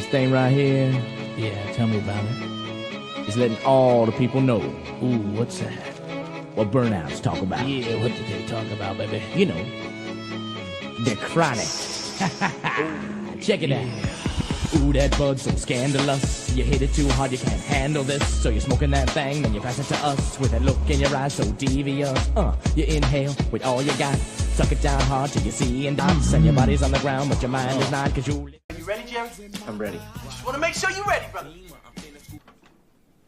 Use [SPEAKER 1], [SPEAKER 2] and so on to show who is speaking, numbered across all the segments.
[SPEAKER 1] This thing right here,
[SPEAKER 2] Yeah, tell me about it.
[SPEAKER 1] is letting all the people know
[SPEAKER 2] Ooh, what's that?
[SPEAKER 1] what burnouts talk about.
[SPEAKER 2] Yeah, what did they talk about, baby?
[SPEAKER 1] You know, they're chronic. Check it out. Ooh, that bud's so scandalous. You hit it too hard, you can't handle this. So you're smoking that thing, then you pass it to us with that look in your eyes so devious. You inhale with all you got. Suck it down hard till you see and dots. And your body's on the ground, but your mind is not, cause you...
[SPEAKER 3] Are you ready, Jerry?
[SPEAKER 4] I'm ready.
[SPEAKER 3] Just want to make sure you're ready, brother.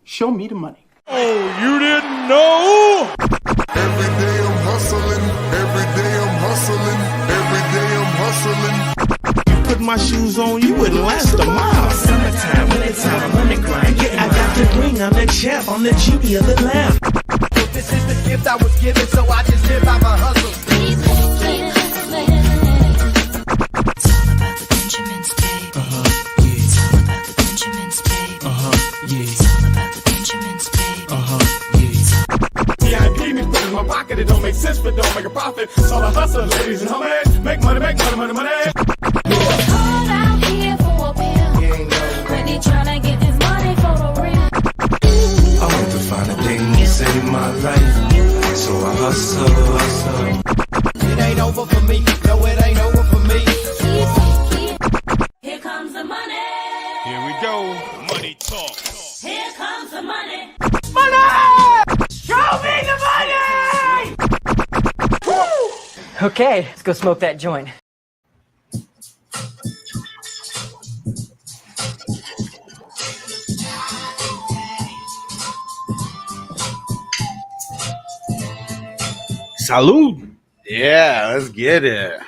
[SPEAKER 3] Show me the money.
[SPEAKER 5] Oh, you didn't know?
[SPEAKER 6] Every day I'm hustling, every day I'm hustling, every day I'm hustling.
[SPEAKER 5] Put my shoes on, you wouldn't last a mile.
[SPEAKER 7] Summertime, wintertime, I'm on the grind. Yeah, I got the ring, I'm the champ, I'm the genie of the lamp.
[SPEAKER 3] This is the gift I was given, so I just live by my hustle.
[SPEAKER 8] It's all about the Benjamins, baby. Yeah. It's all about the Benjamins, baby. Yeah. It's all about the Benjamins, baby.
[SPEAKER 5] Yeah, I me put in my pocket, it don't make sense, but don't make a profit. It's all a hustle, ladies and homies. Make money, money, money, money.
[SPEAKER 8] Hold out here for a pill. When they tryna get this money for the real.
[SPEAKER 7] I want to find a thing to save my life. So I hustle.
[SPEAKER 3] It ain't over for me. No, it ain't over for me.
[SPEAKER 8] Here comes the money.
[SPEAKER 5] Here we go. Money talk.
[SPEAKER 8] Here comes the money.
[SPEAKER 3] Show me the money!
[SPEAKER 9] Okay, let's go smoke that joint.
[SPEAKER 4] Salud. Yeah, let's get it.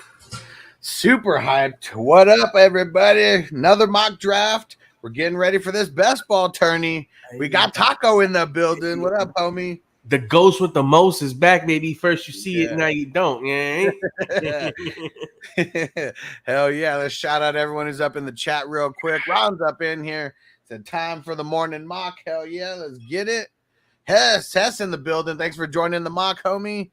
[SPEAKER 4] Super hyped. What up, everybody? Another mock draft. We're getting ready for this best ball tourney. We got Taco in the building. What up, homie?
[SPEAKER 10] The ghost with the most is back, baby. First you see it, now you don't. Yeah.
[SPEAKER 4] Hell yeah. Let's shout out everyone who's up in the chat real quick. Ron's up in here. It's time for the morning mock. Hell yeah. Let's get it. Hess in the building. Thanks for joining the mock, homie.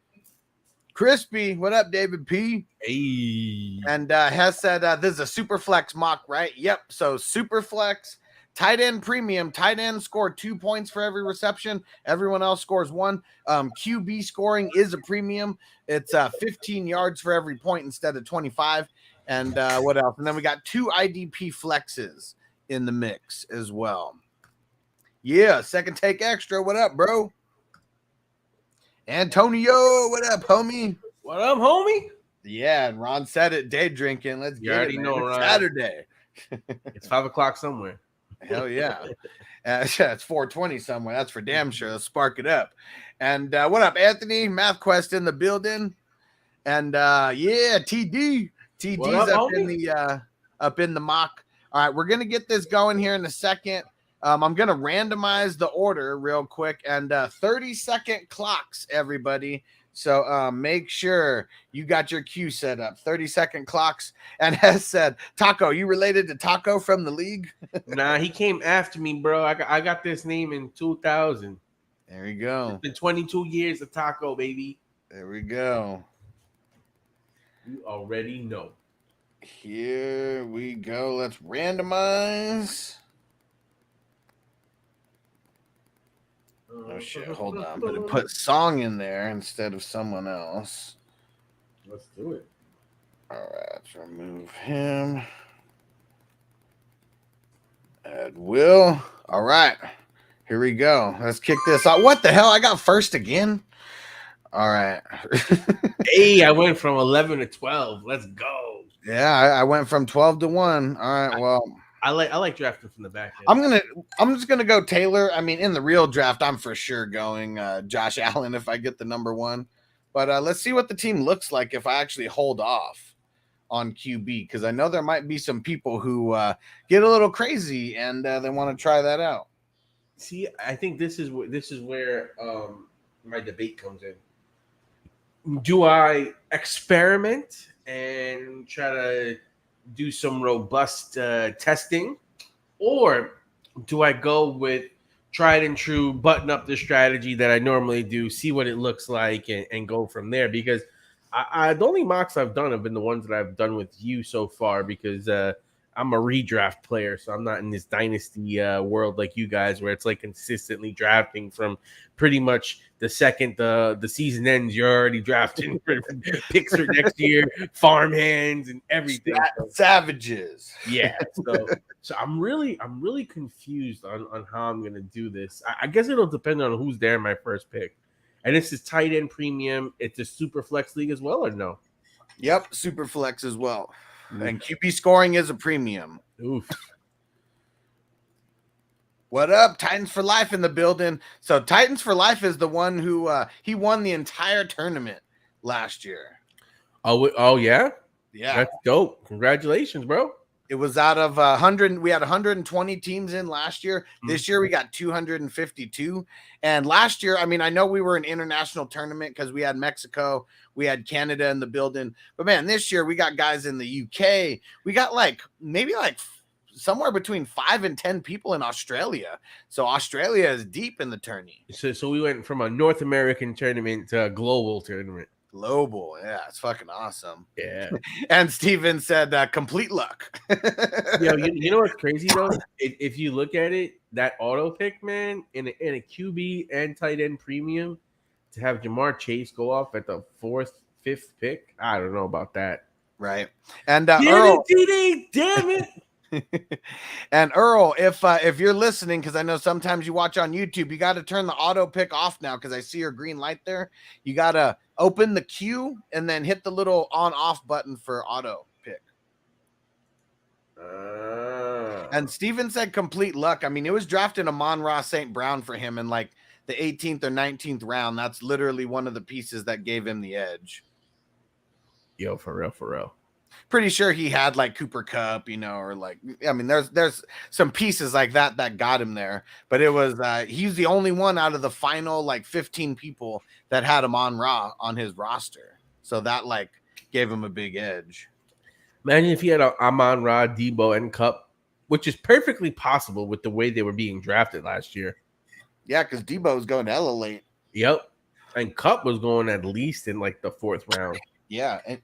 [SPEAKER 4] Crispy, what up, David P?
[SPEAKER 10] Hey.
[SPEAKER 4] And Hess said this is a super flex mock, right? Yep. So super flex, tight end premium. Tight end score 2 points for every reception. Everyone else scores 1. QB scoring is a premium. It's 15 yards for every point instead of 25. And what else? And then we got 2 IDP flexes in the mix as well. Yeah, second take extra. What up, bro? Antonio, what up, homie?
[SPEAKER 10] What up, homie?
[SPEAKER 4] Yeah, and Ron said it, day drinking. Let's
[SPEAKER 10] You
[SPEAKER 4] get
[SPEAKER 10] already
[SPEAKER 4] it,
[SPEAKER 10] know,
[SPEAKER 4] man. It's
[SPEAKER 10] Ron.
[SPEAKER 4] Saturday.
[SPEAKER 10] It's 5 o'clock somewhere.
[SPEAKER 4] Hell yeah. It's 4:20 somewhere. That's for damn sure. Let's spark it up. And what up, Anthony? Math Quest in the building. And yeah, TD's up in the mock. All right, we're gonna get this going here in a second. I'm going to randomize the order real quick and 30-second clocks, everybody. So make sure you got your cue set up. 30-second clocks. And Hess said, Taco, you related to Taco from the league?
[SPEAKER 10] Nah, he came after me, bro. I got this name in 2000.
[SPEAKER 4] There we go.
[SPEAKER 10] It's been 22 years of Taco, baby.
[SPEAKER 4] There we go.
[SPEAKER 10] You already know.
[SPEAKER 4] Here we go. Let's randomize. Oh shit, hold on. I'm gonna put song in there instead of someone else.
[SPEAKER 10] Let's do it.
[SPEAKER 4] All right, let's remove him. Add Will. All right, here we go. Let's kick this off. What the hell? I got first again. All right.
[SPEAKER 10] Hey, I went from 11 to 12. Let's go.
[SPEAKER 4] Yeah, I went from 12 to 1. All right, well.
[SPEAKER 10] I like drafting from the back end.
[SPEAKER 4] I'm just gonna go Taylor. I mean, in the real draft, I'm for sure going Josh Allen if I get the number 1. But let's see what the team looks like if I actually hold off on QB, because I know there might be some people who get a little crazy and they want to try that out.
[SPEAKER 10] See, I think this is where my debate comes in. Do I experiment and try to do some robust testing, or do I go with tried and true, button up the strategy that I normally do, see what it looks like, and go from there? Because the only mocks I've done have been the ones that I've done with you so far, because I'm a redraft player, so I'm not in this dynasty world like you guys, where it's like consistently drafting from pretty much the second the season ends. You're already drafting picks for next year, farmhands, and everything.
[SPEAKER 4] Savages.
[SPEAKER 10] Yeah. So I'm really confused on how I'm gonna do this. I guess it'll depend on who's there in my first pick. And this is tight end premium. It's a super flex league as well, or no?
[SPEAKER 4] Yep, super flex as well. And QB scoring is a premium.
[SPEAKER 10] Oof.
[SPEAKER 4] What up, Titans for Life in the building? So Titans for Life is the one who he won the entire tournament last year.
[SPEAKER 10] Oh yeah?
[SPEAKER 4] Yeah.
[SPEAKER 10] That's dope. Congratulations, bro.
[SPEAKER 4] It was out of 100. We had 120 teams in last year. This year we got 252. And last year, I mean, I know we were an international tournament because we had Mexico, we had Canada in the building. But man, this year we got guys in the UK. We got maybe somewhere between 5 and 10 people in Australia. So Australia is deep in the tourney.
[SPEAKER 10] So we went from a North American tournament to a global tournament.
[SPEAKER 4] Global, yeah, it's fucking awesome.
[SPEAKER 10] Yeah.
[SPEAKER 4] And Steven said complete luck.
[SPEAKER 10] You know what's crazy though? If you look at it, that auto pick, man, in a QB and tight end premium, to have Jamar Chase go off at the 4th, 5th pick, I don't know about that.
[SPEAKER 4] Right. And Earl,
[SPEAKER 10] damn it.
[SPEAKER 4] And Earl, if you're listening, because I know sometimes you watch on YouTube, you got to turn the auto pick off now because I see your green light there. You got to open the queue and then hit the little on-off button for auto pick. And Steven said complete luck. I mean, it was drafting Amon-Ra St. Brown for him in the 18th or 19th round. That's literally one of the pieces that gave him the edge.
[SPEAKER 10] Yo, for real.
[SPEAKER 4] Pretty sure he had Cooper Kupp, or I mean, there's some pieces like that got him there, but it was he's the only one out of the final 15 people that had Amon-Ra on his roster, so that gave him a big edge.
[SPEAKER 10] Imagine if he had Amon-Ra, Debo, and Kupp, which is perfectly possible with the way they were being drafted last year.
[SPEAKER 4] Yeah, because Debo was going hella late.
[SPEAKER 10] Yep, and Kupp was going at least in the 4th round.
[SPEAKER 4] Yeah, and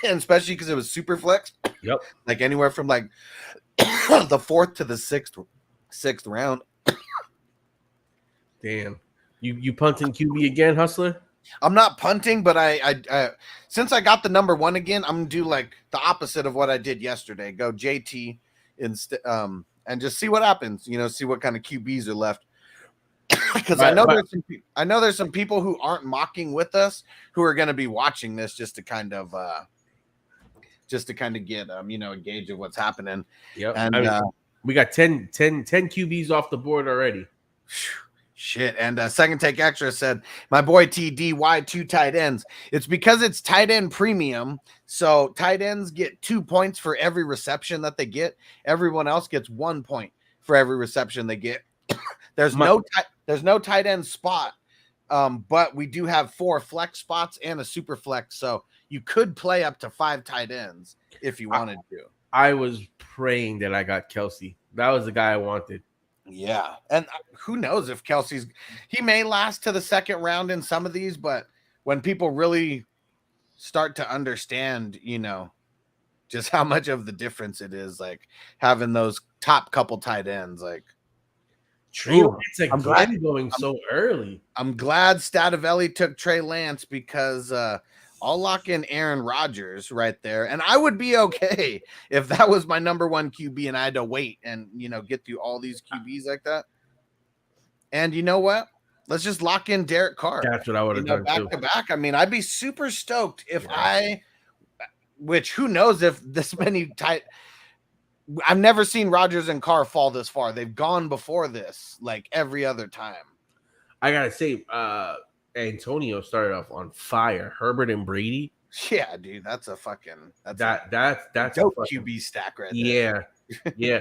[SPEAKER 4] especially because it was super flex.
[SPEAKER 10] Yep.
[SPEAKER 4] Anywhere from the 4th to the 6th round.
[SPEAKER 10] Damn. You punting QB again, Hustler?
[SPEAKER 4] I'm not punting, but I since I got the number 1 again, I'm gonna do the opposite of what I did yesterday. Go JT instead, and just see what happens. See what kind of QBs are left. Because I know there's some people who aren't mocking with us who are going to be watching this just to kind of get a gauge of what's happening.
[SPEAKER 10] Yep.
[SPEAKER 4] And
[SPEAKER 10] we got 10 QBs off the board already.
[SPEAKER 4] Shit. And Second Take Extra said, my boy TD, why 2 tight ends? It's because it's tight end premium. So tight ends get 2 points for every reception that they get. Everyone else gets 1 point for every reception they get. There's no tight end spot, but we do have 4 flex spots and a super flex, so you could play up to 5 tight ends if you wanted to.
[SPEAKER 10] I was praying that I got Kelsey. That was the guy I wanted.
[SPEAKER 4] Yeah, and who knows if he may last to the 2nd round in some of these, but when people really start to understand, just how much of the difference it is, having those top couple tight ends,
[SPEAKER 10] Trey Lance again going so early.
[SPEAKER 4] I'm glad Stativelli took Trey Lance because I'll lock in Aaron Rodgers right there. And I would be okay if that was my number 1 QB and I had to wait and, get through all these QBs like that. And you know what? Let's just lock in Derek Carr.
[SPEAKER 10] That's what I would have done
[SPEAKER 4] back to back. I mean, I'd be super stoked if which who knows if this many I've never seen Rodgers and Carr fall this far. They've gone before this, every other time. I
[SPEAKER 10] gotta say, Antonio started off on fire. Herbert and Brady.
[SPEAKER 4] Yeah, dude, that's a fucking
[SPEAKER 10] that's
[SPEAKER 4] dope QB stack right there.
[SPEAKER 10] Yeah.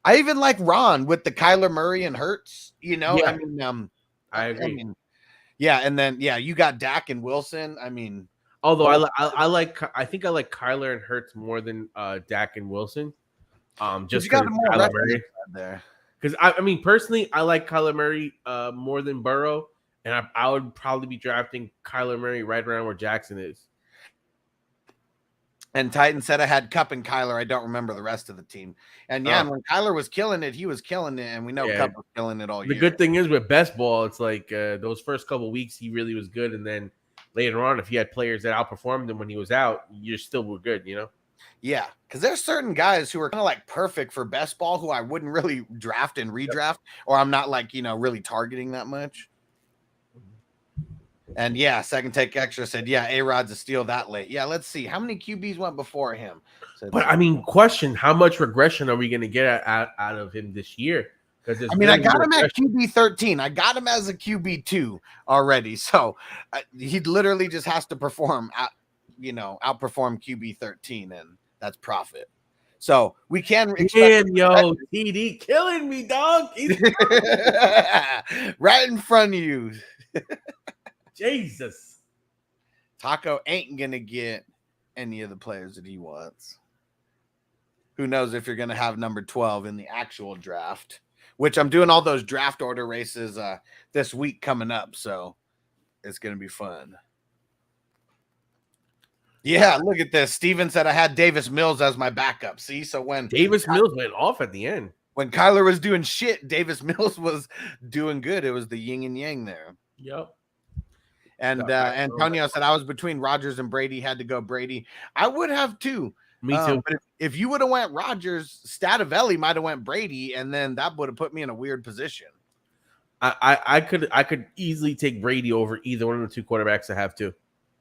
[SPEAKER 4] I even like Ron with the Kyler Murray and Hurts.
[SPEAKER 10] Yeah.
[SPEAKER 4] I mean,
[SPEAKER 10] I agree.
[SPEAKER 4] And then you got Dak and Wilson. I mean.
[SPEAKER 10] Although I think I like Kyler and Hurts more than Dak and Wilson. Just because Kyler Murray there. Because I mean personally, I like Kyler Murray more than Burrow, and I would probably be drafting Kyler Murray right around where Jackson is.
[SPEAKER 4] And Titan said I had Cup and Kyler. I don't remember the rest of the team. And yeah, and when Kyler was killing it, he was killing it. And we know Cup was killing it all year.
[SPEAKER 10] The good thing is with best ball, it's like those first couple weeks he really was good, and then later on, if you had players that outperformed him when he was out, you still were good, you know?
[SPEAKER 4] Yeah, because there's certain guys who are kind of like perfect for best ball who I wouldn't really draft and redraft, or I'm not like, really targeting that much. And yeah, Second Take Extra said, yeah, A-Rod's a steal that late. Yeah, let's see. How many QBs went before him?
[SPEAKER 10] But I mean, question, how much regression are we going to get out of him this year? Because
[SPEAKER 4] I got him at QB 13. I got him as a QB 2 already. So he literally just has to outperform QB 13, and that's profit. So we can expect
[SPEAKER 10] TD killing me, dog.
[SPEAKER 4] Right in front of you.
[SPEAKER 10] Jesus.
[SPEAKER 4] Taco ain't gonna get any of the players that he wants. Who knows if you're gonna have number 12 in the actual draft, which I'm doing all those draft order races this week coming up, so it's gonna be fun. Yeah, look at this. Steven said I had Davis Mills as my backup. See, so when
[SPEAKER 10] Davis Mills went off at the end.
[SPEAKER 4] When Kyler was doing shit, Davis Mills was doing good. It was the yin and yang there.
[SPEAKER 10] Yep.
[SPEAKER 4] And Antonio said I was between Rodgers and Brady, had to go Brady. I would have too.
[SPEAKER 10] Me too.
[SPEAKER 4] But if you would have went Rodgers, Stativelli might have went Brady, and then that would have put me in a weird position.
[SPEAKER 10] I could easily take Brady over either one of the two quarterbacks I have too.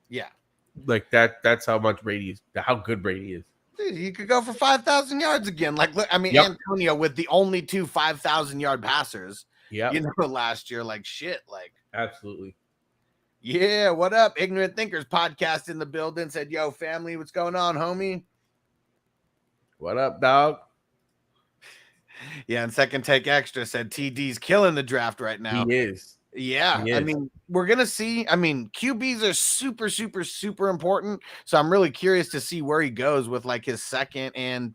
[SPEAKER 4] Yeah.
[SPEAKER 10] Like that's how much Brady is, how good Brady is.
[SPEAKER 4] Dude, you could go for 5,000 yards again. Like, look, Antonio with the only two 5,000-yard passers.
[SPEAKER 10] Yeah.
[SPEAKER 4] Last year, like shit. Like,
[SPEAKER 10] absolutely.
[SPEAKER 4] Yeah, what up? Ignorant Thinkers podcast in the building. Said, yo, family, what's going on, homie?
[SPEAKER 10] What up, dog?
[SPEAKER 4] Yeah, and Second Take Extra said TD's killing the draft right now.
[SPEAKER 10] He is.
[SPEAKER 4] Yeah, I mean, we're going to see. I mean, QBs are super, super, super important. So I'm really curious to see where he goes with like his second and,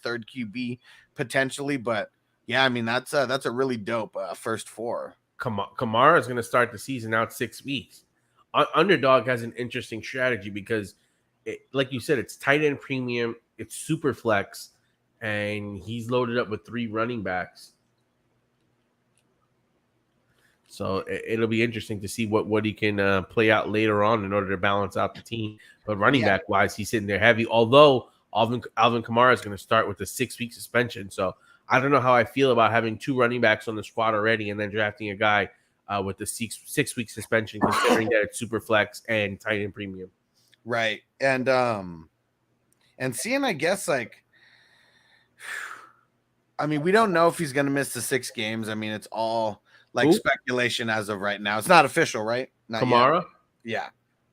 [SPEAKER 4] third QB potentially. But yeah, I mean, that's a really dope first four.
[SPEAKER 10] Kamara is going to start the season out 6 weeks. Underdog has an interesting strategy because, like you said, it's tight end premium, it's super flex, and he's loaded up with 3 running backs. So it'll be interesting to see what he can play out later on in order to balance out the team. But running back wise, he's sitting there heavy. Although Alvin Kamara is going to start with a 6-week suspension, so I don't know how I feel about having 2 running backs on the squad already and then drafting a guy with the 6-week suspension, considering that it's super flex and tight end premium.
[SPEAKER 4] Right. And seeing, I guess, like, I mean, we don't know if he's going to miss the 6 games. I mean, it's all like speculation as of right now. It's not official, right? Not
[SPEAKER 10] Kamara?
[SPEAKER 4] Yet.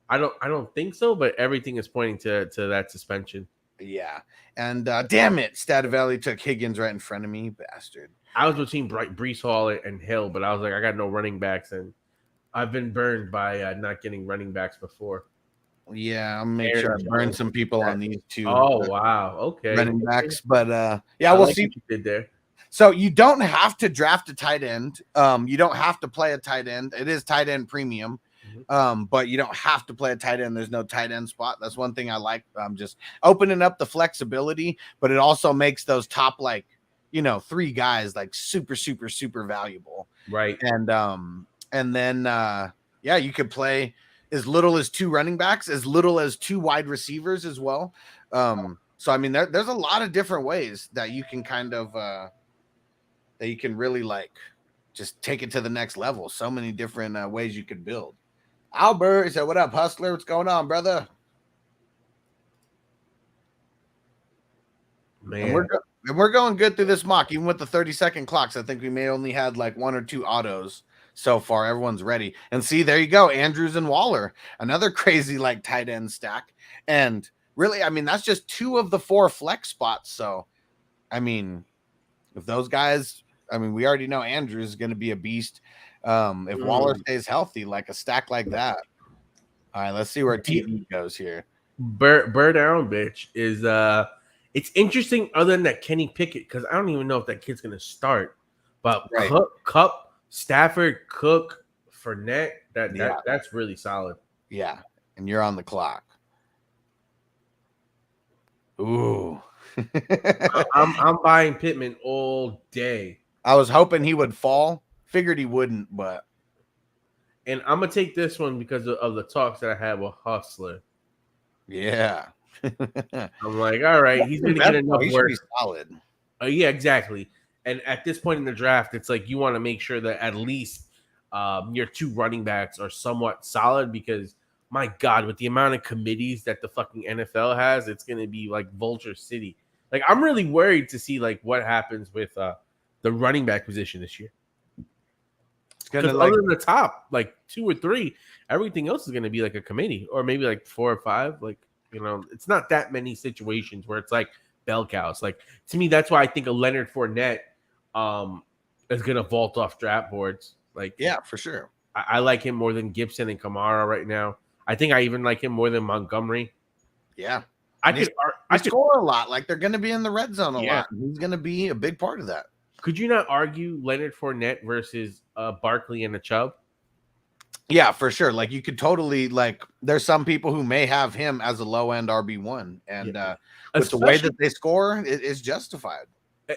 [SPEAKER 4] Yeah.
[SPEAKER 10] I don't think so, but everything is pointing to that suspension.
[SPEAKER 4] Yeah. And damn it, Stativelli took Higgins right in front of me, bastard.
[SPEAKER 10] I was between Breece Hall and Hill, but I was like, I got no running backs, and I've been burned by not getting running backs before.
[SPEAKER 4] Yeah, I'll make sure I burn some people on these 2.
[SPEAKER 10] Oh, wow. Okay.
[SPEAKER 4] Running backs. But yeah, we'll see
[SPEAKER 10] what you did there.
[SPEAKER 4] So you don't have to draft a tight end. You don't have to play a tight end. It is tight end premium. But you don't have to play a tight end. There's no tight end spot. That's one thing I like. Just opening up the flexibility, but it also makes those top 3 guys like super, super, super valuable.
[SPEAKER 10] Right.
[SPEAKER 4] And then you could play as little as 2 running backs, as little as 2 wide receivers as well. So I mean, there's a lot of different ways that you can kind of that you can really just take it to the next level. So many different ways you could build. Albert said, what up, Hustler? What's going on, brother?
[SPEAKER 10] Man.
[SPEAKER 4] And we're going good through this mock, even with the 30-second clocks. I think we may only had 1 or 2 autos so far. Everyone's ready. And see, there you go. Andrews and Waller, another crazy tight end stack. And really, I mean, that's just 2 of the 4 flex spots. So, I mean, if those guys, I mean, we already know Andrews is going to be a beast. If Waller stays healthy, a stack like that. All right, let's see where TV goes here.
[SPEAKER 10] Bird down, bitch, is it's interesting other than that Kenny Pickett, because I don't even know if that kid's gonna start. But right. Cup, Stafford, Cook, Fournette, that's really solid.
[SPEAKER 4] Yeah, and you're on the clock. Ooh.
[SPEAKER 10] I'm buying Pittman all day.
[SPEAKER 4] I was hoping he would fall. Figured he wouldn't, but
[SPEAKER 10] And I'm gonna take this one because of the talks that I had with Hustler.
[SPEAKER 4] yeah.
[SPEAKER 10] I'm like, all right, he's gonna get enough
[SPEAKER 4] He should
[SPEAKER 10] work.
[SPEAKER 4] be solid.
[SPEAKER 10] Yeah, exactly. And at this point in the draft, it's like you want to make sure that at least your two running backs are somewhat solid because my God, with the amount of committees that the fucking NFL has, it's gonna be like Vulture City. Like, I'm really worried to see like what happens with the running back position this year. Because other than the top, like 2 or 3, everything else is going to be like a committee, or maybe like 4 or 5. Like, you know, it's not that many situations where it's like bell cows. Like, to me, that's why I think a Leonard Fournette is going to vault off draft boards. Like,
[SPEAKER 4] yeah, for sure.
[SPEAKER 10] I like him more than Gibson and Kamara right now. I think I even like him more than Montgomery.
[SPEAKER 4] Yeah,
[SPEAKER 10] I could
[SPEAKER 4] score a lot. Like, they're going to be in the red zone a lot. He's going to be a big part of that.
[SPEAKER 10] Could you not argue Leonard Fournette versus Barkley and a Chubb?
[SPEAKER 4] Yeah, for sure. Like, you could totally, like, there's some people who may have him as a low end RB1, and with the way that they score, it is justified.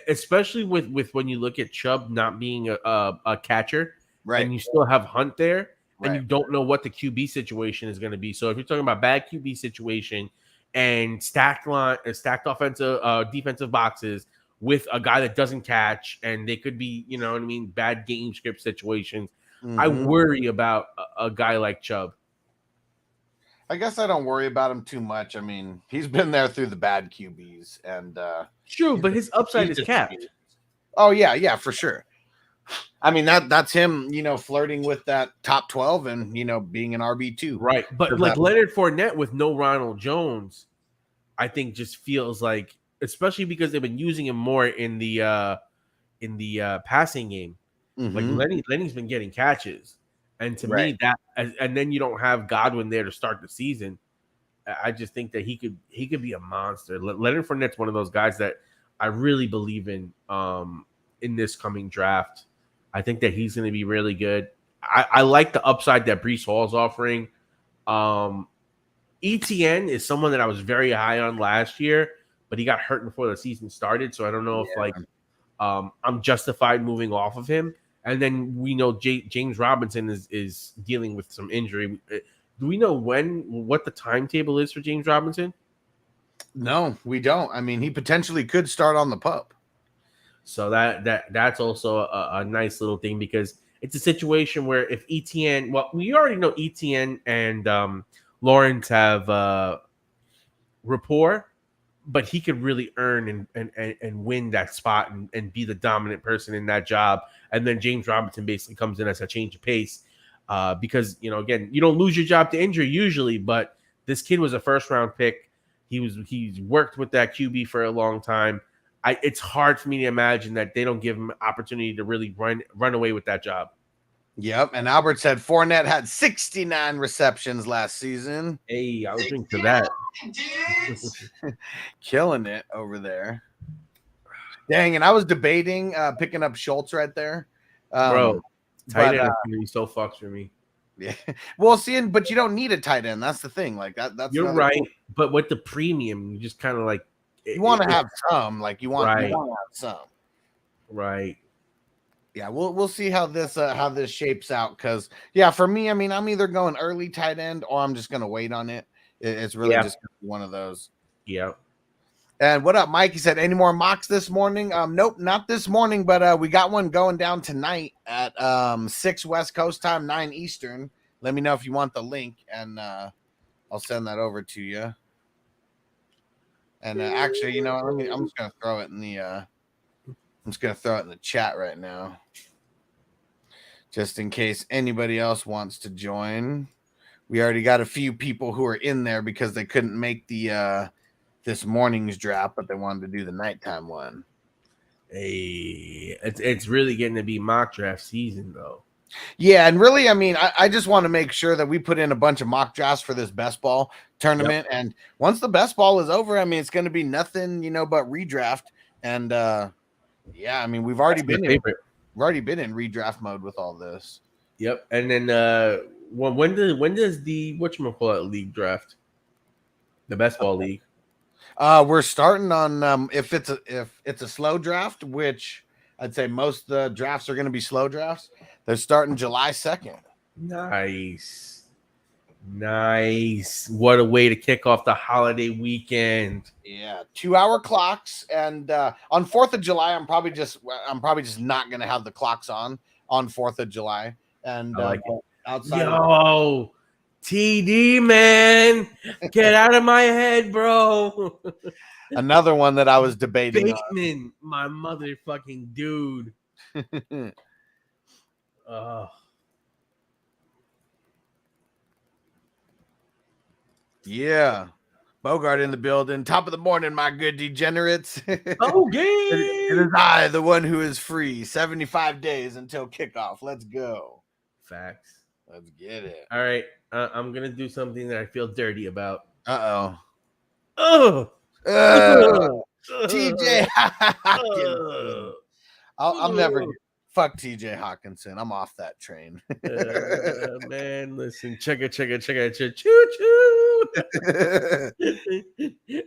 [SPEAKER 10] Especially with when you look at Chubb not being a catcher,
[SPEAKER 4] right? And
[SPEAKER 10] you still have Hunt there, and you don't know what the QB situation is going to be. So if you're talking about bad QB situation and stacked offensive defensive boxes with a guy that doesn't catch, and they could be, you know what I mean, bad game script situations. I worry about a guy like Chubb.
[SPEAKER 4] I guess I don't worry about him too much. I mean, he's been there through the bad QBs, and
[SPEAKER 10] true, but his upside is capped.
[SPEAKER 4] Oh yeah, for sure. I mean, that's him, you know, flirting with that top 12 and, you know, being an RB2.
[SPEAKER 10] Right, but like Leonard Fournette with no Ronald Jones, I think just feels like, especially because they've been using him more in the passing game. Like Lenny's been getting catches, and to me that, and then you don't have Godwin there to start the season. I just think that he could be a monster. Leonard Fournette's one of those guys that I really believe in this coming draft. I think that he's going to be really good. I like the upside that Breece Hall's offering. ETN is someone that I was very high on last year, but he got hurt before the season started, so I don't know if I'm justified moving off of him. And then we know James Robinson is dealing with some injury. Do we know what the timetable is for James Robinson?
[SPEAKER 4] No, we don't. I mean, he potentially could start on the pup.
[SPEAKER 10] So that's also a nice little thing, because it's a situation where if ETN, well, we already know ETN and Lawrence have rapport, but he could really earn and win that spot and be the dominant person in that job. And then James Robinson basically comes in as a change of pace, because, you know, again, you don't lose your job to injury usually, but this kid was a first round pick. He's worked with that QB for a long time. It's hard for me to imagine that they don't give him an opportunity to really run away with that job.
[SPEAKER 4] Yep, and Albert said Fournette had 69 receptions last season.
[SPEAKER 10] Hey, I was thinking to that.
[SPEAKER 4] Killing it over there. Dang, and I was debating picking up Schultz right there.
[SPEAKER 10] Bro, tight end is going to be so fucked for me.
[SPEAKER 4] Yeah. Well, but you don't need a tight end. That's the thing. Like that's
[SPEAKER 10] you're right. Cool. But with the premium, you just kind of like
[SPEAKER 4] you want to have some. Like you want to have some.
[SPEAKER 10] Right.
[SPEAKER 4] Yeah, we'll see how this shapes out. Because for me, I mean, I'm either going early tight end or I'm just gonna wait on it. It's really just one of those.
[SPEAKER 10] Yeah.
[SPEAKER 4] And what up, Mike? He said, any more mocks this morning? Nope, not this morning, but we got one going down tonight at 6 West Coast time, 9 Eastern. Let me know if you want the link, and I'll send that over to you. And actually, you know, I'm just gonna throw it in the chat right now, just in case anybody else wants to join. We already got a few people who are in there because they couldn't make the this morning's draft, but they wanted to do the nighttime one.
[SPEAKER 10] Hey, it's really getting to be mock draft season, though.
[SPEAKER 4] Yeah, and really, I mean, I just want to make sure that we put in a bunch of mock drafts for this best ball tournament. Yep. And once the best ball is over, I mean, it's going to be nothing, you know, but redraft. And I mean, we've already been in redraft mode with all this.
[SPEAKER 10] Yep. And then when does the whatchamacallit league draft? The best ball league.
[SPEAKER 4] We're starting on if it's a slow draft, which I'd say most of the drafts are going to be slow drafts. They're starting July 2nd.
[SPEAKER 10] Nice. What a way to kick off the holiday weekend.
[SPEAKER 4] Yeah, 2-hour clocks, and on 4th of July, I'm probably just not going to have the clocks on 4th of July. And
[SPEAKER 10] I like it.
[SPEAKER 4] outside,
[SPEAKER 10] Yo, TD, man, get out of my head, bro.
[SPEAKER 4] another one that I was debating.
[SPEAKER 10] Bateman, my motherfucking dude.
[SPEAKER 4] Yeah. Bogart in the building. Top of the morning, my good degenerates.
[SPEAKER 10] Okay.
[SPEAKER 4] It is I, the one who is free. 75 days until kickoff. Let's go.
[SPEAKER 10] Facts.
[SPEAKER 4] Let's get it.
[SPEAKER 10] All right. I'm going to do something that I feel dirty about.
[SPEAKER 4] Uh-oh.
[SPEAKER 10] Oh.
[SPEAKER 4] TJ Hawkinson. I'll never fuck TJ Hawkinson. I'm off that train.
[SPEAKER 10] Man, listen, check it, choo-choo.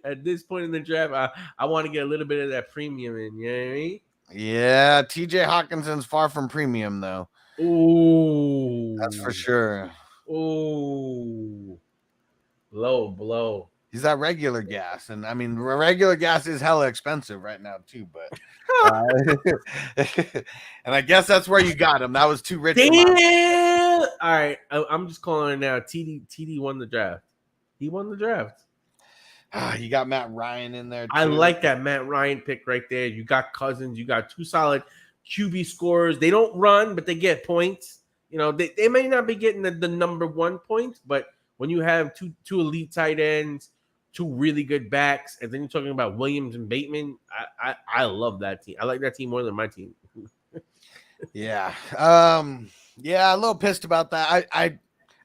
[SPEAKER 10] At this point in the draft, I want to get a little bit of that premium in, you know what I mean?
[SPEAKER 4] Yeah, TJ Hawkinson's far from premium, though.
[SPEAKER 10] Ooh.
[SPEAKER 4] That's for sure.
[SPEAKER 10] Ooh. Low blow.
[SPEAKER 4] He's that regular gas, and I mean, regular gas is hella expensive right now too. But, and I guess that's where you got him. That was too rich.
[SPEAKER 10] Damn! All right, I'm just calling it now. TD won the draft. He won the draft.
[SPEAKER 4] You got Matt Ryan in there too.
[SPEAKER 10] I like that Matt Ryan pick right there. You got Cousins. You got two solid QB scorers. They don't run, but they get points. You know, they may not be getting the number one points, but when you have two elite tight ends, two really good backs, and then you're talking about Williams and Bateman, I love that team. I like that team more than my team.
[SPEAKER 4] Yeah. Yeah, a little pissed about that.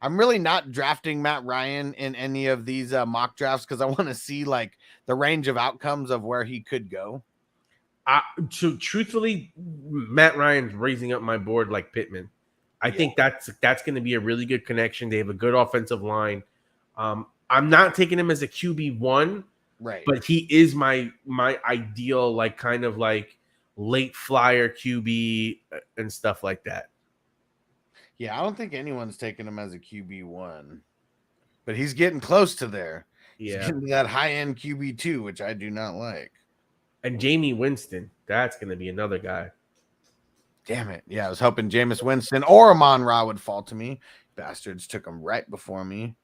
[SPEAKER 4] I'm really not drafting Matt Ryan in any of these mock drafts because I want to see like the range of outcomes of where he could go.
[SPEAKER 10] So truthfully, Matt Ryan's raising up my board like Pittman. I think that's going to be a really good connection. They have a good offensive line. I'm not taking him as a QB1,
[SPEAKER 4] right?
[SPEAKER 10] But he is my ideal, like kind of like late flyer QB and stuff like that.
[SPEAKER 4] Yeah, I don't think anyone's taking him as a QB1, but he's getting close to there.
[SPEAKER 10] Yeah,
[SPEAKER 4] he's getting to that high end QB2, which I do not like.
[SPEAKER 10] And Jamie Winston, that's going to be another guy.
[SPEAKER 4] Damn it. Yeah, I was hoping Jameis Winston or Amon Ra would fall to me. Bastards took him right before me.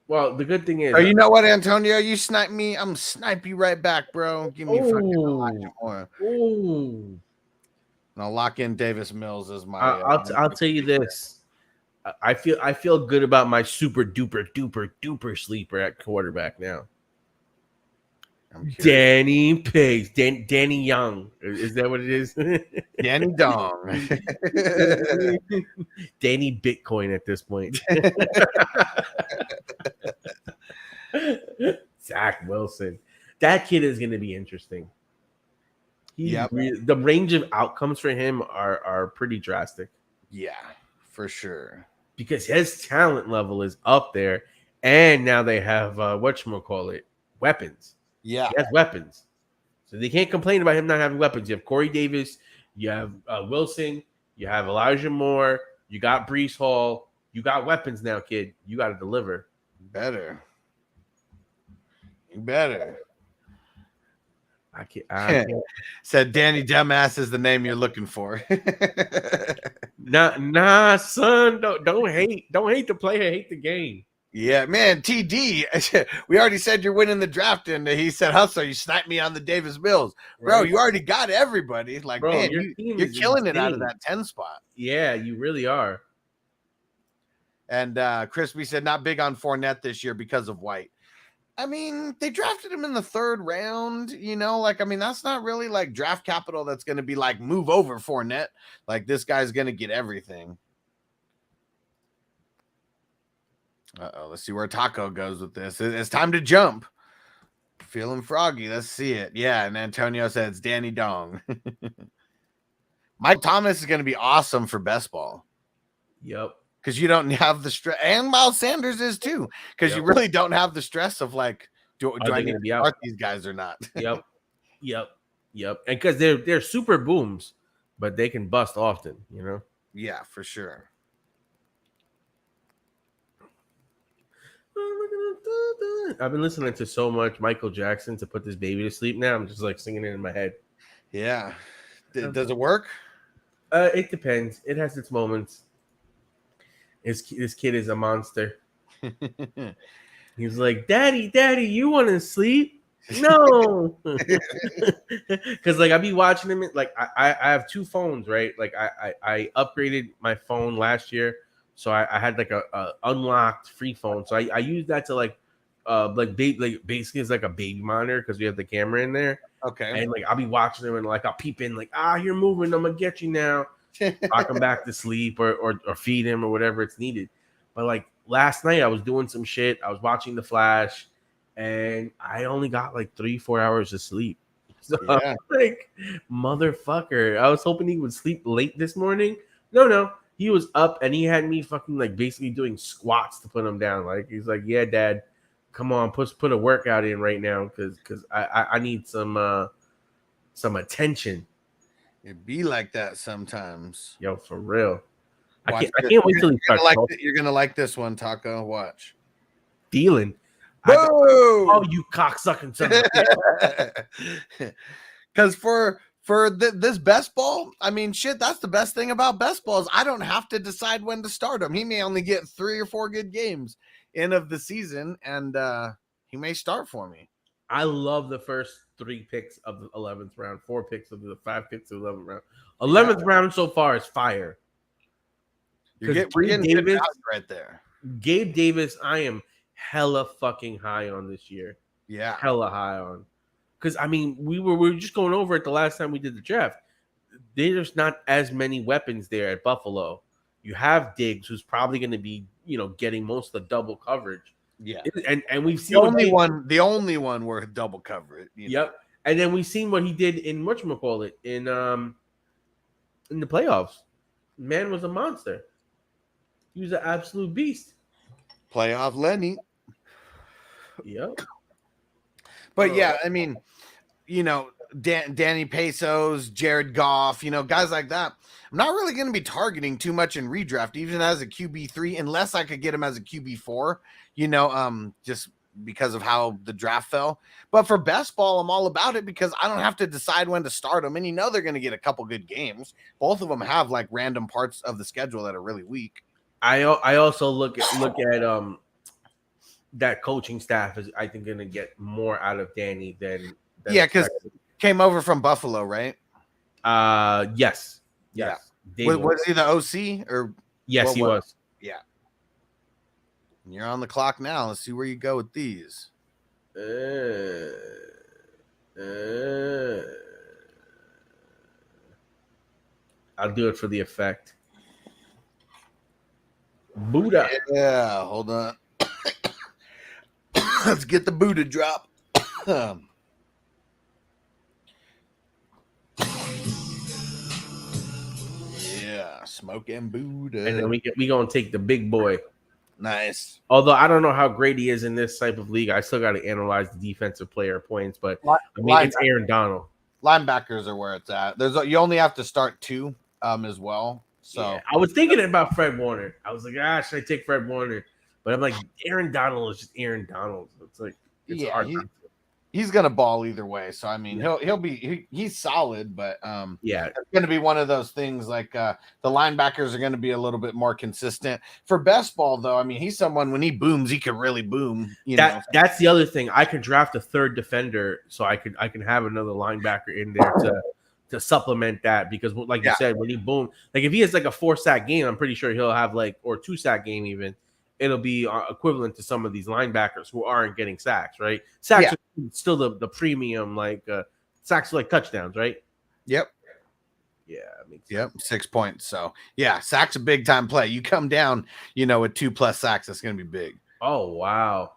[SPEAKER 10] Well, the good thing is...
[SPEAKER 4] Oh, you know what, Antonio? You snipe me, I'm snipe you right back, bro. Give me fucking Elijah Moore.
[SPEAKER 10] Ooh.
[SPEAKER 4] And I'll lock in Davis Mills as my...
[SPEAKER 10] I'll tell you this. I feel good about my super duper sleeper at quarterback now. Danny Pace, Danny Young. Is that what it is?
[SPEAKER 4] Danny Dong.
[SPEAKER 10] Danny Bitcoin at this point. Zach Wilson. That kid is going to be interesting. The range of outcomes for him are pretty drastic.
[SPEAKER 4] Yeah, for sure.
[SPEAKER 10] Because his talent level is up there. And now they have, weapons.
[SPEAKER 4] Yeah,
[SPEAKER 10] he has weapons, so they can't complain about him not having weapons. You have Corey Davis, you have Wilson, you have Elijah Moore, you got Breece Hall, you got weapons now, kid. You got to deliver.
[SPEAKER 4] You better. I can't. Said Danny Dumbass is the name you're looking for.
[SPEAKER 10] Nah, son. Don't hate the player, hate the game.
[SPEAKER 4] Yeah, man, TD, we already said you're winning the draft, and he said, Hustler, you sniped me on the Davis Mills. Bro, you already got everybody. Like, bro, man, you're killing it out of that 10 spot.
[SPEAKER 10] Yeah, you really are.
[SPEAKER 4] And Crispy said, not big on Fournette this year because of White. I mean, they drafted him in the 3rd round, you know, like, I mean, that's not really like draft capital that's going to be like move over Fournette. Like, this guy's going to get everything. Let's see where Taco goes with this. It's time to jump. Feeling froggy. Let's see it. Yeah, and Antonio said it's Danny Dong. Mike Thomas is going to be awesome for best ball.
[SPEAKER 10] Yep.
[SPEAKER 4] Because you don't have the stress. And Miles Sanders is too. Because you really don't have the stress of like Do
[SPEAKER 10] they
[SPEAKER 4] I need
[SPEAKER 10] gonna
[SPEAKER 4] to
[SPEAKER 10] be out?
[SPEAKER 4] start these guys or not?
[SPEAKER 10] Yep. And because they're super booms, but they can bust often, you know.
[SPEAKER 4] Yeah, for sure.
[SPEAKER 10] I've been listening to so much Michael Jackson to put this baby to sleep. Now I'm just like singing it in my head.
[SPEAKER 4] Yeah. Does it work?
[SPEAKER 10] It depends. It has its moments. This kid is a monster. He's like, Daddy, you want to sleep? No. Because like I be watching him. Like I have two phones, right? Like I upgraded my phone last year, so I had like a unlocked free phone. So I use that to like basically it's like a baby monitor because we have the camera in there.
[SPEAKER 4] Okay.
[SPEAKER 10] And like I'll be watching him and like I'll peep in like, you're moving, I'm gonna get you now. Rock him back to sleep or feed him or whatever it's needed. But like last night I was doing some shit. I was watching The Flash and I only got like 3-4 hours of sleep. So
[SPEAKER 4] Yeah.
[SPEAKER 10] like, motherfucker. I was hoping he would sleep late this morning. No. He was up and he had me fucking like basically doing squats to put him down. Like he's like, yeah, Dad, come on, put a workout in right now because I need some attention.
[SPEAKER 4] It be like that sometimes.
[SPEAKER 10] Yo, for real.
[SPEAKER 4] Watch
[SPEAKER 10] I can't wait till he starts.
[SPEAKER 4] You're gonna like this one, Taco. Watch.
[SPEAKER 10] Dealing.
[SPEAKER 4] Oh,
[SPEAKER 10] you cocksucking son of a bitch.
[SPEAKER 4] Because for this best ball, I mean, shit, that's the best thing about best balls. I don't have to decide when to start him. He may only get 3 or 4 good games end of the season, and he may start for me.
[SPEAKER 10] I love the first 3 picks of the 11th round, 4 picks of the 5 picks of the 11th round. 11th round so far is fire.
[SPEAKER 4] We're getting Davis right there.
[SPEAKER 10] Gabe Davis, I am hella fucking high on this year.
[SPEAKER 4] Yeah,
[SPEAKER 10] hella high on. Because I mean, we were just going over it the last time we did the draft. There's not as many weapons there at Buffalo. You have Diggs, who's probably going to be, getting most of the double coverage.
[SPEAKER 4] Yeah,
[SPEAKER 10] and we've seen
[SPEAKER 4] the only one worth double coverage.
[SPEAKER 10] Yep, and then we've seen what he did in whatchamacallit in the playoffs. Man was a monster. He was an absolute beast.
[SPEAKER 4] Playoff Lenny.
[SPEAKER 10] Yep.
[SPEAKER 4] But yeah, I mean, Danny Pesos, Jared Goff, guys like that. I'm not really going to be targeting too much in redraft, even as a QB3, unless I could get him as a QB4, just because of how the draft fell. But for best ball, I'm all about it because I don't have to decide when to start them. And they're going to get a couple good games. Both of them have like random parts of the schedule that are really weak.
[SPEAKER 10] I also look at that coaching staff is, I think, going to get more out of Danny than
[SPEAKER 4] because came over from Buffalo, right?
[SPEAKER 10] Yes.
[SPEAKER 4] Yeah. Was he the OC or?
[SPEAKER 10] Yes, he was.
[SPEAKER 4] Yeah. You're on the clock now. Let's see where you go with these.
[SPEAKER 10] I'll do it for the effect. Buddha.
[SPEAKER 4] Yeah, hold on. Let's get the Buddha drop. Yeah, smoking Buddha.
[SPEAKER 10] And then we gonna take the big boy.
[SPEAKER 4] Nice.
[SPEAKER 10] Although I don't know how great he is in this type of league. I still got to analyze the defensive player points, but it's Aaron Donald.
[SPEAKER 4] Linebackers are where it's at. You only have to start 2 as well. So
[SPEAKER 10] yeah, I was thinking about Fred Warner. I was like, should I take Fred Warner? But I'm like, Aaron Donald is just Aaron Donald. It's like hard.
[SPEAKER 4] He's gonna ball either way. So I mean, he's solid, but it's gonna be one of those things like the linebackers are gonna be a little bit more consistent. For best ball, though, I mean, he's someone when he booms, he can really boom.
[SPEAKER 10] That's the other thing. I could draft a third defender, so I can have another linebacker in there to supplement that because, like you said, when he boom, like if he has like a 4-sack game, I'm pretty sure he'll have or 2-sack game even. It'll be equivalent to some of these linebackers who aren't getting sacks, right? Sacks are still the premium, sacks are like touchdowns, right?
[SPEAKER 4] Yep.
[SPEAKER 10] Yeah.
[SPEAKER 4] Yep. 6 points. So yeah, sacks a big time play. You come down, with 2+ sacks, that's going to be big.
[SPEAKER 10] Oh, wow.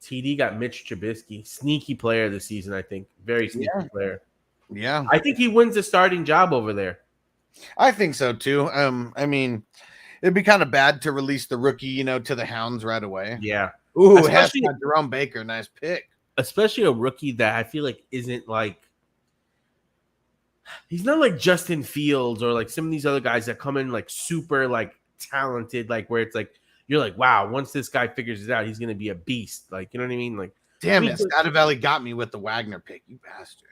[SPEAKER 10] TD got Mitch Chabisky, sneaky player this season, I think. Very sneaky player.
[SPEAKER 4] Yeah.
[SPEAKER 10] I think he wins the starting job over there.
[SPEAKER 4] I think so too. I mean, it'd be kind of bad to release the rookie, to the Hounds right away.
[SPEAKER 10] Yeah.
[SPEAKER 4] Ooh, especially Jerome Baker. Nice pick.
[SPEAKER 10] especially a rookie that I feel like isn't like he's not like Justin Fields or like some of these other guys that come in like super like talented, like where it's like you're like, wow, once this guy figures it out, he's gonna be a beast. Like, you know what I mean? Like,
[SPEAKER 4] damn it, Scottivelli got me with the Wagner pick, you bastard.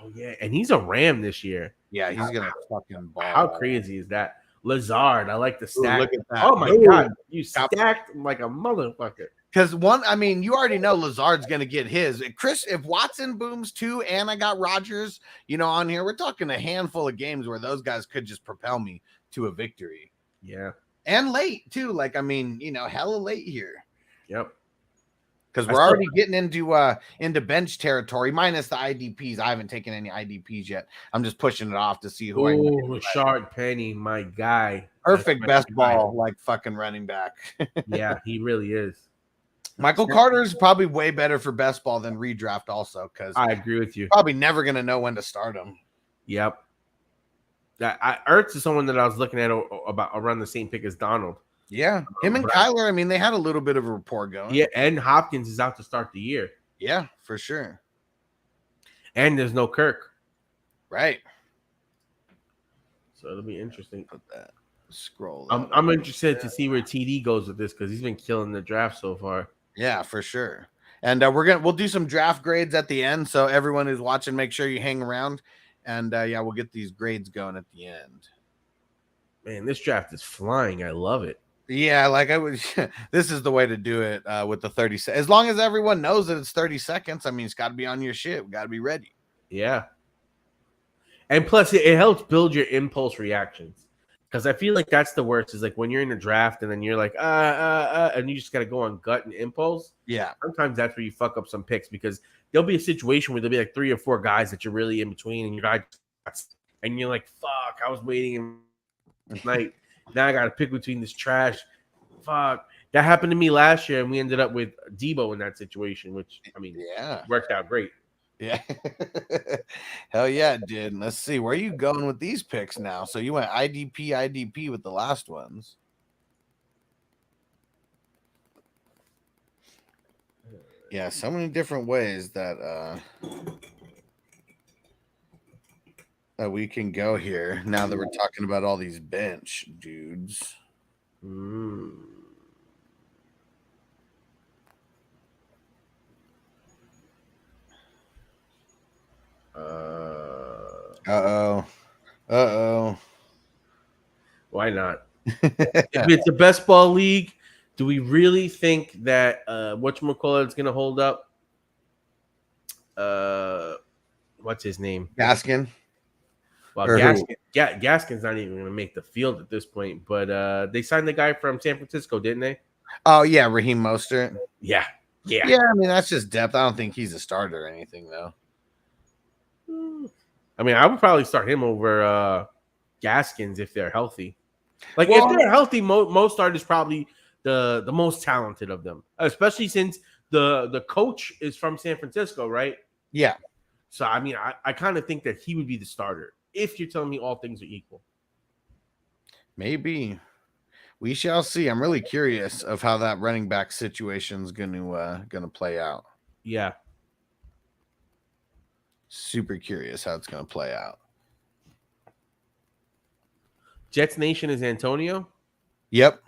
[SPEAKER 10] Oh yeah, and he's a Ram this year.
[SPEAKER 4] Yeah, he's gonna fucking ball.
[SPEAKER 10] How crazy is that? Lazard, I like the stack.
[SPEAKER 4] Ooh, look at that.
[SPEAKER 10] Oh my god, you stacked like a motherfucker.
[SPEAKER 4] Because one, I mean, you already know Lazard's gonna get his. Chris, if Watson booms too, and I got Rodgers, on here, we're talking a handful of games where those guys could just propel me to a victory.
[SPEAKER 10] Yeah,
[SPEAKER 4] and late too. Like, I mean, hella late here.
[SPEAKER 10] Yep.
[SPEAKER 4] Because we're already getting into bench territory, minus the IDPs. I haven't taken any IDPs yet. I'm just pushing it off to see who.
[SPEAKER 10] Oh, Rashard Penny, my guy.
[SPEAKER 4] Perfect best ball, like fucking running back.
[SPEAKER 10] Yeah, he really is.
[SPEAKER 4] Michael Carter's probably way better for best ball than redraft, also, because
[SPEAKER 10] I agree with you.
[SPEAKER 4] Probably never gonna know when to start him.
[SPEAKER 10] Yep. Ertz is someone that I was looking at about around the same pick as Donald.
[SPEAKER 4] Yeah, him and Kyler, I mean, they had a little bit of a rapport going.
[SPEAKER 10] Yeah, and Hopkins is out to start the year.
[SPEAKER 4] Yeah, for sure.
[SPEAKER 10] And there's no Kirk.
[SPEAKER 4] Right.
[SPEAKER 10] So it'll be interesting.
[SPEAKER 4] Put that. Scroll.
[SPEAKER 10] I'm interested to see where TD goes with this because he's been killing the draft so far.
[SPEAKER 4] Yeah, for sure. And we'll do some draft grades at the end. So everyone who's watching, make sure you hang around. And we'll get these grades going at the end.
[SPEAKER 10] Man, this draft is flying. I love it.
[SPEAKER 4] Yeah, like I would. This is the way to do it with the 30 seconds. As long as everyone knows that it's 30 seconds, I mean, it's got to be on your shit. We got to be ready.
[SPEAKER 10] Yeah. And plus, it helps build your impulse reactions. Because I feel like that's the worst is like when you're in a draft and then you're like, and you just got to go on gut and impulse.
[SPEAKER 4] Yeah.
[SPEAKER 10] Sometimes that's where you fuck up some picks because there'll be a situation where there'll be like 3 or 4 guys that you're really in between and you're like, fuck, I was waiting tonight. Now I got to pick between this trash. Fuck. That happened to me last year, and we ended up with Debo in that situation, which, I mean, worked out great.
[SPEAKER 4] Yeah. Hell yeah, it did. Let's see. Where are you going with these picks now? So you went IDP with the last ones. Yeah, so many different ways that we can go here now that we're talking about all these bench dudes.
[SPEAKER 10] Why not? If it's a best ball league, do we really think that whatchamacallit is going to hold up? What's his name?
[SPEAKER 4] Gaskin.
[SPEAKER 10] Well, Gaskin's not even going to make the field at this point, but they signed the guy from San Francisco, didn't they?
[SPEAKER 4] Oh, yeah, Raheem Mostert.
[SPEAKER 10] Yeah.
[SPEAKER 4] Yeah, I mean, that's just depth. I don't think he's a starter or anything, though.
[SPEAKER 10] I mean, I would probably start him over Gaskins if they're healthy. Like, if they're healthy, Mostert is probably the most talented of them, especially since the coach is from San Francisco, right?
[SPEAKER 4] Yeah.
[SPEAKER 10] So, I mean, I kind of think that he would be the starter if you're telling me all things are equal.
[SPEAKER 4] Maybe. We shall see. I'm really curious of how that running back situation is going to play out.
[SPEAKER 10] Yeah.
[SPEAKER 4] Super curious how it's going to play out.
[SPEAKER 10] Jets Nation is Antonio?
[SPEAKER 4] Yep.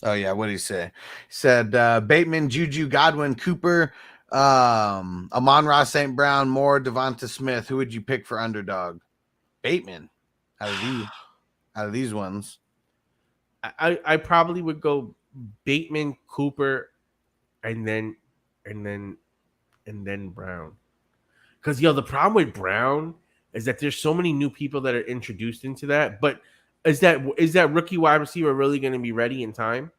[SPEAKER 4] Oh, yeah. What did he say? He said Bateman, Juju, Godwin, Cooper, Amon-Ra St. Brown, Moore, Devonta Smith. Who would you pick for underdog? Bateman. Out of these ones.
[SPEAKER 10] I probably would go Bateman, Cooper, and then Brown. Because the problem with Brown is that there's so many new people that are introduced into that. But is that rookie wide receiver really going to be ready in time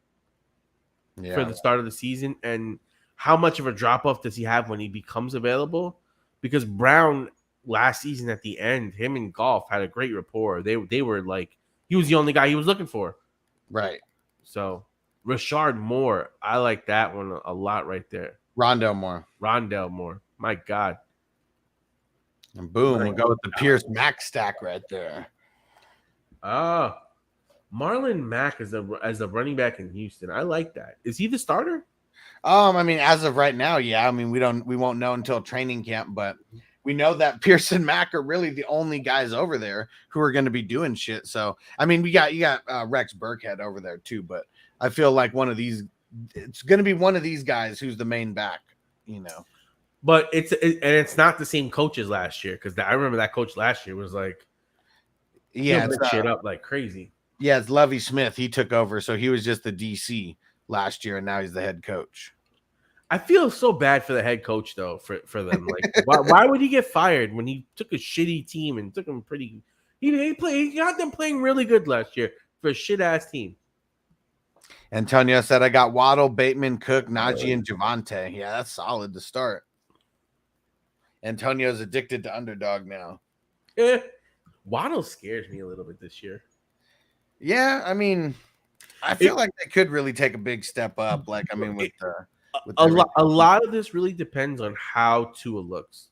[SPEAKER 10] for the start of the season? And how much of a drop off does he have when he becomes available? Because Brown last season at the end, him and Goff had a great rapport. They were like, he was the only guy he was looking for.
[SPEAKER 4] Right.
[SPEAKER 10] So Rashard Moore, I like that one a lot right there.
[SPEAKER 4] Rondell Moore. My God. And boom, we'll go with the Pierce Max stack right there.
[SPEAKER 10] Marlon Mack as a running back in Houston. I like that. Is he the starter?
[SPEAKER 4] I mean, as of right now, yeah. I mean, we won't know until training camp, but we know that Pierce and Mac are really the only guys over there who are going to be doing shit. So, I mean, you got Rex Burkhead over there too, but I feel like it's going to be one of these guys who's the main back, you know.
[SPEAKER 10] But it's not the same coach as last year, because I remember that coach last year was like, shit up like crazy.
[SPEAKER 4] Yeah, it's Lovie Smith. He took over, so he was just the DC last year, and now he's the head coach.
[SPEAKER 10] I feel so bad for the head coach though, for them. Like, why would he get fired when he took a shitty team and took them pretty? He got them playing really good last year for a shit ass team.
[SPEAKER 4] Antonio said, "I got Waddle, Bateman, Cook, Najee, and Javante." Yeah, that's solid to start. Antonio's addicted to underdog now.
[SPEAKER 10] Waddle scares me a little bit this year.
[SPEAKER 4] Yeah, I mean, I feel like they could really take a big step up. Like, I mean, with
[SPEAKER 10] a lot of this really depends on how Tua looks.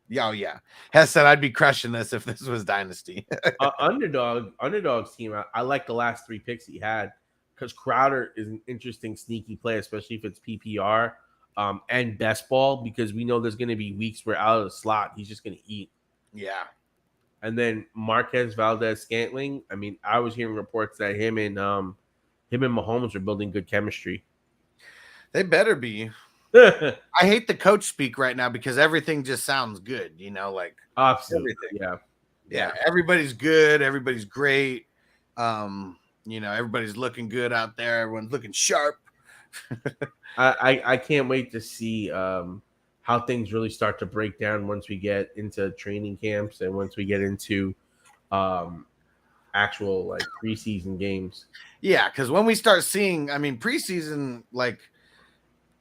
[SPEAKER 4] Yeah, yeah. Hess said I'd be crushing this if this was Dynasty.
[SPEAKER 10] Underdog's team. I like the last 3 picks he had, because Crowder is an interesting sneaky play, especially if it's PPR. And best ball, because we know there's going to be weeks where out of the slot he's just going to eat.
[SPEAKER 4] Yeah.
[SPEAKER 10] And then Marquez Valdez-Scantling. I mean, I was hearing reports that him and Mahomes are building good chemistry.
[SPEAKER 4] They better be. I hate the coach speak right now because everything just sounds good, you know, like
[SPEAKER 10] absolutely. Yeah.
[SPEAKER 4] Everybody's good, everybody's great. You know, everybody's looking good out there, everyone's looking sharp.
[SPEAKER 10] I can't wait to see how things really start to break down once we get into training camps and once we get into actual like preseason games.
[SPEAKER 4] Yeah, because when we start seeing, I mean, preseason, like,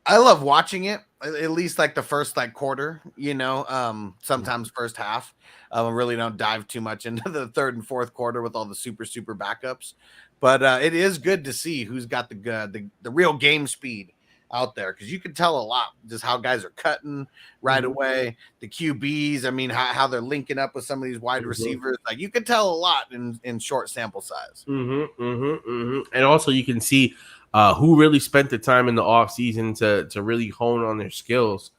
[SPEAKER 4] I love watching it, at least like the first like quarter, you know, sometimes first half. I really don't dive too much into the third and fourth quarter with all the super backups. But it is good to see who's got the real game speed out there, because you can tell a lot just how guys are cutting right away. The QBs, I mean, how they're linking up with some of these wide receivers. Like, you can tell a lot in short sample size.
[SPEAKER 10] And also you can see who really spent the time in the off season to really hone on their skills,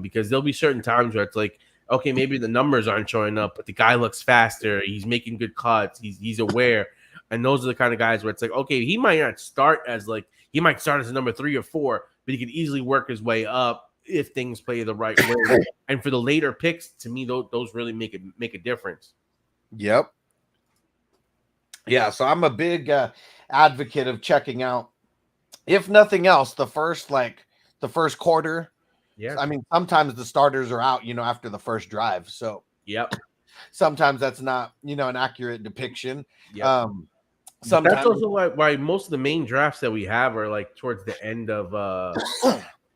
[SPEAKER 10] because there'll be certain times where it's like, okay, maybe the numbers aren't showing up, but the guy looks faster. He's making good cuts. He's aware. And those are the kind of guys where it's like, okay, he might not start as like, he might start as a number 3 or 4, but he could easily work his way up if things play the right way. And for the later picks, to me, those really make a difference.
[SPEAKER 4] Yep. Yeah, so I'm a big advocate of checking out, if nothing else, the first quarter.
[SPEAKER 10] Yeah.
[SPEAKER 4] I mean, sometimes the starters are out, you know, after the first drive. So
[SPEAKER 10] yep.
[SPEAKER 4] Sometimes that's not, you know, an accurate depiction.
[SPEAKER 10] Yep.
[SPEAKER 4] Sometimes
[SPEAKER 10] that's also why most of the main drafts that we have are like towards the end of the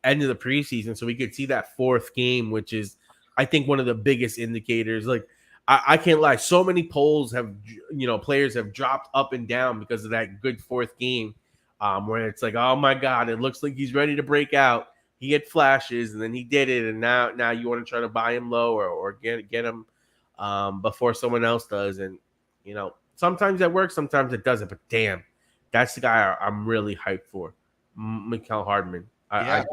[SPEAKER 10] preseason, so we could see that 4th game, which is, I think, one of the biggest indicators. Like, I can't lie, so many polls have, you know, players have dropped up and down because of that good 4th game, where it's like, oh my god, it looks like he's ready to break out. He had flashes, and then he did it, and now you want to try to buy him low or get him before someone else does, and you know. Sometimes that works, sometimes it doesn't. But damn, that's the guy I'm really hyped for, Mecole Hardman. I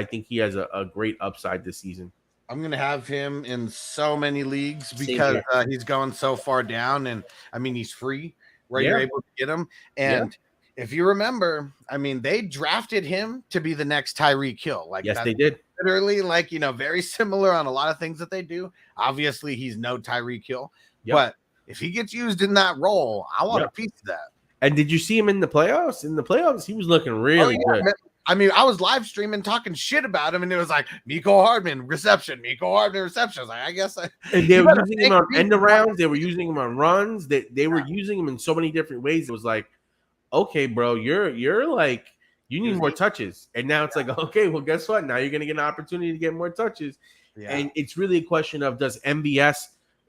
[SPEAKER 10] think he has a great upside this season.
[SPEAKER 4] I'm gonna have him in so many leagues because he's going so far down, and I mean he's free where you're able to get him. And if you remember, I mean they drafted him to be the next Tyreek Hill. Like,
[SPEAKER 10] yes, they did.
[SPEAKER 4] Literally, like, you know, very similar on a lot of things that they do. Obviously, he's no Tyreek Hill, but if he gets used in that role, I want a piece of that.
[SPEAKER 10] And did you see him in the playoffs? In the playoffs, he was looking really good.
[SPEAKER 4] I mean, I was live streaming talking shit about him, and it was like Mecole Hardman reception, Mecole Hardman reception. I was like, I guess
[SPEAKER 10] and they were using him on end arounds. They were using him on runs. They were using him in so many different ways. It was like, okay, bro, you're like, you need more touches. And now it's like, okay, well, guess what? Now you're gonna get an opportunity to get more touches. Yeah. And it's really a question of, does MVS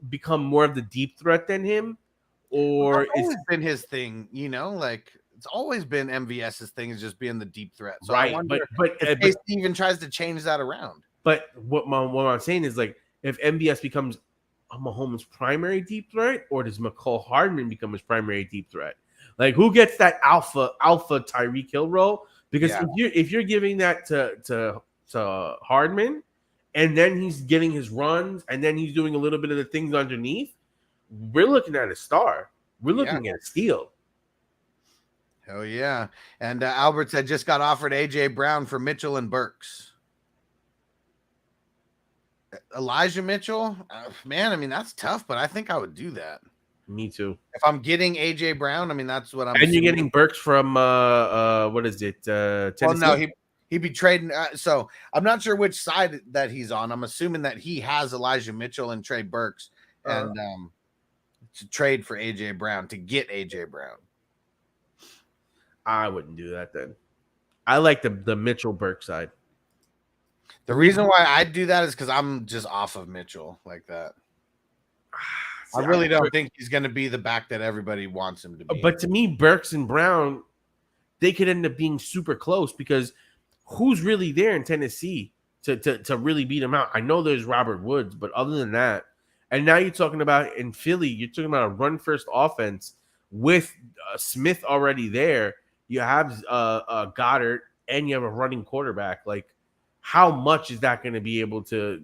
[SPEAKER 10] become more of the deep threat than him, or
[SPEAKER 4] it's been his thing, you know, like it's always been MVS's thing, is just being the deep threat. So
[SPEAKER 10] right,
[SPEAKER 4] I wonder
[SPEAKER 10] but
[SPEAKER 4] if he even tries to change that around.
[SPEAKER 10] But what I'm saying is, like, if MVS becomes Mahomes' primary deep threat, or does Mecole Hardman become his primary deep threat? Like, who gets that alpha Tyreek Hill role? Because
[SPEAKER 4] Yeah.
[SPEAKER 10] if you're giving that to Hardman, and then he's getting his runs, and then he's doing a little bit of the things underneath, we're looking at a star. We're looking at a steal.
[SPEAKER 4] Oh yeah. And Albert said just got offered AJ Brown for Mitchell and Burks. Elijah Mitchell, man, I mean that's tough, but I think I would do that.
[SPEAKER 10] Me too.
[SPEAKER 4] If I'm getting AJ Brown, I mean that's what I'm.
[SPEAKER 10] And you're getting Burks from what is it? Tennessee?
[SPEAKER 4] Well, no, he'd be trading. So I'm not sure which side that he's on. I'm assuming that he has Elijah Mitchell and Trey Burks, and to trade for AJ Brown to get AJ Brown.
[SPEAKER 10] I wouldn't do that then. I like the Mitchell Burke side.
[SPEAKER 4] The reason why I do that is because I'm just off of Mitchell like that. I really don't think he's going to be the back that everybody wants him to be.
[SPEAKER 10] But to me, Burks and Brown, they could end up being super close because who's really there in Tennessee to really beat him out? I know there's Robert Woods, but other than that, and now you're talking about in Philly, you're talking about a run-first offense with Smith already there. You have Goddard, and you have a running quarterback. Like, how much is that going to be able to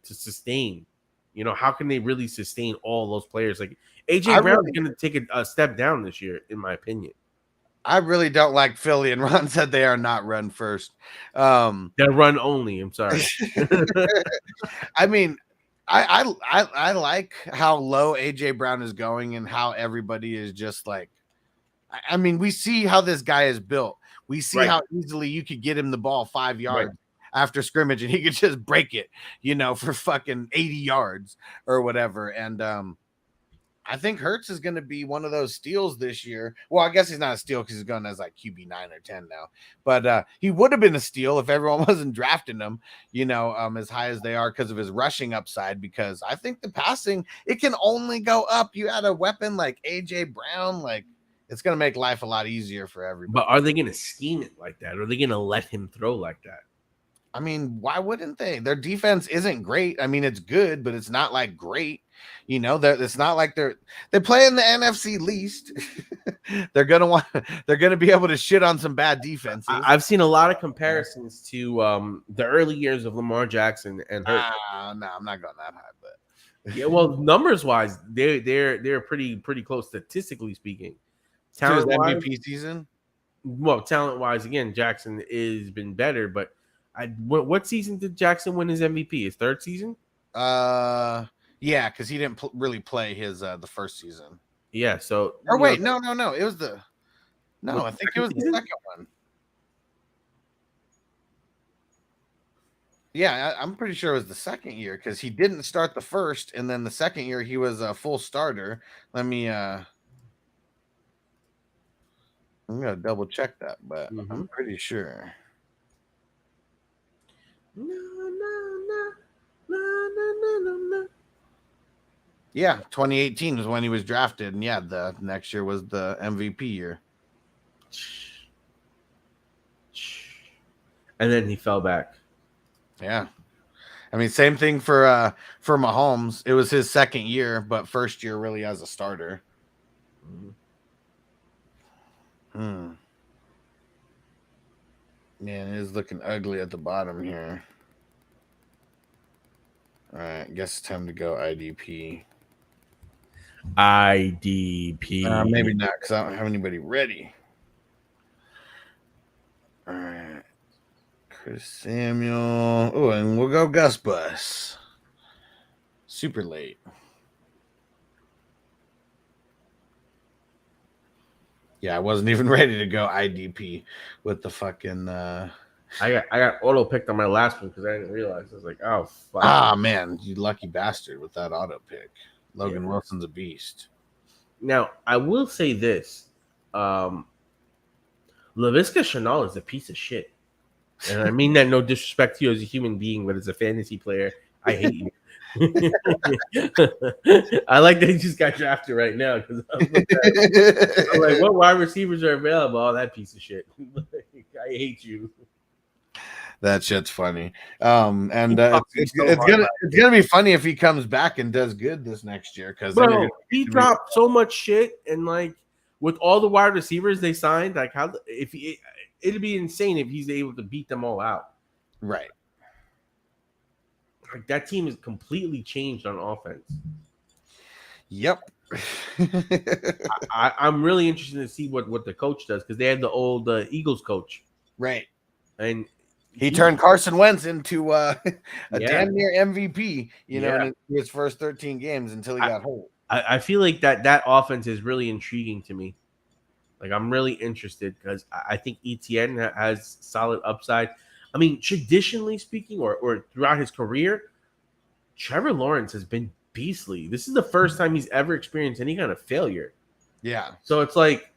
[SPEAKER 10] sustain? You know, how can they really sustain all those players? Like AJ Brown is going to take a step down this year, in my opinion.
[SPEAKER 4] I really don't like Philly, and Ron said they are not run first.
[SPEAKER 10] They're run only. I'm sorry.
[SPEAKER 4] I mean, I like how low AJ Brown is going and how everybody is just like. I mean, we see how this guy is built. We see how easily you could get him the ball 5 yards. After scrimmage, and he could just break it, you know, for fucking 80 yards or whatever. And I think Hurts is going to be one of those steals this year. Well, I guess he's not a steal because he's going as like QB 9 or 10 now, but he would have been a steal if everyone wasn't drafting him, you know, as high as they are because of his rushing upside. Because I think the passing, it can only go up. You had a weapon like AJ Brown, like it's going to make life a lot easier for everybody.
[SPEAKER 10] But are they going to scheme it like that? Or are they going to let him throw like that?
[SPEAKER 4] I mean, why wouldn't they? Their defense isn't great. I mean, it's good, but it's not like great. You know, it's not like they play in the NFC least. They're gonna be able to shit on some bad defenses.
[SPEAKER 10] I've seen a lot of comparisons to the early years of Lamar Jackson and Hurts.
[SPEAKER 4] No, I'm not going that high, but
[SPEAKER 10] yeah, well, numbers wise, they're pretty close statistically speaking.
[SPEAKER 4] Talent MVP season.
[SPEAKER 10] Well, talent wise, again, Jackson has been better, but. What season did Jackson win his MVP? His third season?
[SPEAKER 4] Yeah, because he didn't really play his the first season.
[SPEAKER 10] Yeah, so
[SPEAKER 4] or wait, no. It was I think it was the second one. Yeah, I'm pretty sure it was the second year because he didn't start the first, and then the second year he was a full starter. Let me I'm gonna double check that, but I'm pretty sure. No. Yeah, 2018 was when he was drafted, and yeah, the next year was the MVP year.
[SPEAKER 10] And then he fell back.
[SPEAKER 4] Yeah, I mean, same thing for Mahomes. It was his second year, but first year really as a starter. Man, it is looking ugly at the bottom here. All right, guess it's time to go IDP.
[SPEAKER 10] Maybe
[SPEAKER 4] not, because I don't have anybody ready. All right. Chris Samuel. Oh, and we'll go Gus Bus. Super late. Yeah, I wasn't even ready to go IDP with the fucking.
[SPEAKER 10] I got auto picked on my last one because I didn't realize. I was like, oh fuck.
[SPEAKER 4] Ah man, you lucky bastard with that auto pick. Logan Wilson's a beast.
[SPEAKER 10] Now I will say this: Laviska Shenault is a piece of shit, and I mean that no disrespect to you as a human being, but as a fantasy player, I hate you. I like that he just got drafted right now because I'm like, what wide receivers are available? Oh, that piece of shit. I hate you.
[SPEAKER 4] That shit's funny. It's gonna be funny if he comes back and does good this next year because
[SPEAKER 10] he dropped so much shit and like with all the wide receivers they signed, like how if he it'd be insane if he's able to beat them all out.
[SPEAKER 4] Right.
[SPEAKER 10] Like that team is completely changed on offense.
[SPEAKER 4] Yep.
[SPEAKER 10] I'm really interested to see what the coach does because they had the old Eagles coach,
[SPEAKER 4] right?
[SPEAKER 10] And
[SPEAKER 4] he turned Carson Wentz into a
[SPEAKER 10] Yeah.
[SPEAKER 4] damn near MVP, you know,
[SPEAKER 10] Yeah.
[SPEAKER 4] in his first 13 games until he got hurt.
[SPEAKER 10] I feel like that offense is really intriguing to me. Like I'm really interested because I think ETN has solid upside. I mean, traditionally speaking, or throughout his career, Trevor Lawrence has been beastly. This is the first time he's ever experienced any kind of failure.
[SPEAKER 4] Yeah.
[SPEAKER 10] So it's like,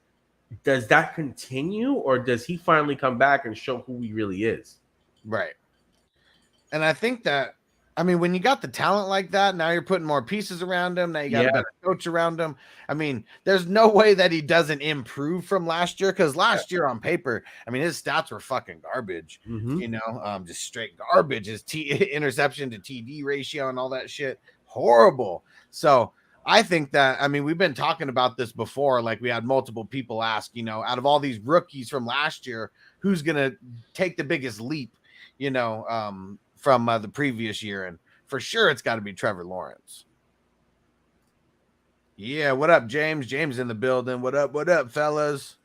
[SPEAKER 10] does that continue, or does he finally come back and show who he really is?
[SPEAKER 4] Right. And I think that, I mean, when you got the talent like that, now you're putting more pieces around him. Now you got a better coach around him. I mean, there's no way that he doesn't improve from last year, because last year on paper, I mean, his stats were fucking garbage. You know, just straight garbage. His interception to TD ratio and all that shit, horrible. So I think that, I mean, we've been talking about this before. Like we had multiple people ask, you know, out of all these rookies from last year, who's gonna take the biggest leap, you know, from the previous year, and for sure it's got to be Trevor Lawrence. Yeah, what up, James? James in the building. What up, fellas?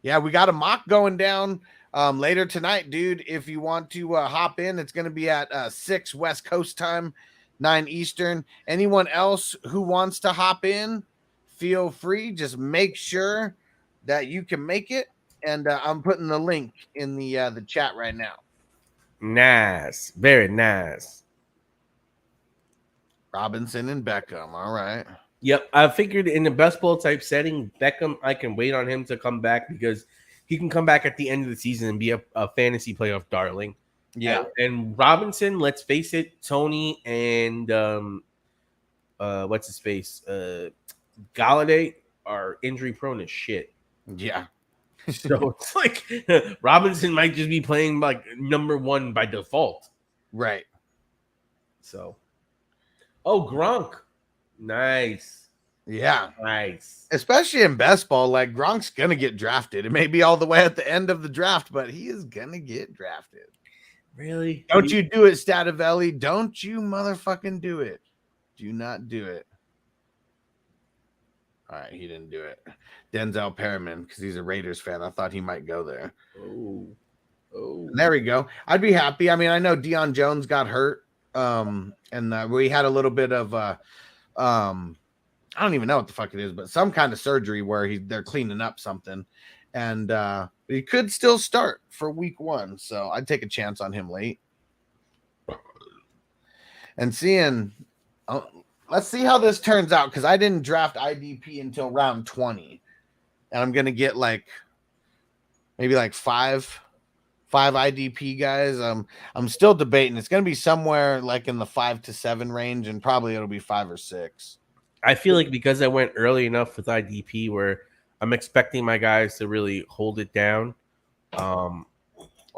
[SPEAKER 4] Yeah, we got a mock going down later tonight, dude. If you want to hop in, it's going to be at 6 West Coast time, 9 Eastern. Anyone else who wants to hop in, feel free. Just make sure that you can make it, and I'm putting the link in the chat right now.
[SPEAKER 10] Nice. Very nice.
[SPEAKER 4] Robinson and Beckham. All right.
[SPEAKER 10] Yep. I figured in the best ball type setting, Beckham, I can wait on him to come back because he can come back at the end of the season and be a fantasy playoff darling.
[SPEAKER 4] Yeah.
[SPEAKER 10] And Robinson, let's face it, Tony and what's his face? Galladay are injury prone as shit.
[SPEAKER 4] Yeah.
[SPEAKER 10] So it's like Robinson might just be playing like number one by default.
[SPEAKER 4] Right.
[SPEAKER 10] So, Gronk. Nice.
[SPEAKER 4] Yeah.
[SPEAKER 10] Nice.
[SPEAKER 4] Especially in best ball, like Gronk's going to get drafted. It may be all the way at the end of the draft, but he is going to get drafted.
[SPEAKER 10] Really?
[SPEAKER 4] Don't you do it, Stativelli. Don't you motherfucking do it. Do not do it. All right, he didn't do it. Denzel Perriman, because he's a Raiders fan. I thought he might go there.
[SPEAKER 10] Oh.
[SPEAKER 4] There we go. I'd be happy. I mean, I know Deion Jones got hurt. And we had a little bit of I don't even know what the fuck it is, but some kind of surgery where they're cleaning up something. And he could still start for week 1. So I'd take a chance on him late. And seeing let's see how this turns out, because I didn't draft IDP until round 20. And I'm gonna get maybe five IDP guys. I'm still debating. It's gonna be somewhere like in the 5 to 7 range, and probably it'll be 5 or 6.
[SPEAKER 10] I feel like because I went early enough with IDP where I'm expecting my guys to really hold it down.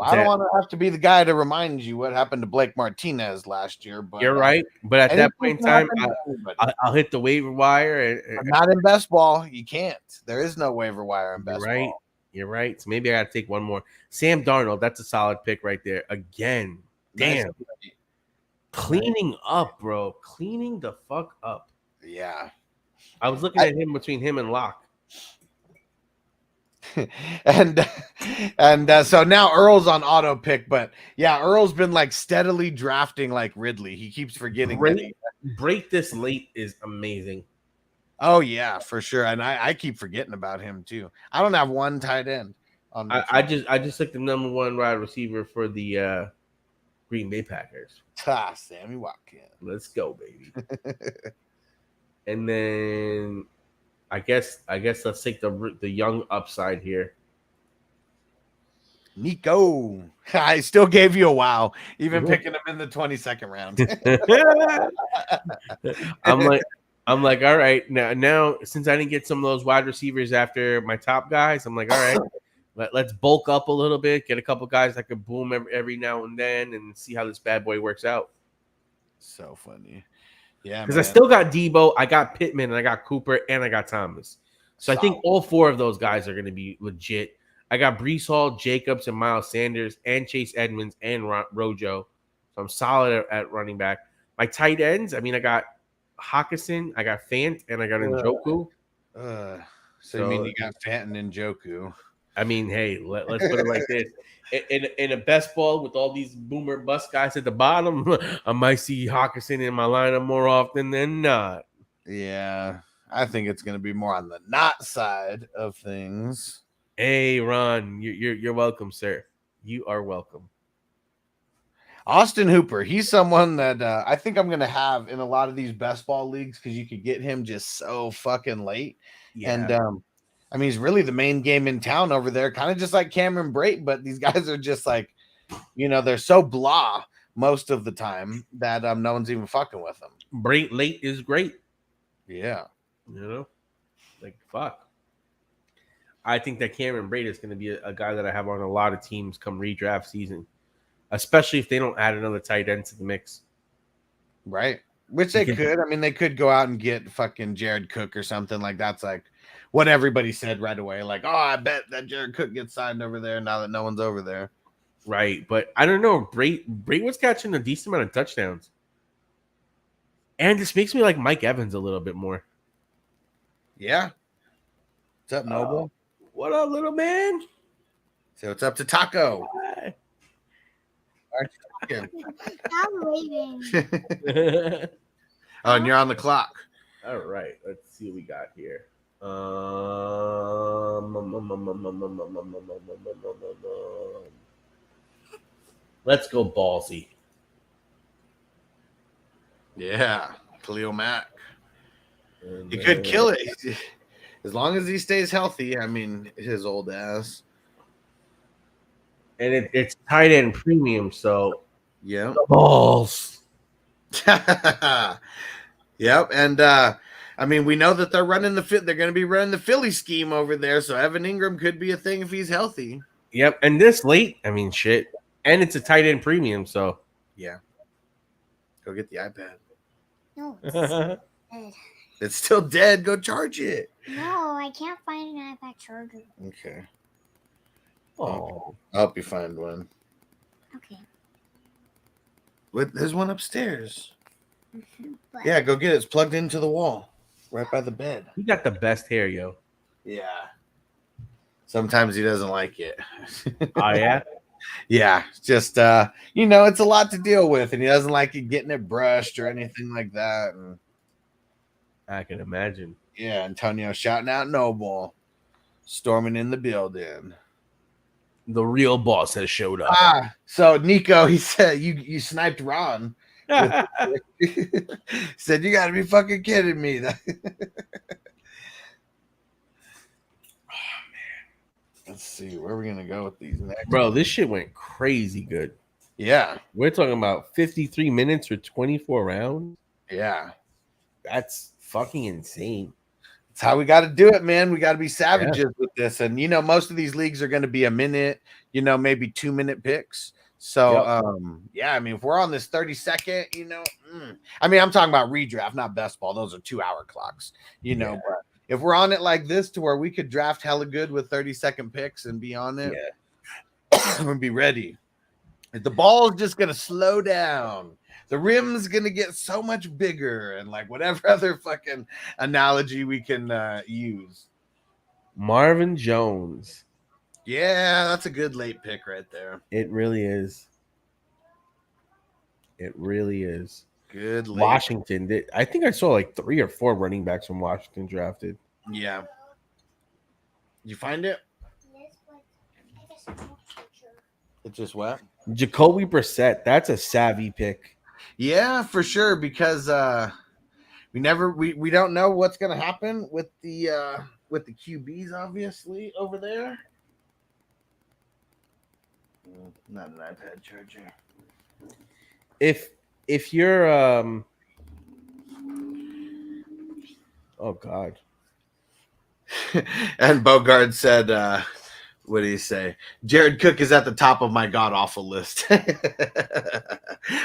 [SPEAKER 4] I don't want to have to be the guy to remind you what happened to Blake Martinez last year. But
[SPEAKER 10] you're right. But at that point in time, I'll hit the waiver wire.
[SPEAKER 4] Not in best ball. You can't. There is no waiver wire in best ball.
[SPEAKER 10] You're right. So maybe I got to take one more. Sam Darnold, that's a solid pick right there. Again, damn. Nice. Cleaning up, bro. Cleaning the fuck up.
[SPEAKER 4] Yeah.
[SPEAKER 10] I was looking at him between him and Locke.
[SPEAKER 4] and so now Earl's on auto pick, but yeah, Earl's been steadily drafting like Ridley. He keeps forgetting.
[SPEAKER 10] Break this late is amazing.
[SPEAKER 4] Oh yeah, for sure. And I keep forgetting about him too. I don't have one tight end on
[SPEAKER 10] I just took the number 1 wide receiver for the Green Bay Packers.
[SPEAKER 4] Sammy Watkins.
[SPEAKER 10] Let's go, baby. And then I guess let's take the young upside here.
[SPEAKER 4] Nico. I still gave you a wow, even picking him in the 22nd round.
[SPEAKER 10] I'm like, all right, now since I didn't get some of those wide receivers after my top guys, I'm like, all right, let's bulk up a little bit, get a couple guys that can boom every now and then, and see how this bad boy works out.
[SPEAKER 4] So funny. Yeah,
[SPEAKER 10] because I still got Debo, I got Pittman, and I got Cooper, and I got Thomas. So I think all 4 of those guys are going to be legit. I got Brees Hall, Jacobs, and Miles Sanders, and Chase Edmonds, and Rojo. So I'm solid at running back. My tight ends, I mean, I got Hawkinson, I got Fant, and I got Njoku.
[SPEAKER 4] So you mean you got Fant and Njoku?
[SPEAKER 10] I mean, hey, let's put it like this. In a best ball with all these boomer bust guys at the bottom, I might see Hawkinson in my lineup more often than not.
[SPEAKER 4] Yeah, I think it's going to be more on the not side of things.
[SPEAKER 10] Hey, Ron, you're welcome, sir. You are welcome.
[SPEAKER 4] Austin Hooper, he's someone that I think I'm going to have in a lot of these best ball leagues because you could get him just so fucking late.
[SPEAKER 10] Yeah.
[SPEAKER 4] And I mean, he's really the main game in town over there, kind of just like Cameron Brate, but these guys are just like, they're so blah most of the time that no one's even fucking with them.
[SPEAKER 10] Brate late is great.
[SPEAKER 4] Yeah.
[SPEAKER 10] Like, fuck. I think that Cameron Brate is going to be a guy that I have on a lot of teams come redraft season, especially if they don't add another tight end to the mix.
[SPEAKER 4] Right. Which they could. I mean, they could go out and get fucking Jared Cook or something. Like, that's like what everybody said right away. Like, oh, I bet that Jared Cook gets signed over there now that no one's over there.
[SPEAKER 10] Right. But I don't know. Brate was catching a decent amount of touchdowns. And this makes me like Mike Evans a little bit more.
[SPEAKER 4] Yeah. What's up, Noble?
[SPEAKER 10] What up, little man?
[SPEAKER 4] So what's up to Taco?
[SPEAKER 11] I'm waiting.
[SPEAKER 4] Oh, and you're on the clock.
[SPEAKER 10] All right. Let's see what we got here. Let's go ballsy.
[SPEAKER 4] Yeah, Khalil Mack. He could kill it as long as he stays healthy. I mean, his old ass.
[SPEAKER 10] And it's tight end premium, so
[SPEAKER 4] yeah,
[SPEAKER 10] balls.
[SPEAKER 4] Yep, and I mean, we know that they're running they're going to be running the Philly scheme over there, so Evan Ingram could be a thing if he's healthy.
[SPEAKER 10] Yep, and this late, I mean, shit, and it's a tight end premium, so
[SPEAKER 4] yeah. Go get the iPad.
[SPEAKER 11] No, it's dead.
[SPEAKER 4] It's still dead. Go charge it.
[SPEAKER 11] No, I can't find an iPad charger.
[SPEAKER 4] Okay.
[SPEAKER 10] Oh,
[SPEAKER 4] I'll help you find one.
[SPEAKER 11] Okay.
[SPEAKER 4] There's one upstairs.
[SPEAKER 11] But
[SPEAKER 4] Yeah, go get it. It's plugged into the wall, right by the bed.
[SPEAKER 10] you got the best hair, yo.
[SPEAKER 4] Yeah. Sometimes he doesn't like it.
[SPEAKER 10] Oh yeah.
[SPEAKER 4] Yeah, just it's a lot to deal with, and he doesn't like it getting it brushed or anything like that. And
[SPEAKER 10] I can imagine.
[SPEAKER 4] yeah, Antonio shouting out Noble, storming in the building.
[SPEAKER 10] The real boss has showed up.
[SPEAKER 4] So Nico, he said you sniped Ron. Said you got to be fucking kidding me. Let's see where we're gonna go with these next.
[SPEAKER 10] Bro, this shit went crazy good.
[SPEAKER 4] Yeah,
[SPEAKER 10] We're talking about 53 minutes for 24 rounds.
[SPEAKER 4] yeah.
[SPEAKER 10] That's fucking insane.
[SPEAKER 4] That's how we got to do it, man. We got to be savages with this. And most of these leagues are going to be a minute, maybe 2-minute picks. So yeah, I mean, if we're on this 30-second, I mean, I'm talking about redraft, not best ball. Those are 2-hour clocks, but if we're on it like this to where we could draft hella good with 30-second picks and be on it, and be ready. If the ball's just gonna slow down, the rim's gonna get so much bigger, and like whatever other fucking analogy we can use.
[SPEAKER 10] Marvin Jones.
[SPEAKER 4] Yeah, that's a good late pick right there.
[SPEAKER 10] It really is. It really is.
[SPEAKER 4] Good late.
[SPEAKER 10] Washington. I think I saw like 3 or 4 running backs from Washington drafted.
[SPEAKER 4] Yeah. You find it? It's just what?
[SPEAKER 10] Jacoby Brissett. That's a savvy pick.
[SPEAKER 4] Yeah, for sure. Because we don't know what's gonna happen with the QBs, obviously, over there. Not an iPad charger.
[SPEAKER 10] If you're oh god.
[SPEAKER 4] And Bogard said what do you say? Jared Cook is at the top of my god awful list.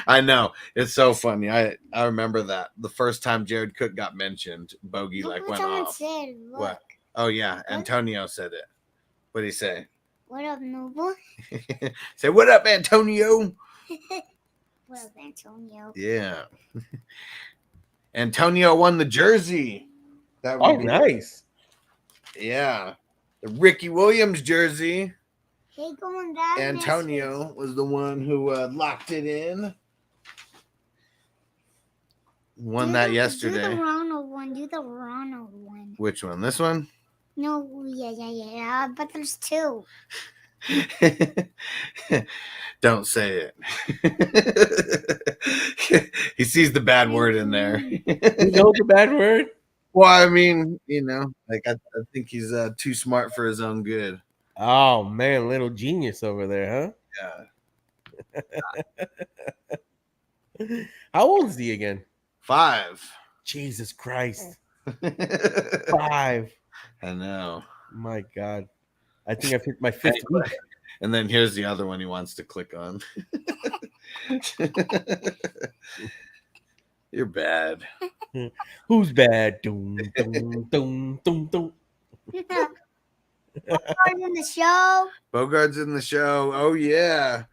[SPEAKER 4] I know. It's so funny. I remember that. The first time Jared Cook got mentioned, Bogey went off.
[SPEAKER 11] said, look.
[SPEAKER 4] What? Oh yeah, Antonio said it. What did he say?
[SPEAKER 11] What up, Noble?
[SPEAKER 4] Say what up, Antonio.
[SPEAKER 11] What up, Antonio?
[SPEAKER 4] Yeah. Antonio won the jersey. That
[SPEAKER 10] Oh,
[SPEAKER 4] we did.
[SPEAKER 10] nice.
[SPEAKER 4] Yeah. The Ricky Williams jersey.
[SPEAKER 11] Hey, going down.
[SPEAKER 4] Antonio was the one who locked it in. Won that yesterday.
[SPEAKER 11] Do the Ronald one. Do the Ronald one.
[SPEAKER 4] Which one? This one?
[SPEAKER 11] No, yeah. But there's two.
[SPEAKER 4] Don't say it. He sees the bad word in there.
[SPEAKER 10] You know the bad word?
[SPEAKER 4] Well, I mean, like I think he's too smart for his own good.
[SPEAKER 10] Oh man, little genius over there, huh? How old is he again?
[SPEAKER 4] 5.
[SPEAKER 10] Jesus Christ. 5.
[SPEAKER 4] I know.
[SPEAKER 10] My God. I think I've hit my 5th week.
[SPEAKER 4] And then here's the other one he wants to click on. You're bad.
[SPEAKER 10] Who's bad? Dum, dum, dum, dum, dum.
[SPEAKER 11] Bogart's in the show.
[SPEAKER 4] Bogart's in the show. Oh, yeah.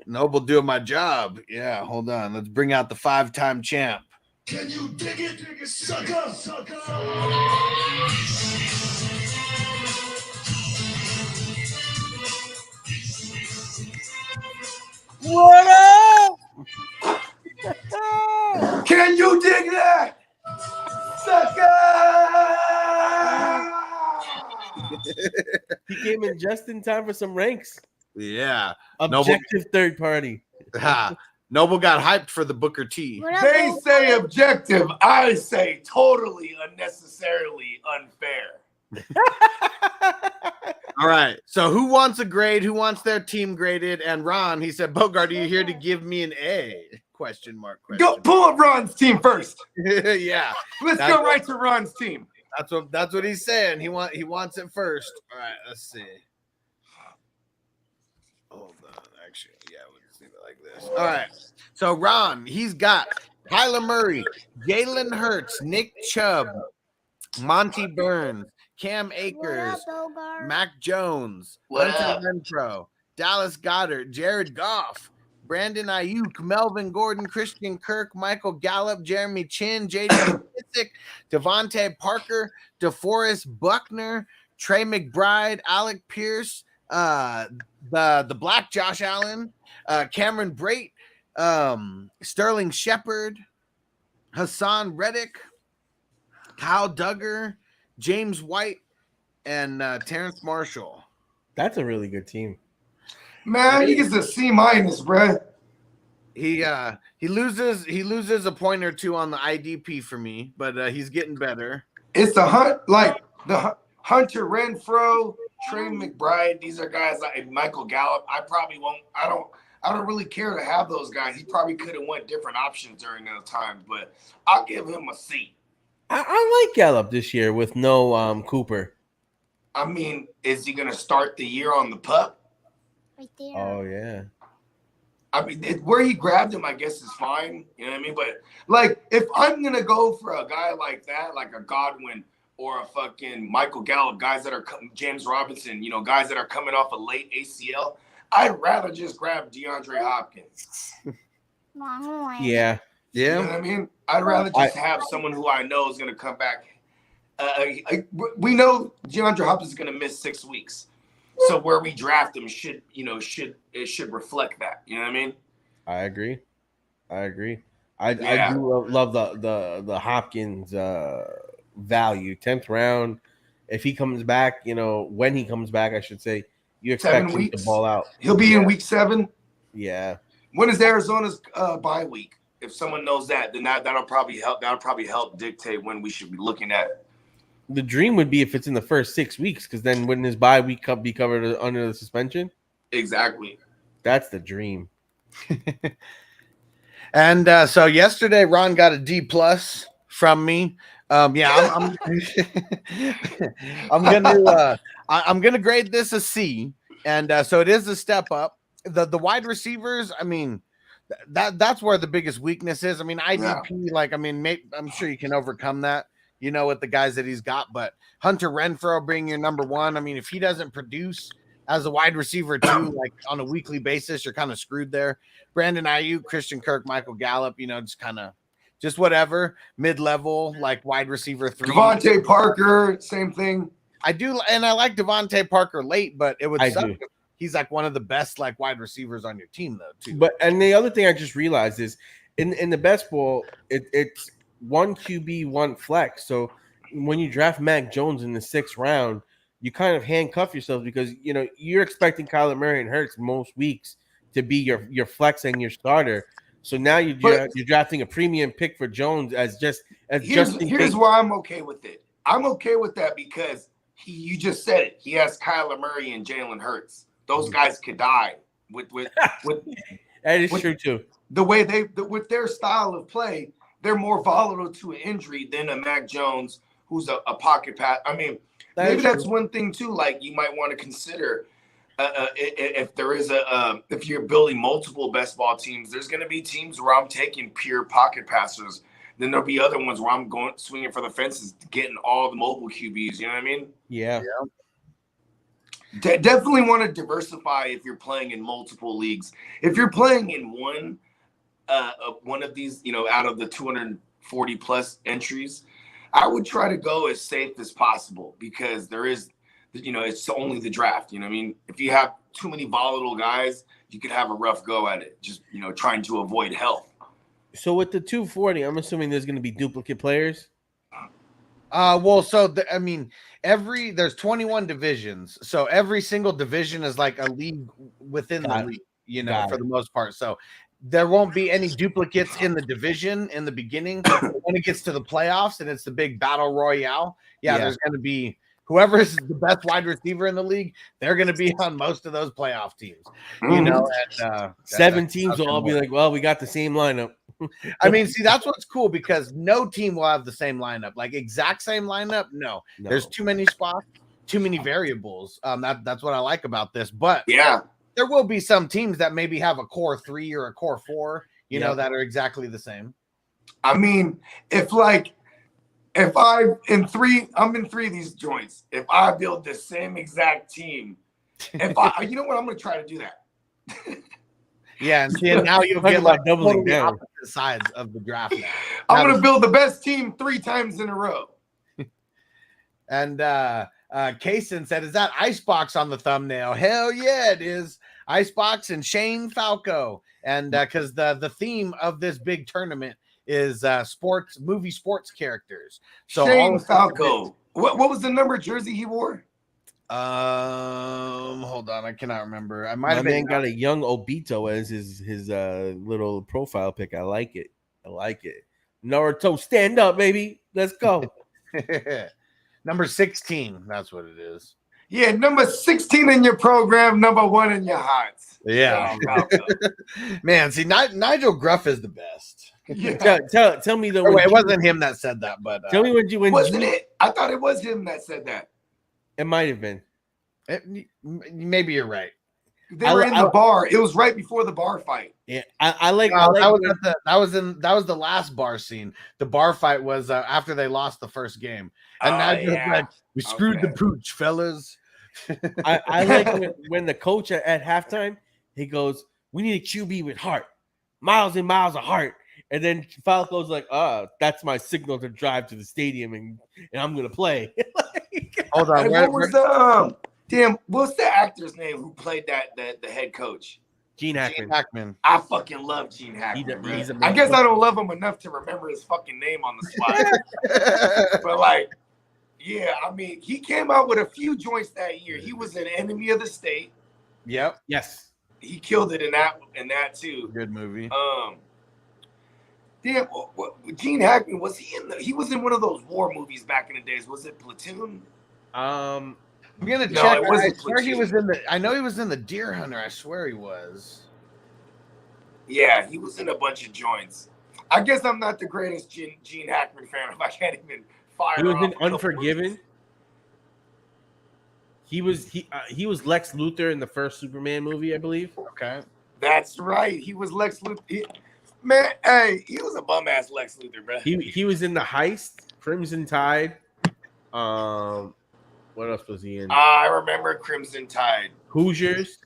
[SPEAKER 4] Noble doing my job. Yeah, hold on. Let's bring out the 5-time champ.
[SPEAKER 3] Can you dig it, sucker?
[SPEAKER 10] What up?
[SPEAKER 3] Can you dig that, sucker?
[SPEAKER 10] He came in just in time for some ranks.
[SPEAKER 4] Yeah.
[SPEAKER 10] Objective third party.
[SPEAKER 4] Noble got hyped for the Booker T.
[SPEAKER 3] They say objective. I say totally unnecessarily unfair.
[SPEAKER 4] All right. So who wants a grade? Who wants their team graded? And Ron, he said, Bogart, are you here to give me an A? Question mark.
[SPEAKER 3] Go pull up Ron's team first.
[SPEAKER 4] Yeah.
[SPEAKER 3] Let's go right to Ron's team.
[SPEAKER 4] That's what he's saying. He wants it first. All right, let's see. Hold on. Actually, yeah, we'll just leave it like this. All right. So Ron, he's got Kyler Murray, Jalen Hurts, Nick Chubb, Monty Burns, Cam Akers, Mac Jones, Hunter Renfrow, Dallas Goedert, Jared Goff, Brandon Ayuk, Melvin Gordon, Christian Kirk, Michael Gallup, Jeremy Chin, J.D. McKissick, Devontae Parker, DeForest Buckner, Trey McBride, Alec Pierce, the Black Josh Allen, Cameron Brate, Sterling Shepard, Hassan Reddick, Kyle Duggar, James White, and Terrence Marshall.
[SPEAKER 10] That's a really good team.
[SPEAKER 3] Man, he gets a C-, bruh.
[SPEAKER 4] He loses a point or two on the IDP for me, but he's getting better.
[SPEAKER 3] It's the Hunter Renfrow, Trey McBride. These are guys like Michael Gallup. I probably won't. I don't really care to have those guys. He probably could have went different options during those times, but I'll give him a C.
[SPEAKER 10] I like Gallup this year with no Cooper.
[SPEAKER 3] I mean, is he going to start the year on the pup?
[SPEAKER 11] Right there.
[SPEAKER 10] Oh, yeah.
[SPEAKER 3] I mean, where he grabbed him, I guess, is fine. You know what I mean? But, like, if I'm going to go for a guy like that, like a Godwin or a fucking Michael Gallup, guys that are James Robinson, guys that are coming off a late ACL, I'd rather just grab DeAndre Hopkins.
[SPEAKER 10] Yeah.
[SPEAKER 3] You know what I mean? I'd rather just have someone who I know is going to come back. We know DeAndre Hopkins is going to miss 6 weeks. So where we draft him should reflect that. You know what I mean? I
[SPEAKER 10] agree. I do love the Hopkins value. 10th round. If he comes back, when he comes back, I should say, you expect him to ball out.
[SPEAKER 3] He'll be in week 7.
[SPEAKER 10] Yeah.
[SPEAKER 3] When is Arizona's bye week? If someone knows that, then that'll probably help. That'll probably help dictate when we should be looking at it.
[SPEAKER 10] The dream would be if it's in the first 6 weeks, because then wouldn't his bye week be covered under the suspension?
[SPEAKER 3] Exactly.
[SPEAKER 10] That's the dream.
[SPEAKER 4] And so yesterday, Ron got a D+ from me. I'm gonna grade this a C, and so it is a step up. The wide receivers, I mean, that's where the biggest weakness is. I mean, IDP, I'm sure you can overcome that, with the guys that he's got. But Hunter Renfrow being your number one, I mean, if he doesn't produce, as a wide receiver too, like on a weekly basis, you're kind of screwed there. Brandon Ayuk, Christian Kirk, Michael Gallup, just whatever mid-level like wide receiver 3.
[SPEAKER 3] Devontae Parker, same thing.
[SPEAKER 4] I do, and I like Devontae Parker late, but it would suck
[SPEAKER 10] do.
[SPEAKER 4] if he's like one of the best like wide receivers on your team though too.
[SPEAKER 10] But and the other thing I just realized is in the best ball, it's 1 QB, 1 flex. So when you draft Mac Jones in the 6th round, you kind of handcuff yourself because you're expecting Kyler Murray and Hurts most weeks to be your flex and your starter. So now you're drafting a premium pick for Jones
[SPEAKER 3] Here's why I'm okay with it. I'm okay with that because you just said it. He has Kyler Murray and Jalen Hurts. Those guys could die with
[SPEAKER 10] that is true too.
[SPEAKER 3] The way with their style of play, they're more volatile to an injury than a Mac Jones who's a pocket pass. I mean, maybe that's one thing too. Like you might want to consider if there is if you're building multiple best ball teams, there's going to be teams where I'm taking pure pocket passers. Then there'll be other ones where I'm going swinging for the fences, getting all the mobile QBs. You know what I mean?
[SPEAKER 10] Yeah.
[SPEAKER 3] Definitely want to diversify if you're playing in multiple leagues. If you're playing in one of these, out of the 240 plus entries, I would try to go as safe as possible because there is, it's only the draft. You know what I mean? If you have too many volatile guys, you could have a rough go at it. Just, trying to avoid health.
[SPEAKER 10] So with the 240, I'm assuming there's going to be duplicate players.
[SPEAKER 4] There's 21 divisions, so every single division is like a league within the league, for the most part. So there won't be any duplicates in the division in the beginning. When it gets to the playoffs and it's the big battle royale, there's going to be whoever is the best wide receiver in the league. They're going to be on most of those playoff teams. And
[SPEAKER 10] 7 teams will all be like, well, we got the same lineup.
[SPEAKER 4] I mean, see, that's what's cool because no team will have the same lineup, like exact same lineup. No. There's too many spots, too many variables. That's what I like about this. But there will be some teams that maybe have a core 3 or a core 4, that are exactly the same.
[SPEAKER 3] I mean, I'm in 3 of these joints. If I build the same exact team, you know what, I'm going to try to do that.
[SPEAKER 4] Yeah, and now you'll get like doubling down opposite sides of the draft.
[SPEAKER 3] I'm going to build the best team 3 times in a row.
[SPEAKER 4] And Kaysen said, "Is that Icebox on the thumbnail?" Hell yeah, it is. Icebox and Shane Falco, and because the theme of this big tournament is movie sports characters. So
[SPEAKER 3] Shane Falco. What was the number jersey he wore?
[SPEAKER 4] Hold on, I cannot remember. I might have
[SPEAKER 10] got a young Obito as his little profile pic. I like it. Naruto, stand up, baby. Let's go.
[SPEAKER 4] Number 16. That's what it is.
[SPEAKER 3] Yeah, number 16 in your program, number 1 in your hearts.
[SPEAKER 4] Yeah, man. See, Nigel Gruff is the best.
[SPEAKER 3] Yeah.
[SPEAKER 10] Tell me though.
[SPEAKER 4] It wasn't him that said that, but
[SPEAKER 10] tell me when
[SPEAKER 3] wasn't it? I thought it was him that said that.
[SPEAKER 10] It might have been.
[SPEAKER 4] Maybe you're right.
[SPEAKER 3] They were in the bar. It was right before the bar fight.
[SPEAKER 10] Yeah,
[SPEAKER 4] that was the last bar scene. The bar fight was after they lost the first game, and like, we screwed the pooch, fellas.
[SPEAKER 10] I like when the coach at halftime he goes, "We need a QB with heart, miles and miles of heart." And then Falco's like, that's my signal to drive to the stadium and I'm gonna play.
[SPEAKER 4] Hold on,
[SPEAKER 3] what's the actor's name who played the head coach?
[SPEAKER 10] Gene
[SPEAKER 4] Hackman.
[SPEAKER 3] I fucking love Gene Hackman. I guess I don't love him enough to remember his fucking name on the spot. But like, yeah, I mean, he came out with a few joints that year. He was an Enemy of the State.
[SPEAKER 4] Yep.
[SPEAKER 10] Yes.
[SPEAKER 3] He killed it in that too.
[SPEAKER 4] Good movie.
[SPEAKER 3] Damn, Gene Hackman, he was in one of those war movies back in the days. Was it Platoon?
[SPEAKER 4] I'm gonna check. I swear he was in I know he was in the Deer Hunter. I swear he was.
[SPEAKER 3] Yeah, he was in a bunch of joints. I guess I'm not the greatest Gene Hackman fan if I can't even fire.
[SPEAKER 10] He was in Unforgiven. He was Lex Luthor in the first Superman movie, I believe.
[SPEAKER 4] Okay,
[SPEAKER 3] that's right. He was Lex Luthor. Man, hey, he was a bum ass Lex Luthor, bro.
[SPEAKER 10] He was in The Heist, Crimson Tide. What else was he in?
[SPEAKER 3] I remember Crimson Tide.
[SPEAKER 10] Hoosiers.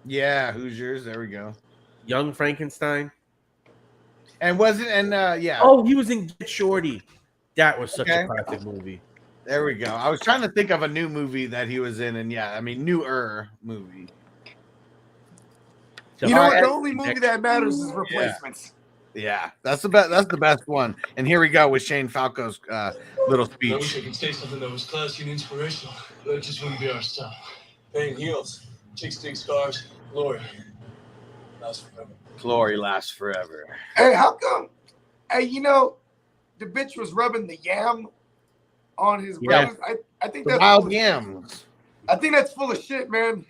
[SPEAKER 4] Yeah, Hoosiers. There we go.
[SPEAKER 10] Young Frankenstein.
[SPEAKER 4] And yeah.
[SPEAKER 10] Oh, he was in Get Shorty. That was such a classic movie.
[SPEAKER 4] There we go. I was trying to think of a new movie that he was in, and yeah, I mean newer movie.
[SPEAKER 3] You know what? The only movie that matters is Replacements.
[SPEAKER 4] Yeah, that's the best. That's the best one. And here we go with Shane Falco's little speech.
[SPEAKER 12] I wish I could say something that was classy and inspirational, but it just wouldn't be our style. Bang heels, chicks dig scars, glory lasts forever.
[SPEAKER 4] Glory lasts forever.
[SPEAKER 3] Hey, how come? Hey, you know, the bitch was rubbing the yam on his brothers. I think
[SPEAKER 4] the
[SPEAKER 3] that's
[SPEAKER 4] wild yams.
[SPEAKER 3] I think that's full of shit, man.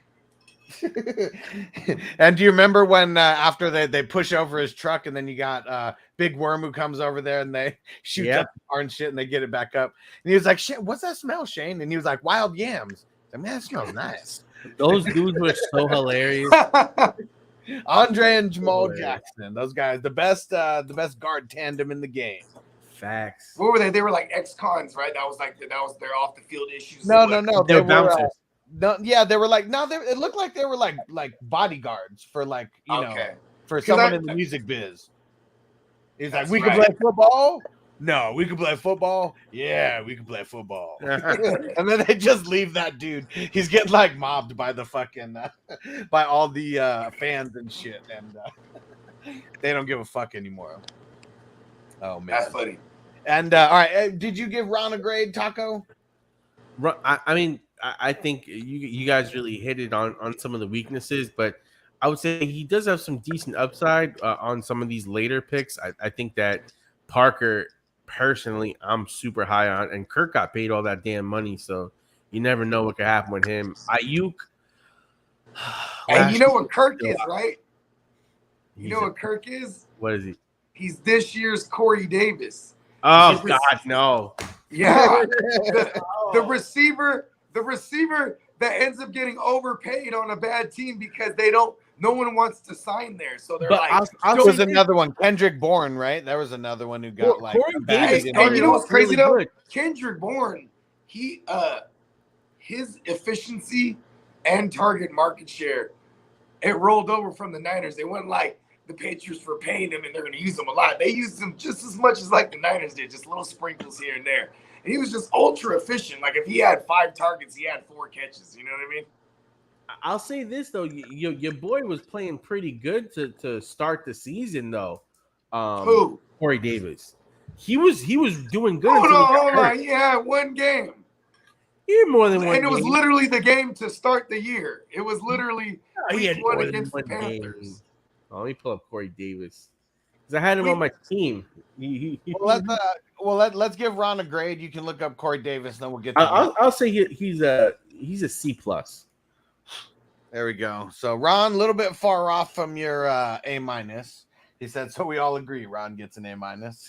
[SPEAKER 4] And do you remember when after they push over his truck and then you got Big Worm who comes over there and they shoot up the car and shit and they get it back up and he was like, "Shit, what's that smell, Shane?" And he was like, "Wild yams." I mean, that smells nice.
[SPEAKER 10] Those dudes were so hilarious.
[SPEAKER 4] Andre and Jamal Jackson, those guys, the best guard tandem in the game.
[SPEAKER 10] Facts.
[SPEAKER 3] What were they? They were like ex-cons, right? That was their off the field issues.
[SPEAKER 4] No,
[SPEAKER 10] they were bouncers.
[SPEAKER 4] They were like it looked like they were like bodyguards for like know for someone in the music biz. He's like, we can play football. No, we can play football. Yeah, we can play football. And then they just leave that dude. He's getting like mobbed by the fucking by all the fans and shit, and they don't give a fuck anymore. Oh man,
[SPEAKER 3] that's funny.
[SPEAKER 4] And all right, did you give Ron a grade, Taco?
[SPEAKER 10] I mean, I think you guys really hit it on some of the weaknesses, but I would say he does have some decent upside on some of these later picks. I think that Parker, personally, I'm super high on, and Kirk got paid all that damn money, so you never know what could happen with him. Ayuk.
[SPEAKER 3] And you know what Kirk is, right? You know what Kirk is?
[SPEAKER 10] What is he?
[SPEAKER 3] He's this year's Corey Davis.
[SPEAKER 10] Oh God, no.
[SPEAKER 3] Yeah, the receiver that ends up getting overpaid on a bad team because no one wants to sign there. So they're
[SPEAKER 4] there was another one, Kendrick Bourne, right? There was another one who got like
[SPEAKER 3] Corey Davis. And you know what's crazy though? Kendrick Bourne, his efficiency and target market share, it rolled over from the Niners. They went like the Patriots for paying him and they're going to use him a lot. They used him just as much as like the Niners did, just little sprinkles here and there. And he was just ultra efficient. Like if he had 5 targets, he had 4 catches. You know what I mean?
[SPEAKER 10] I'll say this though, your boy was playing pretty good to start the season though.
[SPEAKER 3] Who?
[SPEAKER 10] Corey Davis. He was doing good.
[SPEAKER 3] Hold on. Yeah, one game.
[SPEAKER 10] He had more than one.
[SPEAKER 3] And it was literally the game to start the year. It was literally week 1 against the Panthers.
[SPEAKER 10] Let me pull up Corey Davis because I had him on my team.
[SPEAKER 4] Let's give Ron a grade. You can look up Corey Davis, and then we'll get.
[SPEAKER 10] I'll say he's a C+.
[SPEAKER 4] There we go. So Ron, a little bit far off from your A-. He said, so we all agree Ron gets an A-.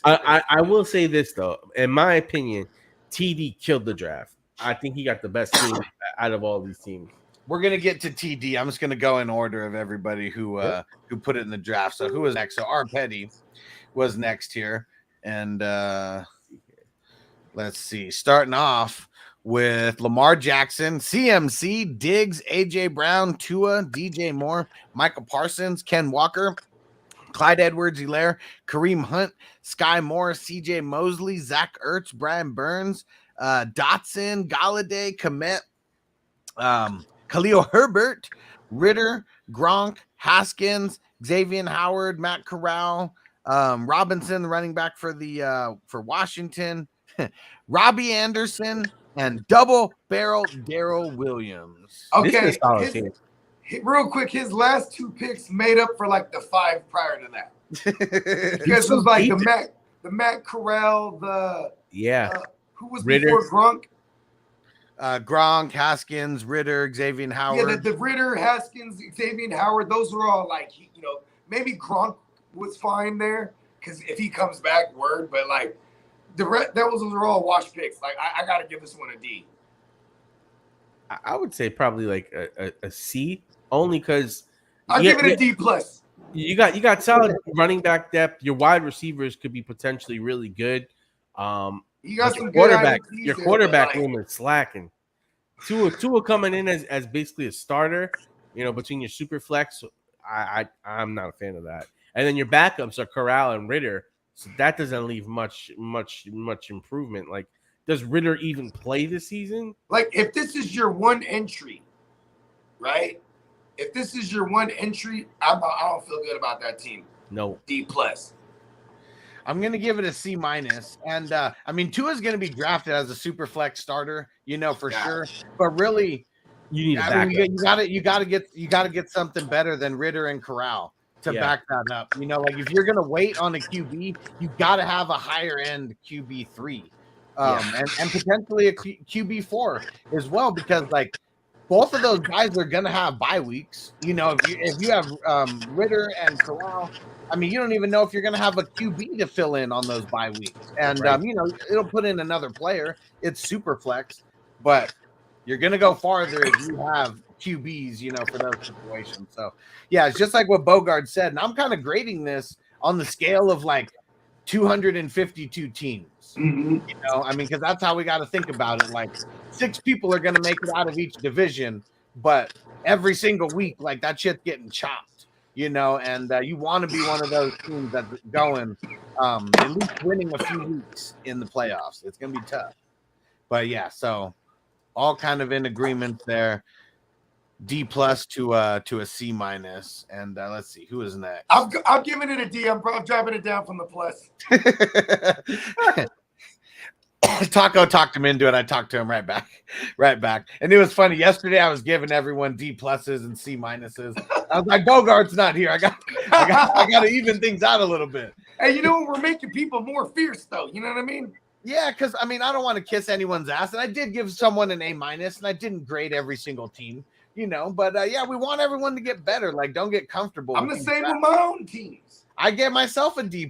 [SPEAKER 10] I will say this though, in my opinion, TD killed the draft. I think he got the best team out of all these teams.
[SPEAKER 4] We're gonna get to TD. I'm just gonna go in order of everybody who put it in the draft. So who was next? So R. Petty was next here, and let's see. Starting off with Lamar Jackson, CMC, Diggs, AJ Brown, Tua, DJ Moore, Michael Parsons, Ken Walker, Clyde Edwards-Helaire, Kareem Hunt, Sky Moore, CJ Mosley, Zach Ertz, Brian Burns, Dotson, Galladay, Komet, Khalil Herbert, Ritter, Gronk, Haskins, Xavier Howard, Matt Corral, Robinson, the running back for Washington, Robbie Anderson, and double barrel Darrell Williams.
[SPEAKER 3] Okay, real quick, his last 2 picks made up for like the 5 prior to that. Because it was like the Matt Corral, who was Ritter. Before Gronk?
[SPEAKER 4] Gronk, Haskins, Ritter, Xavier Howard.
[SPEAKER 3] Yeah, the Ritter, Haskins, Xavier Howard, those were all like, maybe Gronk was fine there because if he comes back, but like those were all wash picks. Like I got to give this one a D.
[SPEAKER 10] I would say probably like a C, only because
[SPEAKER 3] I'll give it a D+.
[SPEAKER 10] You got solid running back depth. Your wide receivers could be potentially really good.
[SPEAKER 3] You got some
[SPEAKER 10] quarterback. Your quarterback room is slacking. Tua coming in as basically a starter, between your super flex. I'm not a fan of that. And then your backups are Corral and Ritter, so that doesn't leave much improvement. Like, does Ritter even play this season?
[SPEAKER 3] Like, if this is your one entry, right? If this is your one entry, I don't feel good about that team.
[SPEAKER 10] No.
[SPEAKER 3] D+.
[SPEAKER 4] I'm going to give it a C-. And, I mean, Tua's going to be drafted as a super flex starter, for sure. But really,
[SPEAKER 10] you need a backup.
[SPEAKER 4] You got to get something better than Ritter and Corral to back that up. Like if you're going to wait on a QB, you got to have a higher end QB3 and potentially a QB4 as well, because like both of those guys are going to have bye weeks. If you have Ritter and Corral, I mean, you don't even know if you're going to have a QB to fill in on those bye weeks. And, it'll put in another player. It's super flex, but you're going to go farther if you have QBs, for those situations. So, yeah, it's just like what Bogard said. And I'm kind of grading this on the scale of like 252 teams.
[SPEAKER 3] Mm-hmm.
[SPEAKER 4] I mean, because that's how we got to think about it. Like 6 people are going to make it out of each division, but every single week, like that shit's getting chopped. And you want to be one of those teams that's going at least winning a few weeks in the playoffs. It's going to be tough. But, yeah, so all kind of in agreement there. D+ to a C-. And let's see, who is next?
[SPEAKER 3] I'm giving it a D. I'm dropping it down from the plus.
[SPEAKER 4] Taco talked him into it. I talked to him right back. And it was funny. Yesterday, I was giving everyone D+ and C-. I was like, Bogart's not here. I got to even things out a little bit.
[SPEAKER 3] Hey, we're making people more fierce, though. You know what I mean?
[SPEAKER 4] Yeah, because I mean, I don't want to kiss anyone's ass, and I did give someone an A-, and I didn't grade every single team, But yeah, we want everyone to get better. Like, don't get comfortable.
[SPEAKER 3] I'm the same with my own teams.
[SPEAKER 4] I gave myself a D+.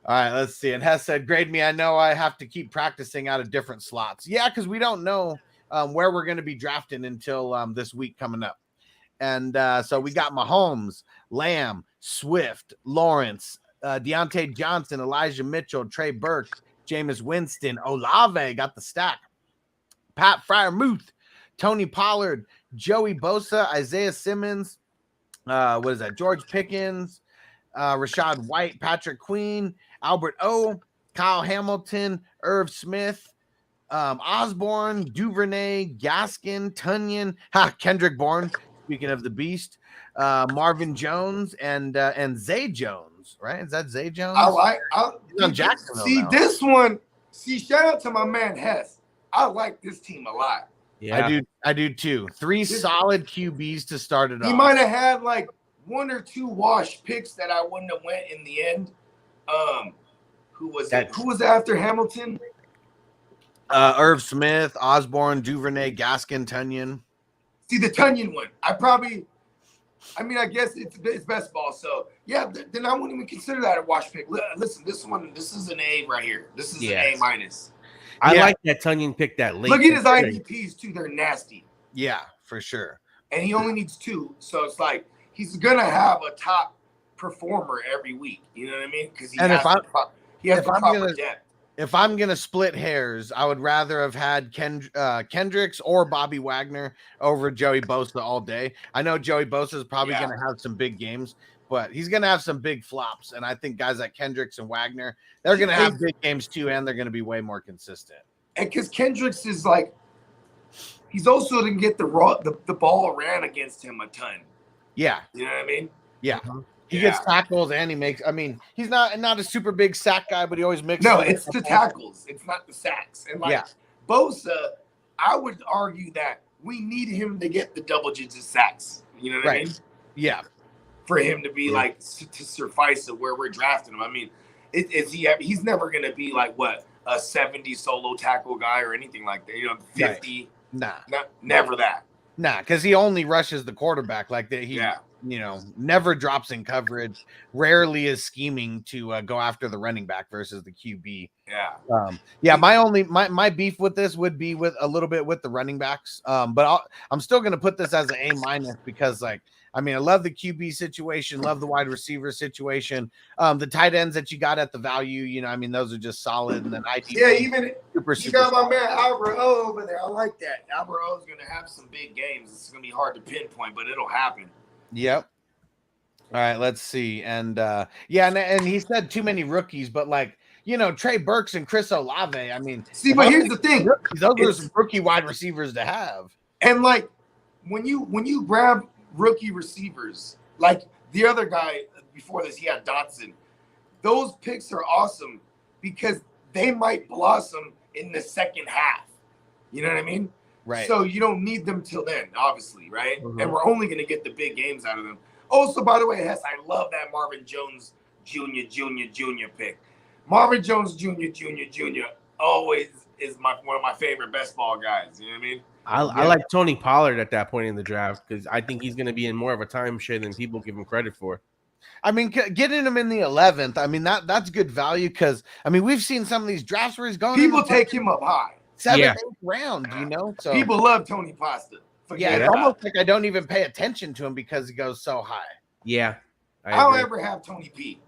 [SPEAKER 4] All right, let's see. And Hess said, grade me. I know I have to keep practicing out of different slots. Yeah, because we don't know where we're going to be drafting until this week coming up. And so we got Mahomes, Lamb, Swift, Lawrence, Deontay Johnson, Elijah Mitchell, Trey Burke, Jameis Winston, Olave got the stack. Pat Freiermuth, Tony Pollard, Joey Bosa, Isaiah Simmons, George Pickens, Rashad White, Patrick Queen, Albert O, Kyle Hamilton, Irv Smith, Osborne, Duvernay, Gaskin, Tunyon, Kendrick Bourne, speaking of the beast, Marvin Jones, and Zay Jones, right? Is that Zay Jones? On Jacksonville
[SPEAKER 3] see
[SPEAKER 4] now.
[SPEAKER 3] This one. See, shout out to my man Hess. I like this team a lot.
[SPEAKER 4] Yeah, I do too. 3 solid QBs to start it off.
[SPEAKER 3] He might have had like 1 or 2 wash picks that I wouldn't have went in the end. Who was it? Who was after Hamilton?
[SPEAKER 4] Irv Smith, Osborne, Duvernay, Gaskin, Tunyon.
[SPEAKER 3] See the Tunyon one. I guess it's best ball. So yeah, then I wouldn't even consider that a wash pick. Listen, this is an A right here. This is an A-.
[SPEAKER 10] I like that Tunyon picked that late.
[SPEAKER 3] Look at his IDPs too. They're nasty.
[SPEAKER 4] Yeah, for sure.
[SPEAKER 3] And he only needs 2. So it's like he's gonna have a top performer every week. You know what I mean? Because he has the proper depth.
[SPEAKER 4] If I'm gonna split hairs, I would rather have had Kendricks or Bobby Wagner over Joey Bosa all day. I know Joey Bosa is probably gonna have some big games, but he's gonna have some big flops. And I think guys like Kendricks and Wagner, they're gonna have big games too, and they're gonna be way more consistent.
[SPEAKER 3] And because Kendricks is like, he's also didn't get the ball ran against him a ton.
[SPEAKER 4] Yeah,
[SPEAKER 3] you know what I mean.
[SPEAKER 4] Yeah. He gets tackles and he makes. I mean, he's not a super big sack guy, but he always makes.
[SPEAKER 3] No, it's the tackles. It's not the sacks. And Bosa, I would argue that we need him to get the double-digit sacks. You know what I mean?
[SPEAKER 4] Yeah.
[SPEAKER 3] For him to be like to suffice of where we're drafting him. I mean, he's never going to be like what a 70 solo tackle guy or anything like that. 50.
[SPEAKER 4] Nah.
[SPEAKER 3] Never that.
[SPEAKER 4] Nah, because he only rushes the quarterback like that. never drops in coverage, rarely is scheming to go after the running back versus the QB.
[SPEAKER 3] Yeah.
[SPEAKER 4] My beef with this would be with a little bit with the running backs. But I'm still going to put this as an A- because I love the QB situation, love the wide receiver situation. The tight ends that you got at the value, those are just solid. And then
[SPEAKER 3] even
[SPEAKER 4] super
[SPEAKER 3] you got my
[SPEAKER 4] solid.
[SPEAKER 3] man Albert O over there. I like that. Albert O is going to have some big games. It's going to be hard to pinpoint, but it'll happen.
[SPEAKER 4] Yep. All right, let's see. And and he said too many rookies, but Trey Burks and Chris Olave.
[SPEAKER 3] But here's the thing:
[SPEAKER 4] those are some rookie wide receivers to have.
[SPEAKER 3] And when you grab rookie receivers, like the other guy before this, he had Dotson. Those picks are awesome because they might blossom in the second half. You know what I mean?
[SPEAKER 4] Right.
[SPEAKER 3] So you don't need them till then, obviously, right?
[SPEAKER 4] Mm-hmm.
[SPEAKER 3] And we're only going to get the big games out of them. Also, by the way, Hess, I love that Marvin Jones Jr. pick. Marvin Jones Jr. always is one of my favorite best ball guys. You know what I mean?
[SPEAKER 10] I like Tony Pollard at that point in the draft because I think he's going to be in more of a timeshare than people give him credit for.
[SPEAKER 4] Getting him in the 11th, that's good value because we've seen some of these drafts where he's going.
[SPEAKER 3] People take him up high.
[SPEAKER 4] 7th, 8th round, So
[SPEAKER 3] people love Tony Pasta.
[SPEAKER 4] It's almost like I don't even pay attention to him because he goes so high.
[SPEAKER 10] Yeah.
[SPEAKER 3] I don't ever have Tony P.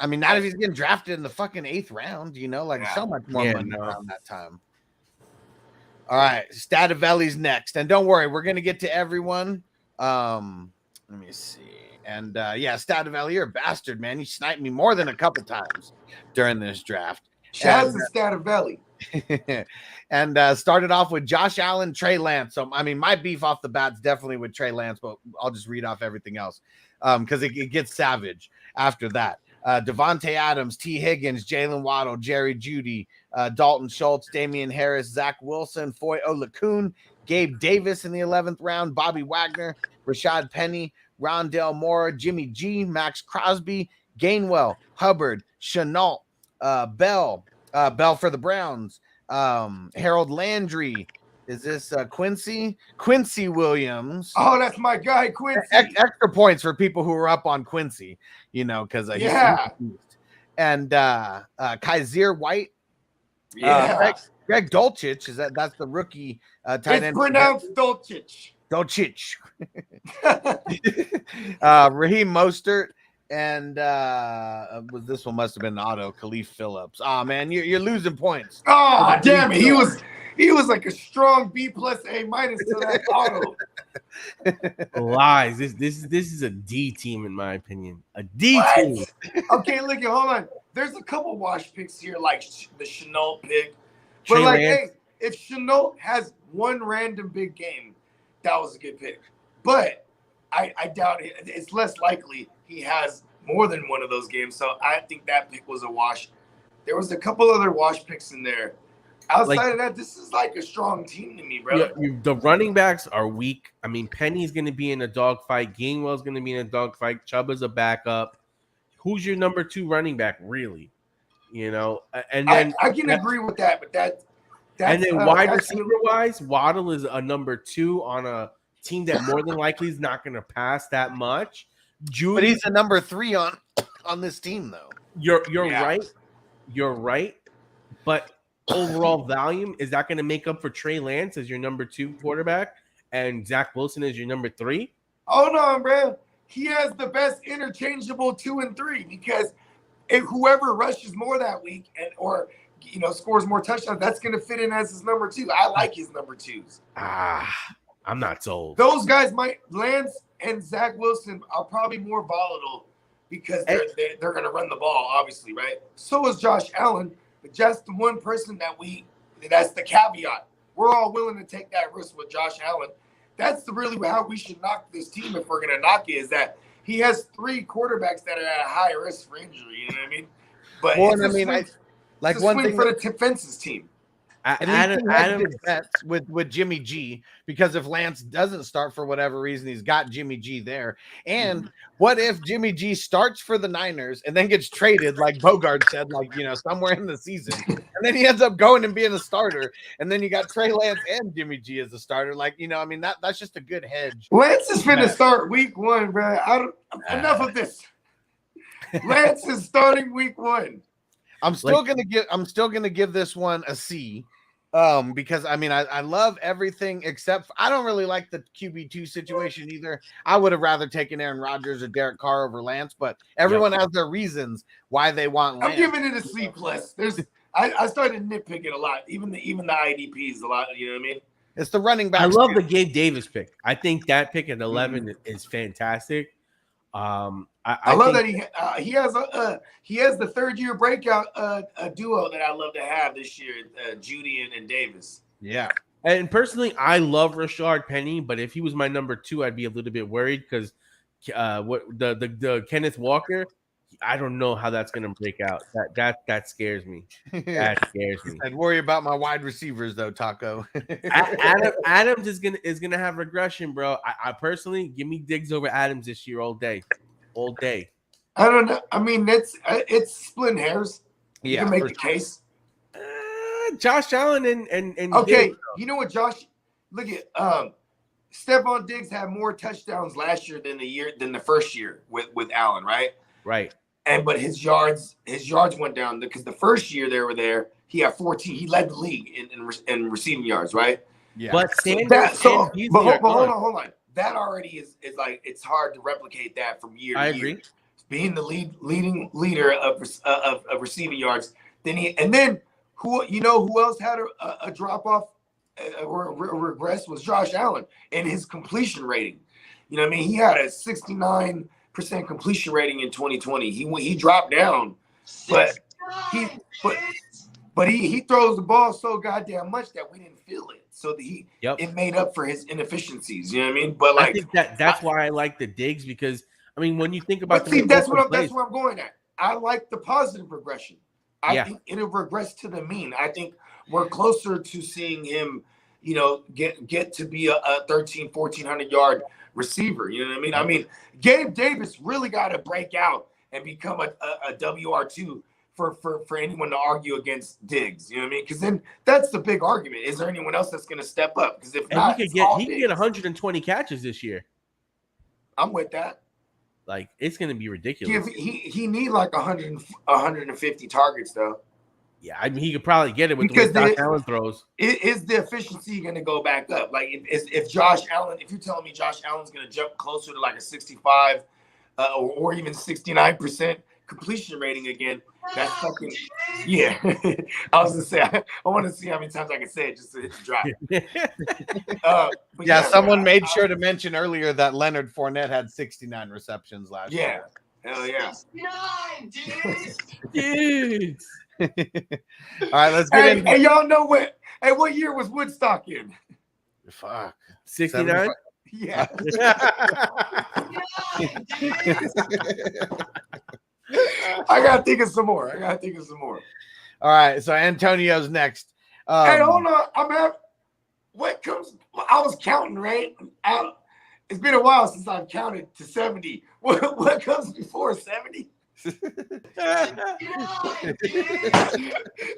[SPEAKER 4] Not if he's getting drafted in the fucking 8th round, so much more money around that time. All right, Stativelli's next. And don't worry, we're going to get to everyone. Let me see. And Stativelli, you're a bastard, man. You sniped me more than a couple times during this draft.
[SPEAKER 3] Shout out to Stativelli.
[SPEAKER 4] And started off with Josh Allen, Trey Lance. So, my beef off the bat's definitely with Trey Lance, but I'll just read off everything else because it gets savage after that. Devontae Adams, T. Higgins, Jalen Waddle, Jerry Jeudy, Dalton Schultz, Damian Harris, Zach Wilson, Foy Olakun, Gabe Davis in the 11th round, Bobby Wagner, Rashad Penny, Rondale Moore, Jimmy G, Max Crosby, Gainwell, Hubbard, Chenault, Bell for the Browns, Harold Landry. Is this Quincy Williams?
[SPEAKER 3] Oh, that's my guy, Quincy.
[SPEAKER 4] Extra points for people who are up on Quincy, because he's confused. And Kaiser White.
[SPEAKER 3] Yeah.
[SPEAKER 4] Greg Dulcich, that's the rookie tight end.
[SPEAKER 3] It's pronounced Dulcich.
[SPEAKER 4] Raheem Mostert. And this one must have been auto Khalif Phillips. Oh man, you're losing points.
[SPEAKER 3] Oh damn it. He was like a strong B+ A- to that auto.
[SPEAKER 10] Lies. This is a D team in my opinion. A D team.
[SPEAKER 3] Okay, look, hold on. There's a couple wash picks here, like the Chenault pick.
[SPEAKER 10] Trey
[SPEAKER 3] But
[SPEAKER 10] Lance.
[SPEAKER 3] hey, if Chenault has one random big game, that was a good pick. But I doubt it. It's less likely he has more than one of those games. So I think that pick was a wash. There was a couple other wash picks in there. Outside of that, this is like a strong team to me, bro.
[SPEAKER 10] The running backs are weak. Penny's going to be in a dogfight. Gainwell's going to be in a dogfight. Chubb is a backup. Who's your number 2 running back, really? And then
[SPEAKER 3] I can agree with that, but that's
[SPEAKER 10] and then wide receiver wise, Waddle is a number 2 on a team that more than likely is not going to pass that much.
[SPEAKER 4] But he's a number 3 on this team, though.
[SPEAKER 10] You're right. You're right. But overall volume, is that going to make up for Trey Lance as your number 2 quarterback and Zach Wilson as your number 3?
[SPEAKER 3] Hold on, bro. He has the best interchangeable 2 and 3 because if whoever rushes more that week or scores more touchdowns, that's going to fit in as his number 2. I like his number 2s.
[SPEAKER 10] I'm not sold.
[SPEAKER 3] Those guys Lance and Zach Wilson are probably more volatile because they're going to run the ball, obviously, right? So is Josh Allen, but just the one person that's the caveat. We're all willing to take that risk with Josh Allen. That's really how we should knock this team if we're going to knock it, is that he has 3 quarterbacks that are at a high risk for injury. You know what I mean? But
[SPEAKER 4] one thing
[SPEAKER 3] for the fences team.
[SPEAKER 4] And Adam his bets with Jimmy G, because if Lance doesn't start for whatever reason, he's got Jimmy G there. And what if Jimmy G starts for the Niners and then gets traded, like Bogart said, like, somewhere in the season, and then he ends up going and being a starter, and then you got Trey Lance and Jimmy G as a starter, like, I mean, that's just a good hedge.
[SPEAKER 3] Lance is finna start week 1, bro. Enough of this. Lance is starting week 1.
[SPEAKER 4] I'm still gonna give this one a C. Because I mean, I love everything except I don't really like the QB2 situation either. I would have rather taken Aaron Rodgers or Derek Carr over Lance, but everyone has their reasons why they want Lance.
[SPEAKER 3] I'm giving it a C+. I started nitpicking a lot, even the IDPs a lot. You know what I mean?
[SPEAKER 4] It's the running back.
[SPEAKER 10] I love the Gabe Davis pick. I think that pick at 11 is fantastic.
[SPEAKER 3] I love that he has the 3rd-year breakout duo that I love to have this year, Judy and Davis.
[SPEAKER 4] Yeah,
[SPEAKER 10] and personally, I love Rashard Penny, but if he was my number 2, I'd be a little bit worried because what the Kenneth Walker, I don't know how that's gonna break out. That scares me. That scares me.
[SPEAKER 4] I'd worry about my wide receivers though, Taco.
[SPEAKER 10] Adams is gonna have regression, bro. I personally give me Diggs over Adams this year all day.
[SPEAKER 3] I don't know. I mean, it's splitting hairs. You can make the case.
[SPEAKER 10] Josh Allen and
[SPEAKER 3] okay.
[SPEAKER 10] Diggs,
[SPEAKER 3] you know what, Josh? Look at Stephon Diggs had more touchdowns last year than the first year with Allen, right?
[SPEAKER 10] Right.
[SPEAKER 3] But his yards went down because the first year they were there, he had 14. He led the league in receiving yards, right?
[SPEAKER 10] Yeah. But Sanders
[SPEAKER 3] hold on. That already is like it's hard to replicate that from year to year. I agree. Being the leading leader of receiving yards, then who else had a drop off or regress was Josh Allen and his completion rating. You know what I mean? He had a 69% completion rating in 2020. He dropped down, but he throws the ball so goddamn much that we didn't feel it. So it made up for his inefficiencies. You know what I mean? But like
[SPEAKER 10] I think that's why I like the Diggs, because I mean when you think about
[SPEAKER 3] that's where I'm going at. I like the positive regression. I think it'll regress to the mean. I think we're closer to seeing him, get to be a 1,400 yard receiver. You know what I mean? I mean, Gabe Davis really got to break out and become a WR2 for anyone to argue against Diggs. You know what I mean? Because then that's the big argument. Is there anyone else that's going to step up? Because if not,
[SPEAKER 10] he can get 120 catches this year.
[SPEAKER 3] I'm with that.
[SPEAKER 10] Like, it's going to be ridiculous.
[SPEAKER 3] He need like 150 targets though.
[SPEAKER 10] Yeah, I mean, he could probably get it with the way Josh Allen throws.
[SPEAKER 3] Is the efficiency going to go back up? Like, if Josh Allen, if you're telling me Josh Allen's going to jump closer to like a 65 or even 69% completion rating again, that's fucking yeah. I was gonna say I want to see how many times I can say it just to hit the drop.
[SPEAKER 4] Someone made sure to mention earlier that Leonard Fournette had 69 receptions last year.
[SPEAKER 3] Hell yeah.
[SPEAKER 10] 69, dude.
[SPEAKER 4] All right, let's get in.
[SPEAKER 3] Hey, y'all know what year was Woodstock in?
[SPEAKER 4] Fuck.
[SPEAKER 10] 69?
[SPEAKER 3] Yeah. I gotta think of some more.
[SPEAKER 4] All right, so Antonio's next.
[SPEAKER 3] Hey, hold on. What comes? I was counting, right? It's been a while since I've counted to 70. What comes before 70? That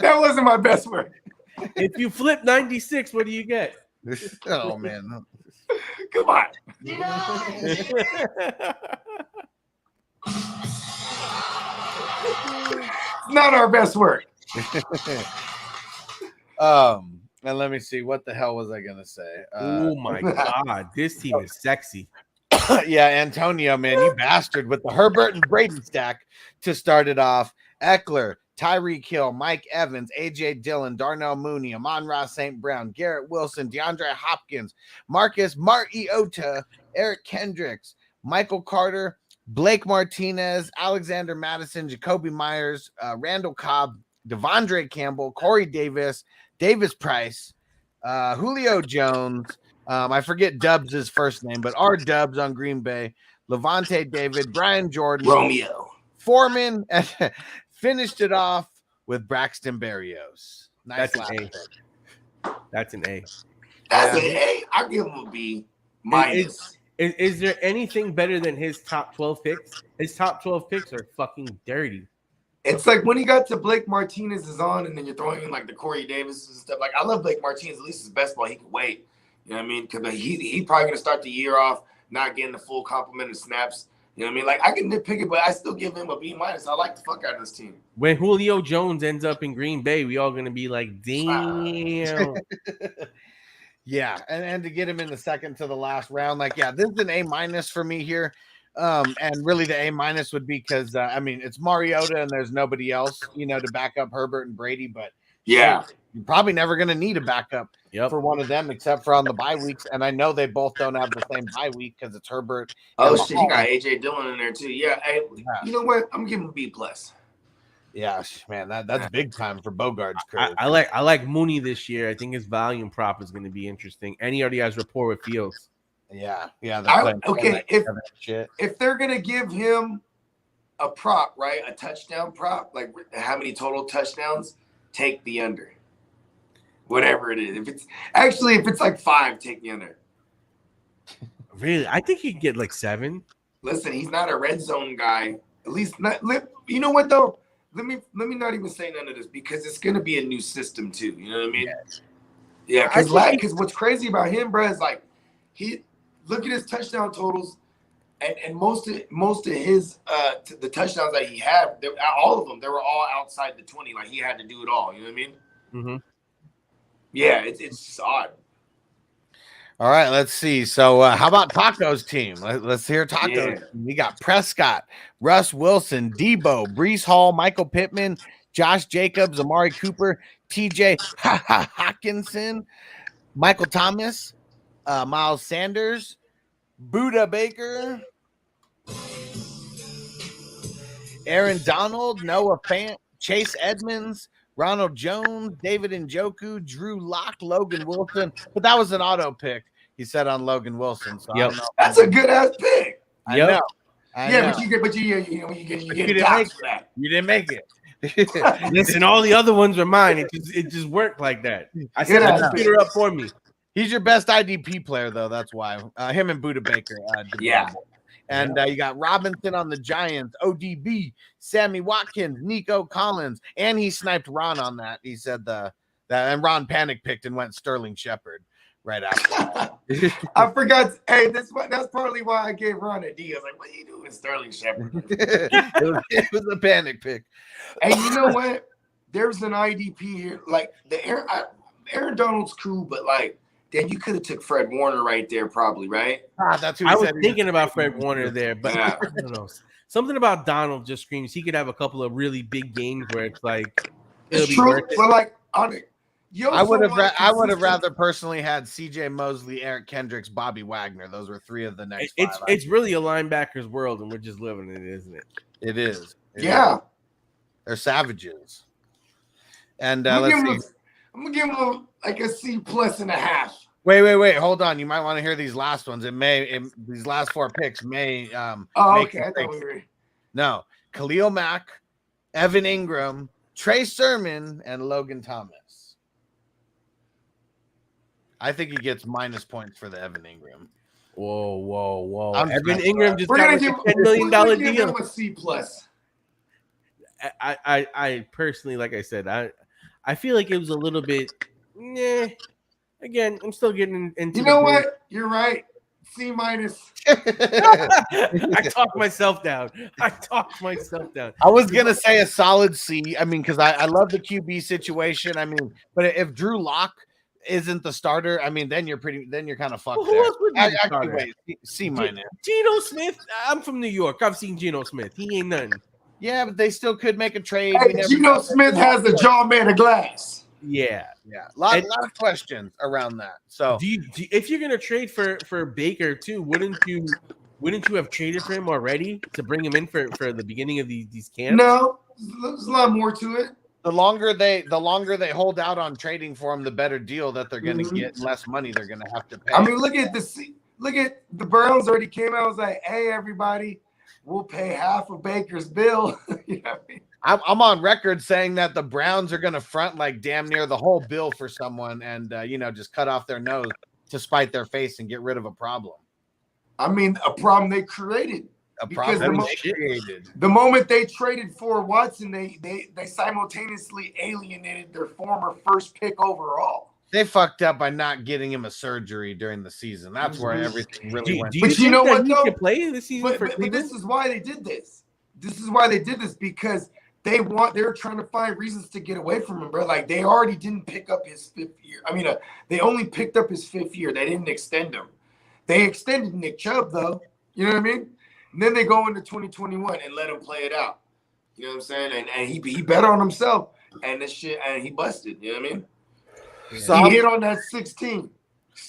[SPEAKER 3] wasn't my best work.
[SPEAKER 10] If you flip 96, what do you get?
[SPEAKER 4] Oh man.
[SPEAKER 3] Come on. Not our best work.
[SPEAKER 4] And let me see, what the hell was I gonna say?
[SPEAKER 10] Oh my god, this team is sexy.
[SPEAKER 4] Yeah, Antonio, man, you bastard, with the Herbert and Brady stack to start it off. Eckler, Tyreek Hill, Mike Evans, AJ Dillon, Darnell Mooney, Amon-Ra St. Brown, Garrett Wilson, DeAndre Hopkins, Marcus Mariota, Eric Kendricks, Michael Carter, Blake Martinez, Alexander Madison, Jacoby Myers, Randall Cobb, Devondre Campbell, Corey Davis, Davis Price, Julio Jones. I forget Dubs' first name, but R. Dubs on Green Bay, Levante David, Brian Jordan,
[SPEAKER 3] Romeo
[SPEAKER 4] Foreman, and finished it off with Braxton Berrios. Nice.
[SPEAKER 10] That's an A.
[SPEAKER 3] That's an A. I give him a B minus.
[SPEAKER 10] Is there anything better than his top 12 picks? His top 12 picks are fucking dirty.
[SPEAKER 3] It's like when he got to Blake Martinez is on, and then you're throwing in like the Corey Davis and stuff. Like I love Blake Martinez. At least his best ball, he can wait. You know what I mean? Because he's probably gonna start the year off not getting the full complement of snaps. You know what I mean? Like I can nitpick it, but I still give him a B minus. I like the fuck out of this team.
[SPEAKER 10] When Julio Jones ends up in Green Bay, we all gonna be like, damn.
[SPEAKER 4] Yeah, and to get him in the second to the last round, like, yeah, this is an A minus for me here. And really the A minus would be because I mean it's Mariota and there's nobody else, to back up Herbert and Brady, but
[SPEAKER 3] yeah,
[SPEAKER 4] you're probably never gonna need a backup for one of them except for on the bye weeks. And I know they both don't have the same bye week because it's Herbert.
[SPEAKER 3] Oh shit, he got AJ Dillon in there too. Yeah, hey, you know what? I'm giving him a B plus.
[SPEAKER 4] Yeah, man, that's big time for Bogart's curve.
[SPEAKER 10] I like Mooney this year. I think his volume prop is going to be interesting, and he already has rapport with Fields.
[SPEAKER 4] Yeah.
[SPEAKER 3] Okay, if they're gonna give him a prop, right, a touchdown prop, like how many total touchdowns, take the under. Whatever it is, if it's like 5, take the under.
[SPEAKER 10] Really, I think he could get like 7.
[SPEAKER 3] Listen, he's not a red zone guy. At least not. You know what though? Let me not even say none of this because it's gonna be a new system too. You know what I mean? Yeah, because what's crazy about him, bro, is like he look at his touchdown totals, and most of his the touchdowns that he had, all of them, they were all outside the 20. Like he had to do it all. You know what I mean?
[SPEAKER 10] Mm-hmm.
[SPEAKER 3] Yeah, it's just odd.
[SPEAKER 4] All right, let's see. So how about Taco's team? Let's hear Taco's.
[SPEAKER 3] Yeah.
[SPEAKER 4] We got Prescott, Russ Wilson, Debo, Breece Hall, Michael Pittman, Josh Jacobs, Amari Cooper, TJ Hawkinson, Michael Thomas, Miles Sanders, Buda Baker, Aaron Donald, Noah Fant, Chase Edmonds, Ronald Jones, David Njoku, Drew Lock, Logan Wilson. But that was an auto pick, he said on Logan Wilson. So I don't know.
[SPEAKER 3] That's a good ass pick.
[SPEAKER 4] I know.
[SPEAKER 3] But you get doxxed for that.
[SPEAKER 4] You didn't make it.
[SPEAKER 10] Listen, all the other ones were mine. It just worked like that. I said, "Speed her up for me."
[SPEAKER 4] He's your best IDP player, though. That's why. Him and Buda Baker.
[SPEAKER 3] Yeah.
[SPEAKER 4] And you got Robinson on the Giants, ODB, Sammy Watkins, Nico Collins, and he sniped Ron on that. He said that, and Ron panic picked and went Sterling Shepard right after that.
[SPEAKER 3] I forgot. Hey, that's partly why I gave Ron a D. I was like, "What are you doing, Sterling Shepard?"
[SPEAKER 4] it was a panic pick.
[SPEAKER 3] And you know what? There's an IDP here. Like the Aaron Donald's cool, but like. Then you could have took Fred Warner right there, probably, right?
[SPEAKER 4] That's who
[SPEAKER 10] I was thinking about Fred Warner there, but I don't know. Something about Donald just screams he could have a couple of really big games where it's like
[SPEAKER 3] it's true. But like on it,
[SPEAKER 4] I would have rather personally had CJ Mosley, Eric Kendricks, Bobby Wagner. Those were 3 of the next.
[SPEAKER 10] It's really a linebacker's world, and we're just living in it, isn't it?
[SPEAKER 4] It is.
[SPEAKER 3] Yeah,
[SPEAKER 4] they're savages. And
[SPEAKER 3] I'm gonna give him like a C+.5.
[SPEAKER 4] Wait. Hold on. You might want to hear these last ones. These last 4 picks may.
[SPEAKER 3] Okay. I thought we were.
[SPEAKER 4] No, Khalil Mack, Evan Ingram, Trey Sermon, and Logan Thomas. I think he gets minus points for the Evan Ingram.
[SPEAKER 10] Whoa! Evan Ingram just got a $10 million deal.
[SPEAKER 3] Give him a C+.
[SPEAKER 10] I personally, like I said, I feel like it was a little bit. Again, I'm still getting into.
[SPEAKER 3] You know what? You're right. C-. I
[SPEAKER 10] talked myself down. I
[SPEAKER 4] was gonna say a solid C. I mean, because I love the QB situation. I mean, but if Drew Lock isn't the starter, I mean, then you're kind of fucked.
[SPEAKER 10] Who else would be the starter?
[SPEAKER 4] C-.
[SPEAKER 10] Geno Smith. I'm from New York. I've seen Geno Smith. He ain't nothing.
[SPEAKER 4] Yeah, but they still could make a trade.
[SPEAKER 3] Hey, Geno Smith has the jaw made of glass.
[SPEAKER 10] Yeah.
[SPEAKER 4] A lot of questions around that. So,
[SPEAKER 10] if you're gonna trade for Baker too, wouldn't you have traded for him already to bring him in for the beginning of these camps?
[SPEAKER 3] No, there's a lot more to it.
[SPEAKER 4] The longer they hold out on trading for him, the better deal that they're going to get, less money they're going to have to pay.
[SPEAKER 3] I mean, look at the Browns already came out and was like, "Hey, everybody, we'll pay half of Baker's bill." You know what I mean?
[SPEAKER 4] I'm on record saying that the Browns are going to front like damn near the whole bill for someone and, just cut off their nose to spite their face and get rid of a problem.
[SPEAKER 3] I mean, a problem they created.
[SPEAKER 4] A problem they created.
[SPEAKER 3] The moment they traded for Watson, they simultaneously alienated their former first pick overall.
[SPEAKER 4] They fucked up by not getting him a surgery during the season. That's where everything really went.
[SPEAKER 3] But you know what, though?
[SPEAKER 10] Play this season
[SPEAKER 3] but this is why they did this. This is why they did this, because they're trying to find reasons to get away from him, bro. Like, they already didn't pick up his 5th year. I mean, they only picked up his 5th year. They didn't extend him. They extended Nick Chubb, though. You know what I mean? And then they go into 2021 and let him play it out. You know what I'm saying? And he bet on himself, and this shit, and he busted. You know what I mean? So he hit on that 16.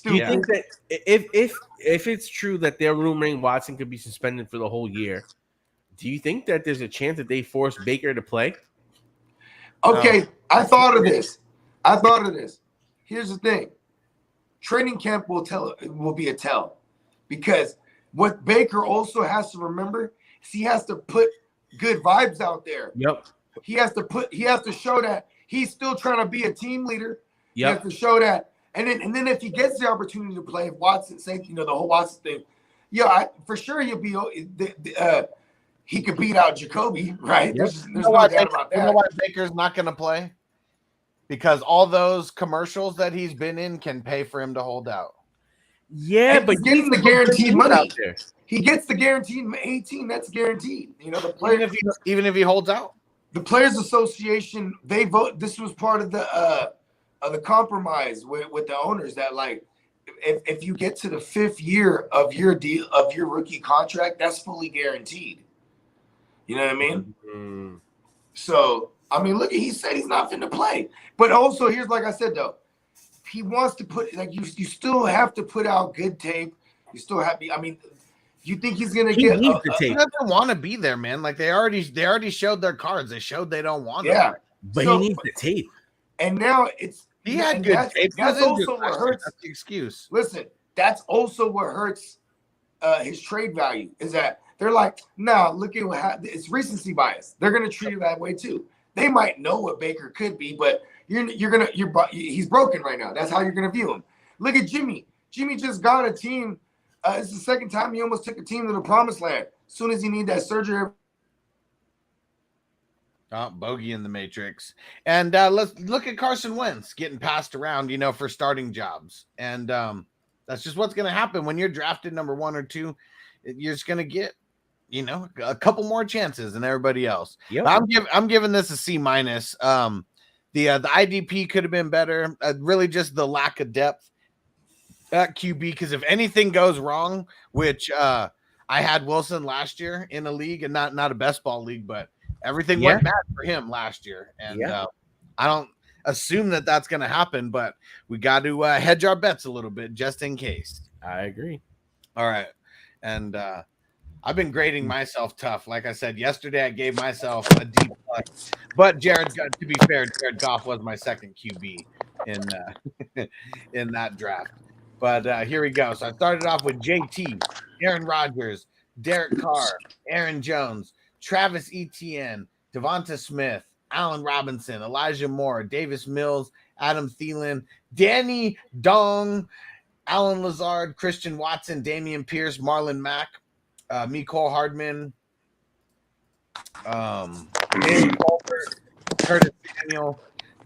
[SPEAKER 10] Do you think that if it's true that they're rumoring Watson could be suspended for the whole year, do you think that there's a chance that they force Baker to play?
[SPEAKER 3] Okay, I thought of this. Here's the thing. Training camp will be a tell, because what Baker also has to remember is he has to put good vibes out there.
[SPEAKER 10] Yep.
[SPEAKER 3] He has to show that he's still trying to be a team leader.
[SPEAKER 10] Yep.
[SPEAKER 3] He has to show that. And then if he gets the opportunity to play, if Watson, say, the whole Watson thing, for sure he'll be he could beat out Jacoby, right?
[SPEAKER 4] Yep.
[SPEAKER 3] There's no doubt about that.
[SPEAKER 4] You know why Baker's not going to play? Because all those commercials that he's been in can pay for him to hold out.
[SPEAKER 10] Yeah, but
[SPEAKER 3] he's getting the guaranteed money out there. He gets the guaranteed 18. That's guaranteed. The player,
[SPEAKER 4] even if he holds out,
[SPEAKER 3] the Players Association, they vote. This was part of the compromise with the owners, that like if you get to the 5th year of your deal of your rookie contract, that's fully guaranteed. You know what I mean?
[SPEAKER 10] Mm-hmm.
[SPEAKER 3] So I mean, look, he said he's not finna play. But also, here's, like I said, though, he wants to put, like, you still have to put out good tape. You still have to, I mean, you think he's gonna get
[SPEAKER 4] the tape? He doesn't want to be there, man. Like, they already showed their cards. They showed they don't want him.
[SPEAKER 3] Yeah,
[SPEAKER 10] but he needs the tape.
[SPEAKER 3] And now
[SPEAKER 4] he had good tape.
[SPEAKER 3] That's also what hurts.
[SPEAKER 4] That's the excuse.
[SPEAKER 3] Listen, that's also what hurts his trade value, is that they're like, nah, look at what happened. It's recency bias. They're gonna treat it that way too. They might know what Baker could be, but he's broken right now. That's how you're gonna view him. Look at Jimmy. Jimmy just got a team. It's the second time he almost took a team to the promised land. As soon as he need that surgery.
[SPEAKER 4] Bogey in the Matrix. And let's look at Carson Wentz getting passed around, for starting jobs. And that's just what's going to happen when you're drafted number 1 or 2. You're just going to get, a couple more chances than everybody else.
[SPEAKER 10] Yep.
[SPEAKER 4] I'm giving this a C-. The IDP could have been better. Really just the lack of depth at QB, because if anything goes wrong, which I had Wilson last year in a league, and not a best ball league, but everything went bad for him last year. And I don't assume that that's going to happen, but we got to hedge our bets a little bit just in case.
[SPEAKER 10] I agree.
[SPEAKER 4] All right. And I've been grading myself tough. Like I said, yesterday I gave myself a D+. But to be fair, Jared Goff was my second QB in that draft. But here we go. So I started off with JT, Aaron Rodgers, Derek Carr, Aaron Jones, Travis Etienne, Devonta Smith, Allen Robinson, Elijah Moore, Davis Mills, Adam Thielen, Danny Dong, Alan Lazard, Christian Watson, Damian Pierce, Marlon Mack, Mecole Hardman, Danny Colbert, Curtis Daniel,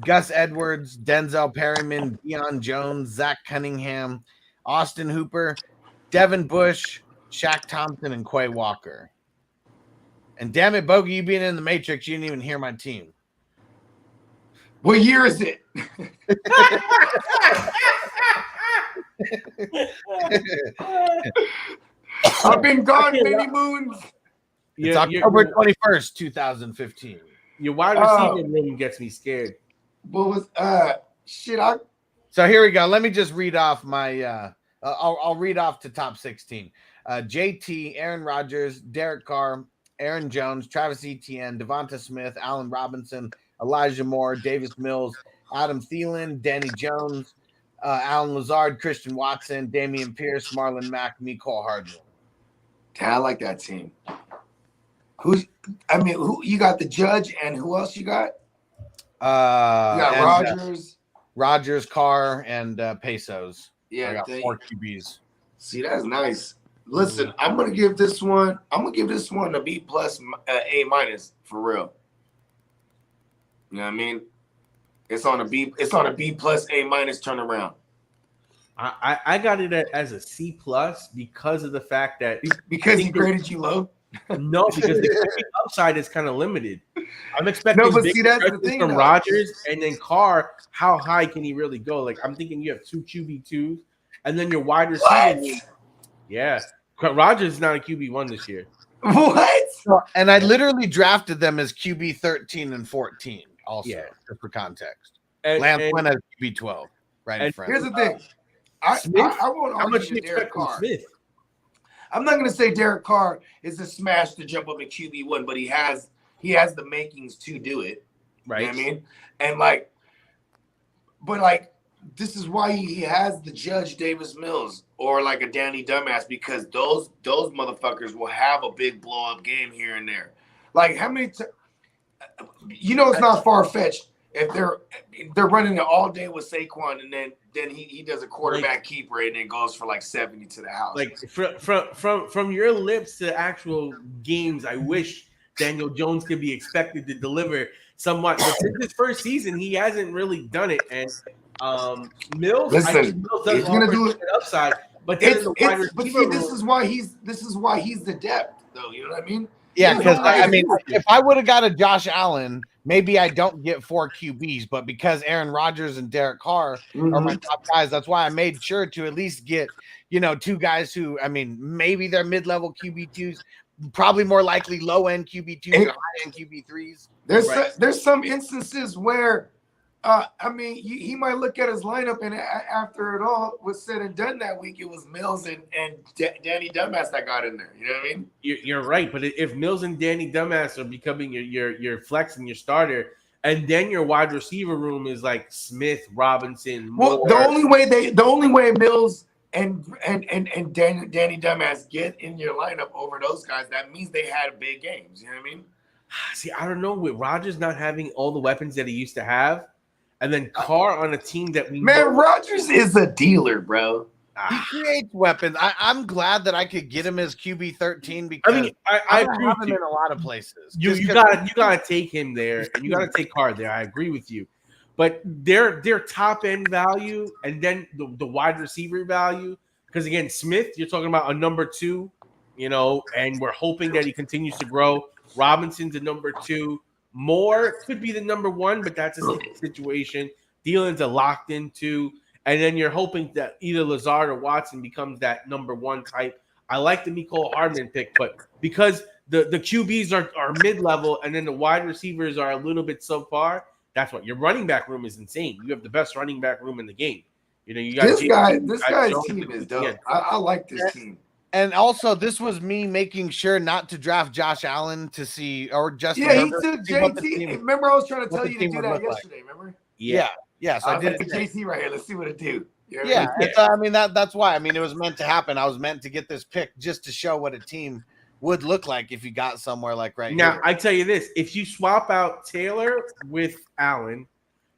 [SPEAKER 4] Gus Edwards, Denzel Perryman, Deion Jones, Zach Cunningham, Austin Hooper, Devin Bush, Shaq Thompson, and Quay Walker. And damn it, Bogey, you being in the Matrix, you didn't even hear my team.
[SPEAKER 3] What year is it? I've been gone many moons.
[SPEAKER 4] It's October 21st, 2015.
[SPEAKER 10] Your wide receiver room gets me scared.
[SPEAKER 3] What was shit?
[SPEAKER 4] So here we go. Let me just read off my. I'll read off to top 16. JT, Aaron Rodgers, Derek Carr, Aaron Jones, Travis Etienne, Devonta Smith, Allen Robinson, Elijah Moore, Davis Mills, Adam Thielen, Danny Jones, Alan Lazard, Christian Watson, Damian Pierce, Marlon Mack, Mecole Hardman.
[SPEAKER 3] I like that team. Who you got? The Judge, and who else you got? You got Rodgers.
[SPEAKER 4] Rodgers, Carr, and Pesos.
[SPEAKER 3] Yeah,
[SPEAKER 4] I got 4 QBs.
[SPEAKER 3] See, that's nice. Listen, I'm gonna give this one a B plus, A minus for real. You know what I mean? It's on a B plus, A minus turnaround.
[SPEAKER 10] I got it as a C plus because of the fact that
[SPEAKER 3] he graded you low.
[SPEAKER 10] No, because the upside is kind of limited. I'm expecting
[SPEAKER 3] but
[SPEAKER 10] big
[SPEAKER 3] see, that's the thing,
[SPEAKER 10] from Rodgers, and then Carr. How high can he really go? Like I'm thinking you have 2 QB2s, and then your wide receiver. Yeah, Rodgers is not a QB1 this year.
[SPEAKER 3] What?
[SPEAKER 4] And I literally drafted them as QB 13 and 14. Also, just for context, Lance went as QB 12. Right in front.
[SPEAKER 3] Here's the thing. I won't argue with Derek Carr. Smith? I'm not going to say Derek Carr is a smash to jump up in QB1, but he has the makings to do it.
[SPEAKER 10] Right.
[SPEAKER 3] You know what I mean? And this is why he has the Judge Davis Mills or like a Danny Dumbass, because those motherfuckers will have a big blow up game here and there. Like how many it's not far fetched if they're running it all day with Saquon, and then he does a quarterback keeper and then goes for like 70 to the house.
[SPEAKER 10] Like from your lips to actual games, I wish Daniel Jones could be expected to deliver somewhat. But since his first season, he hasn't really done it. And Mills,
[SPEAKER 3] listen,
[SPEAKER 10] I think Mills does
[SPEAKER 3] he's gonna do it
[SPEAKER 10] upside. But this
[SPEAKER 3] is why he's the depth, though. You know what I mean?
[SPEAKER 4] Yeah, because I mean, if I would have got a Josh Allen, maybe I don't get 4 QBs, but because Aaron Rodgers and Derek Carr are my top guys, that's why I made sure to at least get 2 guys who, I mean, maybe they're mid-level QB2s, probably more likely low-end QB2s or high-end QB3s.
[SPEAKER 3] There's some instances where he might look at his lineup, and after it all was said and done that week, it was Mills and Danny Dumbass that got in there. You know what I mean?
[SPEAKER 10] You're right, but if Mills and Danny Dumbass are becoming your flex and your starter, and then your wide receiver room is like Smith, Robinson. Moore.
[SPEAKER 3] Well, the only way Mills and Danny Dumbass get in your lineup over those guys, that means they had big games. You know what I mean?
[SPEAKER 10] See, I don't know, with Rodgers not having all the weapons that he used to have. And then Carr on a team that
[SPEAKER 3] Rodgers is a dealer, bro.
[SPEAKER 4] He creates weapons. I'm glad that I could get him as QB 13 because I agree have him in a lot of places.
[SPEAKER 10] You gotta take him there, and you gotta take Carr there. I agree with you, but their top end value, and then the wide receiver value, because again, Smith, you're talking about a number 2, and we're hoping that he continues to grow. Robinson's a number 2. Moore could be the number 1, but that's a situation. Thielens a locked into, and then you're hoping that either Lazard or Watson becomes that number 1 type. I like the Mecole Hardman pick, but because the QBs are mid-level and then the wide receivers are a little bit subpar, that's what your running back room is insane. You have the best running back room in the game. You got
[SPEAKER 3] this guy's team is dope. I like this team.
[SPEAKER 4] And also, this was me making sure not to draft Josh Allen to see, or Justin
[SPEAKER 3] Herbert.
[SPEAKER 4] He
[SPEAKER 3] took JT. Remember, I was trying to tell you to do that yesterday. Remember?
[SPEAKER 4] Yeah. So I did
[SPEAKER 3] JT right here. Let's see what it do.
[SPEAKER 4] Yeah. I mean, that's why. I mean, it was meant to happen. I was meant to get this pick just to show what a team would look like if you got somewhere like right
[SPEAKER 10] now.
[SPEAKER 4] Here.
[SPEAKER 10] I tell you this: if you swap out Taylor with Allen,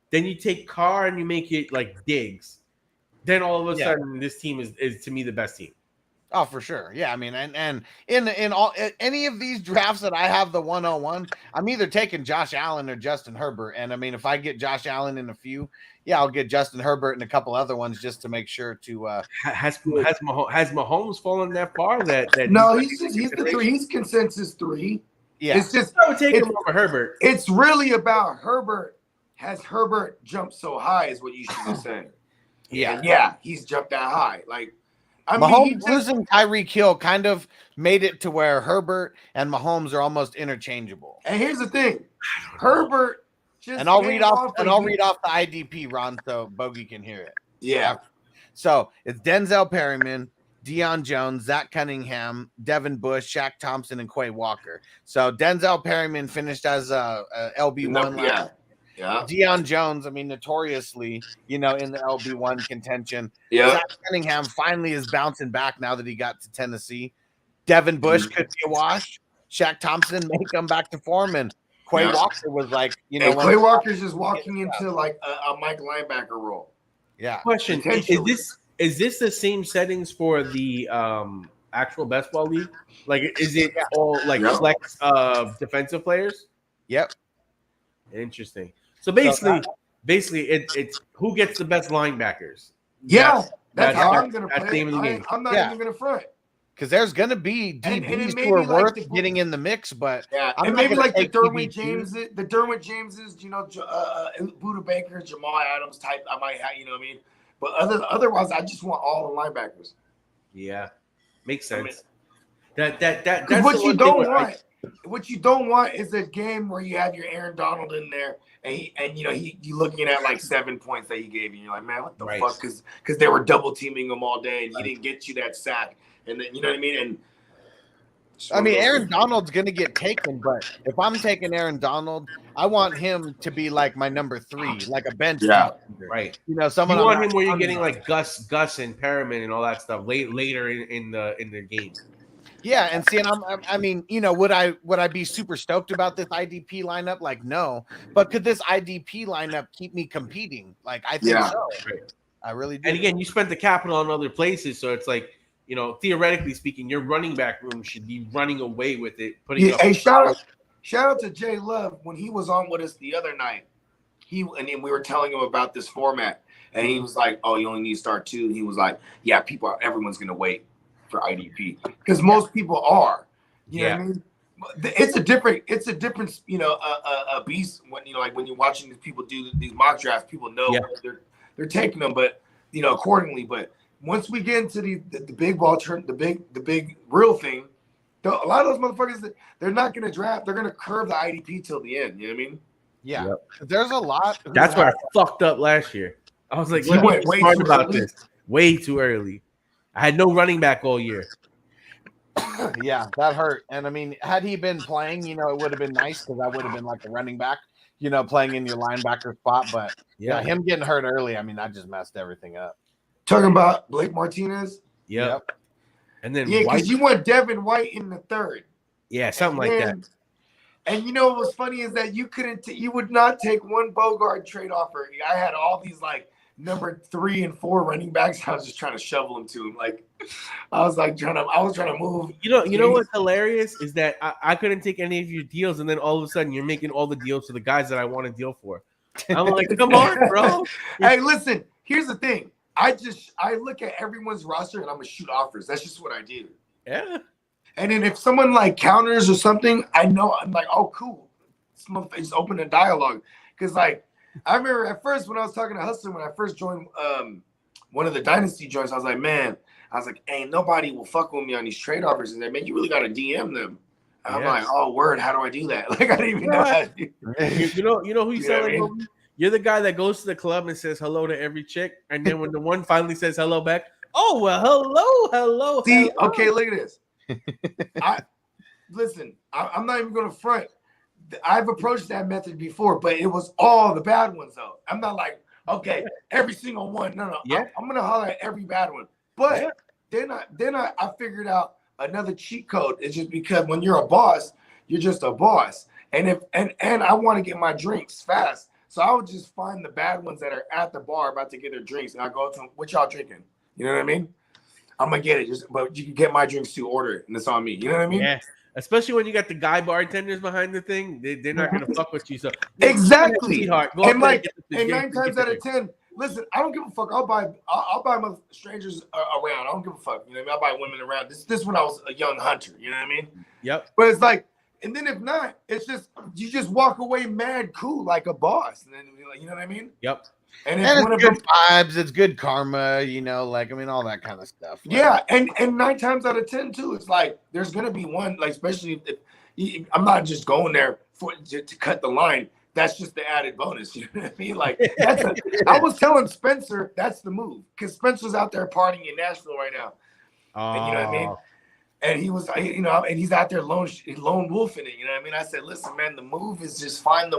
[SPEAKER 10] then you take Carr and you make it like Diggs, then all of a sudden this team is to me the best team.
[SPEAKER 4] Oh, for sure. Yeah, I mean, and in all any of these drafts that I have the 101, I'm either taking Josh Allen or Justin Herbert. And I mean, if I get Josh Allen in a few, I'll get Justin Herbert and a couple other ones just to make sure to.
[SPEAKER 10] Has Mahomes fallen that far? That
[SPEAKER 3] no, he's the 3. He's consensus 3.
[SPEAKER 4] Yeah,
[SPEAKER 10] it's just I would take him over Herbert.
[SPEAKER 3] It's really about Herbert. Has Herbert jumped so high? Is what you should be saying. Yeah, he's jumped that high. Like.
[SPEAKER 4] Mahomes losing Tyreek Hill kind of made it to where Herbert and Mahomes are almost interchangeable.
[SPEAKER 3] And here's the thing, Herbert just
[SPEAKER 4] and I'll read off the IDP, Ron, so Bogey can hear it.
[SPEAKER 3] Yeah.
[SPEAKER 4] So it's Denzel Perryman, Deion Jones, Zach Cunningham, Devin Bush, Shaq Thompson, and Quay Walker. So Denzel Perryman finished as a LB1 last year.
[SPEAKER 3] Yeah.
[SPEAKER 4] Deion Jones, I mean, notoriously, in the LB1 contention.
[SPEAKER 3] Yeah.
[SPEAKER 4] Zach Cunningham finally is bouncing back now that he got to Tennessee. Devin Bush could be a wash. Shaq Thompson may come back to form, and Quay Walker was like,
[SPEAKER 3] and Quay Walker's just walking into like a Mike linebacker role.
[SPEAKER 4] Yeah.
[SPEAKER 10] Question: Is this the same settings for the actual best ball league? Like, is it all like flex defensive players?
[SPEAKER 4] Yep.
[SPEAKER 10] Interesting. So basically, it's who gets the best linebackers.
[SPEAKER 3] Yeah, that's how I'm gonna play. I'm not even gonna front.
[SPEAKER 4] Because there's going to be DBs who are worth getting in the mix, but
[SPEAKER 3] and maybe like the Derwin Jameses, Buda Baker, Jamal Adams type. I might have, you know what I mean. But otherwise, I just want all the linebackers.
[SPEAKER 10] Yeah, makes sense.
[SPEAKER 3] I mean,
[SPEAKER 10] that's
[SPEAKER 3] what you don't want. What you don't want is a game where you have your Aaron Donald in there, and you looking at like 7 points that he gave you. You're like, man, what the fuck? Because they were double teaming him all day, and he didn't get you that sack. And then, you know what I mean? And
[SPEAKER 4] I mean, Aaron Donald's going to get taken, but if I'm taking Aaron Donald, I want him to be like my number 3, like a bench.
[SPEAKER 10] Right.
[SPEAKER 4] Someone
[SPEAKER 10] you want him where you're getting like Gus and Perriman and all that stuff later in the game.
[SPEAKER 4] Yeah, and see, and I mean, would I be super stoked about this IDP lineup? Like, no, but could this IDP lineup keep me competing? Like, I think so.
[SPEAKER 10] Right.
[SPEAKER 4] I really do.
[SPEAKER 10] And again, you spent the capital on other places, so it's like, theoretically speaking, your running back room should be running away with it.
[SPEAKER 3] Hey, shout out to Jay Love when he was on with us the other night. And then we were telling him about this format, and he was like, "Oh, you only need to start 2." He was like, "Yeah, everyone's gonna wait for IDP because most people are." You know what I mean? It's a different, a beast when like when you're watching these people do these mock drafts. People know they're taking them, but accordingly, but. Once we get into the big ball turn, the big real thing, a lot of those motherfuckers, they're not going to draft. They're going to curve the IDP till the end. You know what I mean?
[SPEAKER 4] Yeah. Yep. There's a lot.
[SPEAKER 10] That's where I fucked up last year. I was like, let me smart about this. Way too early. I had no running back all year.
[SPEAKER 4] Yeah, that hurt. And I mean, had he been playing, it would have been nice because I would have been like a running back, playing in your linebacker spot. But him getting hurt early, I mean, that just messed everything up.
[SPEAKER 3] Talking about Blake Martinez?
[SPEAKER 10] Yep. And then
[SPEAKER 3] because you want Devin White in the 3rd.
[SPEAKER 10] Yeah, something like that.
[SPEAKER 3] And what was funny is that you would not take one Bogart trade offer. I had all these like number 3 and 4 running backs. I was just trying to shovel them to him. Like I was trying to move.
[SPEAKER 10] You know what's hilarious is that I couldn't take any of your deals, and then all of a sudden you're making all the deals to the guys that I want to deal for. I'm like, come on, bro.
[SPEAKER 3] Hey, listen, here's the thing. I look at everyone's roster and I'm gonna shoot offers. That's just what I do.
[SPEAKER 10] Yeah.
[SPEAKER 3] And then if someone like counters or something, I know I'm like, oh, cool. Just open a dialogue. Because like I remember at first when I was talking to Hustler when I first joined one of the dynasty joints, I was like, ain't nobody will fuck with me on these trade offers. And man, you really gotta DM them. And I'm like, oh, word, how do I do that? Like I didn't even know how to do that.
[SPEAKER 10] You know who you sound like? You're the guy that goes to the club and says hello to every chick, and then when the one finally says hello back, oh well, hello.
[SPEAKER 3] See, okay, look at this. I'm not even gonna front. I've approached that method before, but it was all the bad ones though. I'm not like, okay, every single one. No. Yeah. I'm gonna holler at every bad one. But then I figured out another cheat code. It's just because when you're a boss, you're just a boss. And I want to get my drinks fast. So I would just find the bad ones that are at the bar about to get their drinks, and I go to them, what y'all drinking? You know what I mean? I'm gonna get it, but you can get my drinks to order it, and it's on me. You know what I mean?
[SPEAKER 10] Yeah. Especially when you got the guy bartenders behind the thing, they're not gonna fuck with you. So
[SPEAKER 3] exactly.
[SPEAKER 10] Sweetheart,
[SPEAKER 3] and 9 times out of 10, listen, I don't give a fuck. I'll buy my strangers around. I don't give a fuck. You know what I mean? I'll buy women around. This when I was a young hunter. You know what I mean?
[SPEAKER 10] Yep.
[SPEAKER 3] But it's like. And then if not, it's just you just walk away mad cool like a boss. And then you know what I mean?
[SPEAKER 10] Yep.
[SPEAKER 4] And it's good vibes, it's good karma, all that kind of stuff.
[SPEAKER 3] Yeah, and 9 times out of 10 too, it's like there's gonna be one, like especially if I'm not just going there to cut the line. That's just the added bonus. You know what I mean? Like I was telling Spencer that's the move because Spencer's out there partying in Nashville right now. And you know what I mean? And he was, and he's out there lone wolfing it. You know what I mean? I said, listen, man, the move is just find the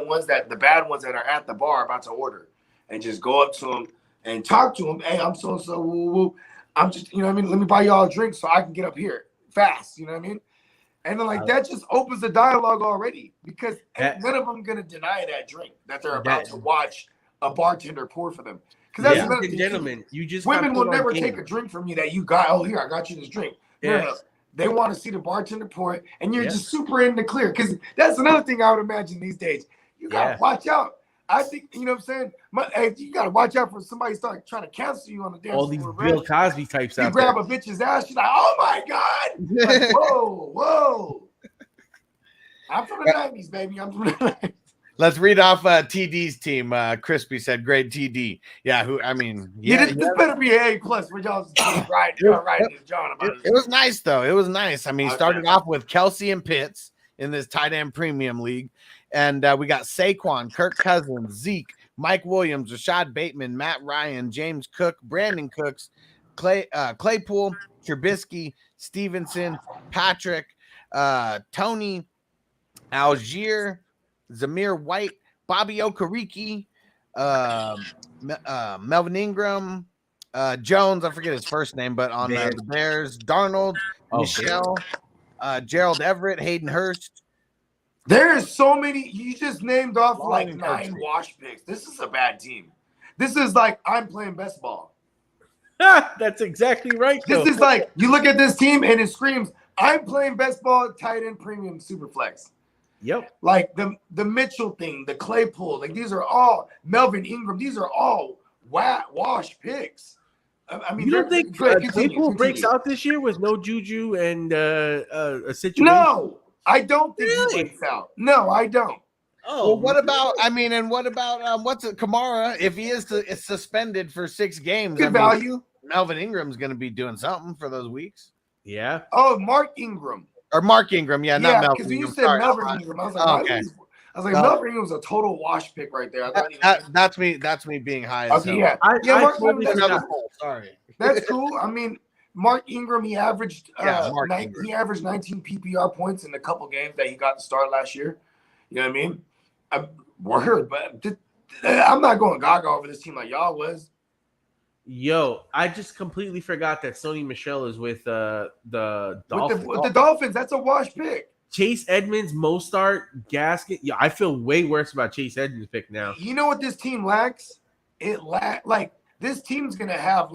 [SPEAKER 3] bad ones that are at the bar about to order, and just go up to them and talk to them. Hey, I'm so woo. I'm just, you know what I mean? Let me buy y'all a drink so I can get up here fast. You know what I mean? And then that just opens the dialogue already because none of them gonna deny that drink that they're about to watch a bartender pour for them. Because that's another thing,
[SPEAKER 10] gentlemen, you just
[SPEAKER 3] women will never take a drink from you that you got. Oh, here, I got you this drink. No. They want to see the bartender pour it, and you're just super in the clear. Because that's another thing I would imagine these days. You gotta watch out. I think you know what I'm saying. You gotta watch out for somebody start trying to cancel you on the damn.
[SPEAKER 10] All these Bill Cosby types out
[SPEAKER 3] there. You grab
[SPEAKER 10] there.
[SPEAKER 3] a bitch's ass, she's like, "Oh my god!" Like, whoa. I'm from the '90s, baby. I'm from the '90s.
[SPEAKER 4] Let's read off TD's team. Crispy said, "Great TD." Yeah,
[SPEAKER 3] this better be an A+ for y'all right this John about
[SPEAKER 4] it was nice though. It was nice. I mean, he started off with Kelsey and Pitts in this tight end premium league, and we got Saquon, Kirk Cousins, Zeke, Mike Williams, Rashad Bateman, Matt Ryan, James Cook, Brandon Cooks, Claypool, Trubisky, Stevenson, Patrick, Tony, Algier, Zamir White, Bobby Okereke, Melvin Ingram, Jones, I forget his first name, but on the Bears, Darnold, Michelle, Gerald Everett, Hayden Hurst.
[SPEAKER 3] There is so many. You just named off 9 wash picks. This is a bad team. This is like I'm playing best ball.
[SPEAKER 10] That's exactly right.
[SPEAKER 3] This is like you look at this team and it screams, I'm playing best ball, tight end premium super flex.
[SPEAKER 10] Yep.
[SPEAKER 3] Like the Mitchell thing, the Claypool, like these are all Melvin Ingram. These are all wash picks. I mean,
[SPEAKER 10] you don't think Claypool breaks out this year with no Juju and a situation?
[SPEAKER 3] No, I don't think he breaks out. No, I don't.
[SPEAKER 4] Oh, well, what about? I mean, and what about Kamara? If he is suspended for 6 games,
[SPEAKER 3] good value.
[SPEAKER 4] Melvin Ingram's going to be doing something for those weeks.
[SPEAKER 10] Yeah.
[SPEAKER 3] Oh, Mark Ingram.
[SPEAKER 4] Or Mark Ingram, not Melvin.
[SPEAKER 3] Because you said Melvin Ingram, I was like,
[SPEAKER 4] okay.
[SPEAKER 3] Melvin Ingram was a total wash pick right there.
[SPEAKER 4] That's me being high.
[SPEAKER 3] Okay, yeah.
[SPEAKER 4] Mark
[SPEAKER 3] sorry. That's cool. I mean, Mark Ingram, he averaged 19 PPR points in a couple games that he got to start last year. You know what I mean? But I'm not going gaga over this team like y'all was.
[SPEAKER 10] Yo, I just completely forgot that Sony Michel is with the Dolphins.
[SPEAKER 3] With the Dolphins, that's a wash pick.
[SPEAKER 10] Chase Edmonds, Mostart, Gaskin. Yeah, I feel way worse about Chase Edmonds' pick now.
[SPEAKER 3] You know what this team lacks? This team's gonna have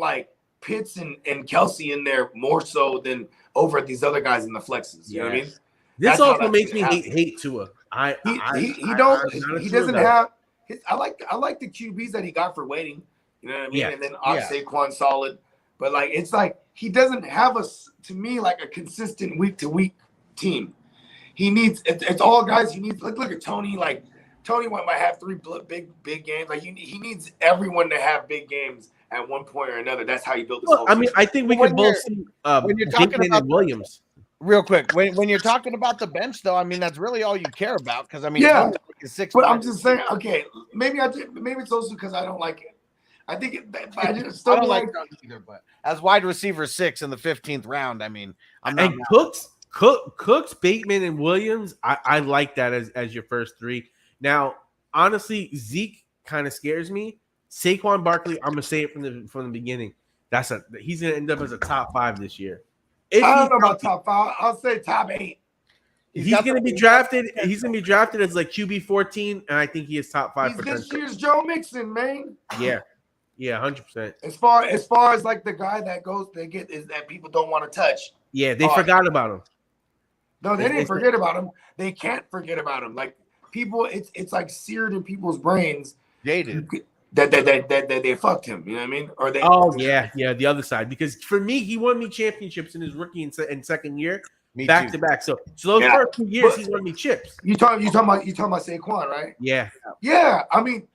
[SPEAKER 3] Pitts and Kelsey in there more so than over these other guys in the flexes. You know what I mean?
[SPEAKER 10] This also makes me hate Tua.
[SPEAKER 3] He doesn't have. I like the QBs that he got for waiting. You know what I mean?
[SPEAKER 10] Yeah.
[SPEAKER 3] And then Saquon solid. But it's like he doesn't have a consistent week to week team. He needs it's all guys he needs. Look at Tony. Tony might have 3 big games. He needs everyone to have big games at one point or another. That's how you build this.
[SPEAKER 10] I mean, I think we can both see when you're talking about Williams.
[SPEAKER 4] Real quick, when you're talking about the bench, though, I mean that's really all you care about because I mean,
[SPEAKER 3] But I'm just saying, okay, maybe it's also because I don't like it. I think I don't like it
[SPEAKER 4] either. But as wide receiver 6 in the 15th round, I mean, I'm not.
[SPEAKER 10] And Cooks, Bateman, and Williams, I like that as your first 3. Now, honestly, Zeke kind of scares me. Saquon Barkley, I'm gonna say it from the beginning. He's gonna end up as a top 5 this year.
[SPEAKER 3] I don't know about top 5. I'll say top 8.
[SPEAKER 10] He's gonna be drafted. He's gonna be drafted as QB 14, and I think he is top 5 potential.
[SPEAKER 3] This year's Joe Mixon, man.
[SPEAKER 10] Yeah, 100%.
[SPEAKER 3] As far as the guy that is that people don't want to touch.
[SPEAKER 10] Yeah, they forgot about him.
[SPEAKER 3] No, they didn't forget about him. They can't forget about him. People, it's seared in people's brains.
[SPEAKER 4] Jaded.
[SPEAKER 3] That they fucked him. You know what I mean? Or they.
[SPEAKER 10] Oh yeah, the other side. Because for me, he won me championships in his rookie and second year, back to back. So those first 2 years, he won me chips.
[SPEAKER 3] You talking about Saquon, right?
[SPEAKER 10] Yeah.
[SPEAKER 3] Yeah. I mean,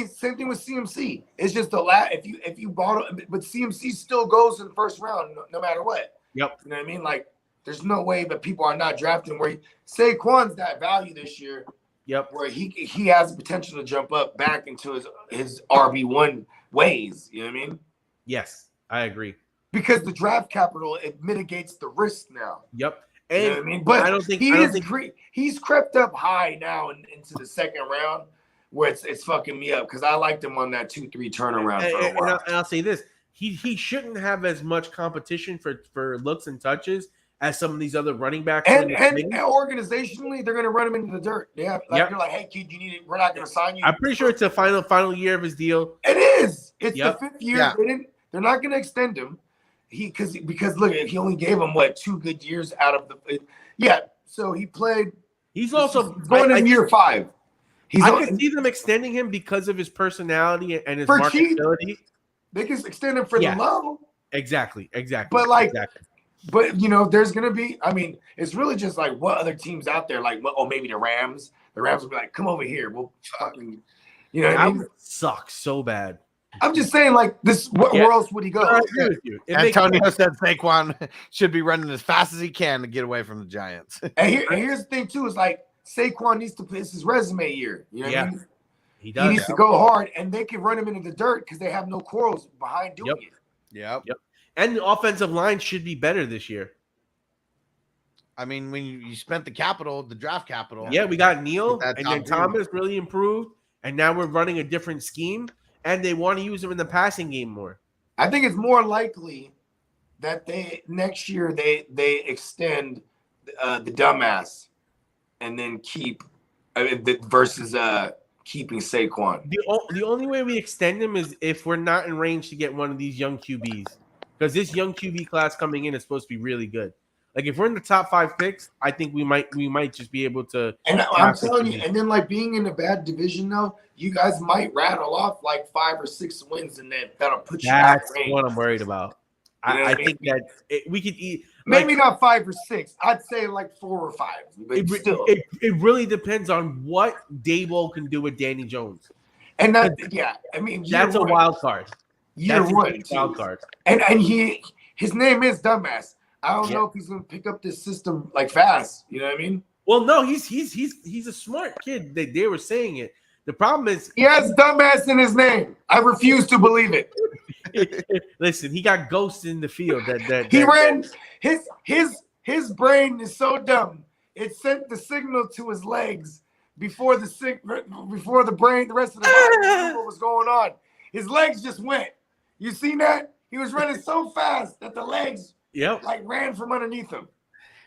[SPEAKER 3] same thing with CMC. It's just if you bought it, but CMC still goes in the first round no matter what.
[SPEAKER 10] Yep.
[SPEAKER 3] You know what I mean? There's no way that people are not drafting where Saquon's that value this year.
[SPEAKER 10] Yep.
[SPEAKER 3] Where he has the potential to jump up back into his RB1 ways. You know what I mean?
[SPEAKER 10] Yes, I agree.
[SPEAKER 3] Because the draft capital, it mitigates the risk now.
[SPEAKER 10] Yep.
[SPEAKER 3] And you know what I mean? But he's crept up high now into the second round where it's fucking me up because I liked him on that 2-3 turnaround for a while.
[SPEAKER 10] And I'll say this. He shouldn't have as much competition for looks and touches as some of these other running backs.
[SPEAKER 3] And organizationally, they're going to run him into the dirt. Yeah, they're like, hey, kid, you need it. We're not going to sign you.
[SPEAKER 10] I'm pretty sure it's the final year of his deal.
[SPEAKER 3] It is. It's the 5th year. Yeah. They're not going to extend him. Because look, he only gave him 2 good years out of the. Yeah, so he played.
[SPEAKER 10] He's also
[SPEAKER 3] going in year 5.
[SPEAKER 10] I can see them extending him because of his personality and his marketability.
[SPEAKER 3] They can extend him for the low.
[SPEAKER 10] Exactly.
[SPEAKER 3] But but there's gonna be. I mean, it's really just like what other teams out there like. Maybe the Rams. The Rams will be like, come over here. We'll fucking. You know what I mean?
[SPEAKER 10] That sucks so bad.
[SPEAKER 3] I'm just saying, like this. Where else would he go?
[SPEAKER 4] I agree with you. Antonio said Saquon should be running as fast as he can to get away from the Giants.
[SPEAKER 3] And here's the thing too: is like Saquon needs to put his resume year. You know what I mean?
[SPEAKER 10] He does.
[SPEAKER 3] He needs to go hard, and they can run him into the dirt because they have no quarrels behind doing it.
[SPEAKER 4] Yep.
[SPEAKER 10] And the offensive line should be better this year.
[SPEAKER 4] I mean, when you spent the draft capital.
[SPEAKER 10] Yeah, we got Neal, and then Thomas really improved, and now we're running a different scheme, and they want to use him in the passing game more.
[SPEAKER 3] I think it's more likely that next year they extend the dumbass and then keep versus keeping Saquon.
[SPEAKER 10] The only way we extend him is if we're not in range to get one of these young QBs, because this young QB class coming in is supposed to be really good. Like if we're in the top 5 picks, I think we might just be able to.
[SPEAKER 3] And I'm telling you, and then like being in a bad division though, you guys might rattle off like 5 or 6 wins, and that'll put you.
[SPEAKER 10] That's what I'm worried about. I think that we could eat.
[SPEAKER 3] Maybe not 5 or 6. I'd say like 4 or 5. But
[SPEAKER 10] it really depends on what Daboll can do with Danny Jones.
[SPEAKER 3] And that, I mean,
[SPEAKER 10] that's a wild card.
[SPEAKER 3] Year one,
[SPEAKER 10] wild card.
[SPEAKER 3] And his name is Dumbass. I don't know if he's going to pick up this system like fast. You know what I mean?
[SPEAKER 10] Well, no, he's a smart kid. They were saying it. The problem is
[SPEAKER 3] he has Dumbass in his name. I refuse to believe it.
[SPEAKER 10] Listen, he got ghosts in the field.
[SPEAKER 3] He ran his brain is so dumb. It sent the signal to his legs before the rest of the body knew what was going on. His legs just went. You seen that? He was running so fast that the legs ran from underneath him.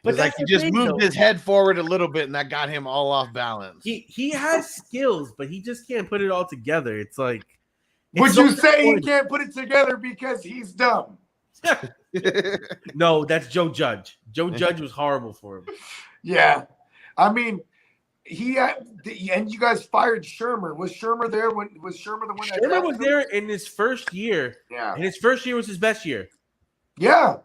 [SPEAKER 4] But like he just moved his head forward a little bit, and that got him all off balance.
[SPEAKER 10] He has skills, but he just can't put it all together. It's like.
[SPEAKER 3] Would you say he can't put it together because he's dumb?
[SPEAKER 10] No, that's Joe Judge. Joe Judge was horrible for him.
[SPEAKER 3] Yeah. I mean, and you guys fired Shermer. Was Shermer there when was Shermer the one that
[SPEAKER 10] Shermer was there in his first year?
[SPEAKER 3] Yeah.
[SPEAKER 10] And his first year was his best year.
[SPEAKER 3] Yeah.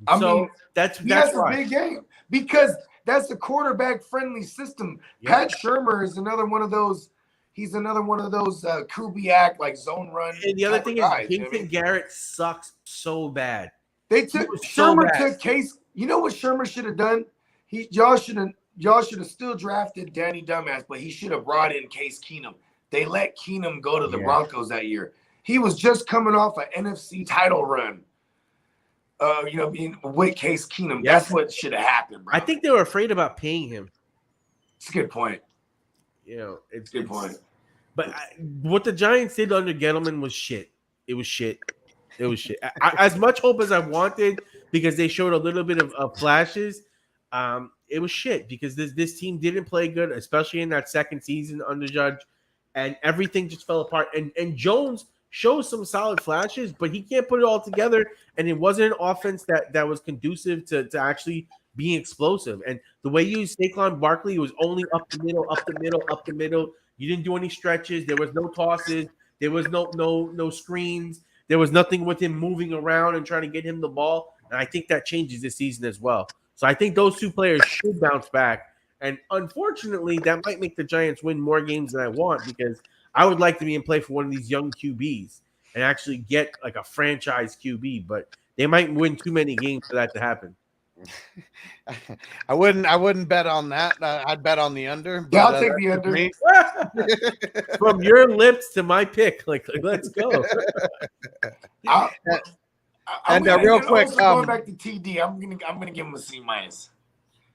[SPEAKER 3] I mean,
[SPEAKER 10] that's
[SPEAKER 3] a big game because that's a quarterback friendly system. Yeah. Pat Shermer is another one of those. He's another one of those Kubiak like zone run.
[SPEAKER 10] And the other thing is, Jason Garrett sucks so bad.
[SPEAKER 3] Shermer took Case. You know what Shermer should have done? Y'all should have still drafted Danny Dumbass, but he should have brought in Case Keenum. They let Keenum go to the Broncos that year. He was just coming off an NFC title run. Being with Case Keenum. That's what should have happened, bro.
[SPEAKER 10] I think they were afraid about paying him.
[SPEAKER 3] It's a good point.
[SPEAKER 10] It's
[SPEAKER 3] a good point.
[SPEAKER 10] But what the Giants did under Gettleman was shit. It was shit. As much hope as I wanted, because they showed a little bit of flashes, it was shit because this team didn't play good, especially in that second season under Judge, and everything just fell apart. And Jones shows some solid flashes, but he can't put it all together, and it wasn't an offense that was conducive to actually being explosive. And the way you used Saquon Barkley was only up the middle. You didn't do any stretches. There was no tosses. There was no screens. There was nothing with him moving around and trying to get him the ball. And I think that changes this season as well. So I think those 2 players should bounce back. And unfortunately, that might make the Giants win more games than I want, because I would like to be in play for one of these young QBs and actually get like a franchise QB. But they might win too many games for that to happen.
[SPEAKER 4] I wouldn't bet on that. I'd bet on the under.
[SPEAKER 3] Yeah, I'll take the
[SPEAKER 10] under. From your lips to my pick, like let's go.
[SPEAKER 4] Real quick,
[SPEAKER 3] going back to TD, I'm gonna give him a C-.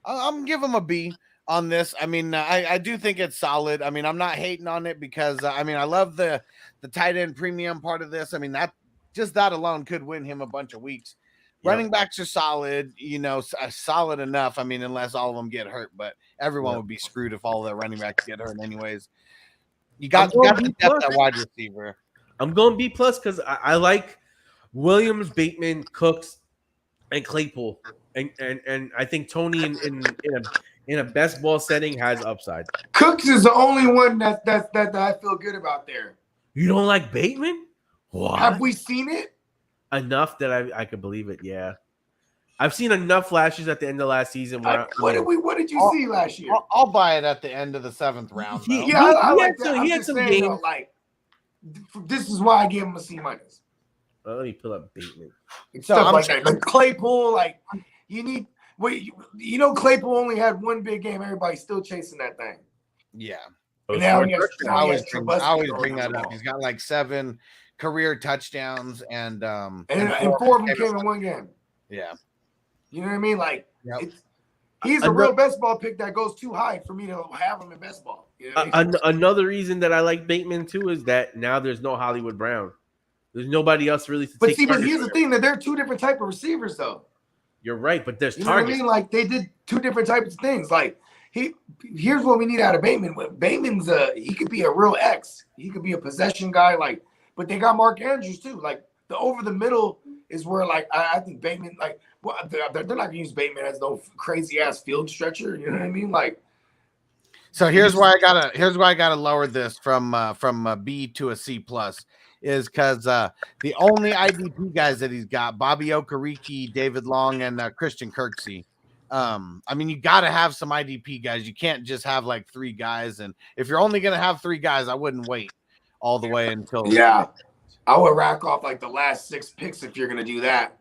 [SPEAKER 4] I'm gonna give him a B on this. I mean, I do think it's solid. I mean, I'm not hating on it because I love the tight end premium part of this. I mean, that alone could win him a bunch of weeks. Running backs are solid, solid enough. I mean, unless all of them get hurt, but everyone would be screwed if all of their running backs get hurt anyways. You got the depth at wide receiver.
[SPEAKER 10] I'm going B+ because I like Williams, Bateman, Cooks, and Claypool, and I think Tony in a best ball setting has upside.
[SPEAKER 3] Cooks is the only one that I feel good about there.
[SPEAKER 10] You don't like Bateman? What?
[SPEAKER 3] Have we seen it?
[SPEAKER 10] Enough that I could believe it. Yeah, I've seen enough flashes at the end of last season. Where,
[SPEAKER 3] what did you see last year?
[SPEAKER 4] I'll buy it at the end of the 7th round.
[SPEAKER 3] I like that.
[SPEAKER 10] He had some games.
[SPEAKER 3] Like, this is why I gave him a C-.
[SPEAKER 10] Well, let me pull up Bateman.
[SPEAKER 3] Stuff like that. Like Claypool, like you need. Wait, Claypool only had one big game. Everybody's still chasing that thing.
[SPEAKER 4] Yeah.
[SPEAKER 3] And now
[SPEAKER 4] I always bring that up. He's got like 7 career touchdowns and
[SPEAKER 3] 4 of them came in one game.
[SPEAKER 4] Yeah.
[SPEAKER 3] You know what I mean? Like he's a real best ball pick that goes too high for me to have him in best ball. You know
[SPEAKER 10] another reason that I like Bateman too is that now there's no Hollywood Brown. There's nobody else really to take.
[SPEAKER 3] But here's the thing, that they're 2 different type of receivers though.
[SPEAKER 10] You're right, but there's
[SPEAKER 3] targets. What I mean? Like they did 2 different types of things. Like here's what we need out of Bateman. Bateman's he could be a real X. He could be a possession guy. Like, but they got Mark Andrews too. Like the over the middle is where like I think Bateman they're not gonna use Bateman as no crazy ass field stretcher. You know what I mean? Like.
[SPEAKER 4] So here's why I gotta lower this from a B to a C+ is because the only IDP guys that he's got, Bobby Okereke, David Long, and Christian Kirksey. I mean, you got to have some IDP guys. You can't just have like 3 guys. And if you're only gonna have 3 guys, I wouldn't wait all the way until.
[SPEAKER 3] Yeah, I would rack off like the last 6 picks if you're gonna do that.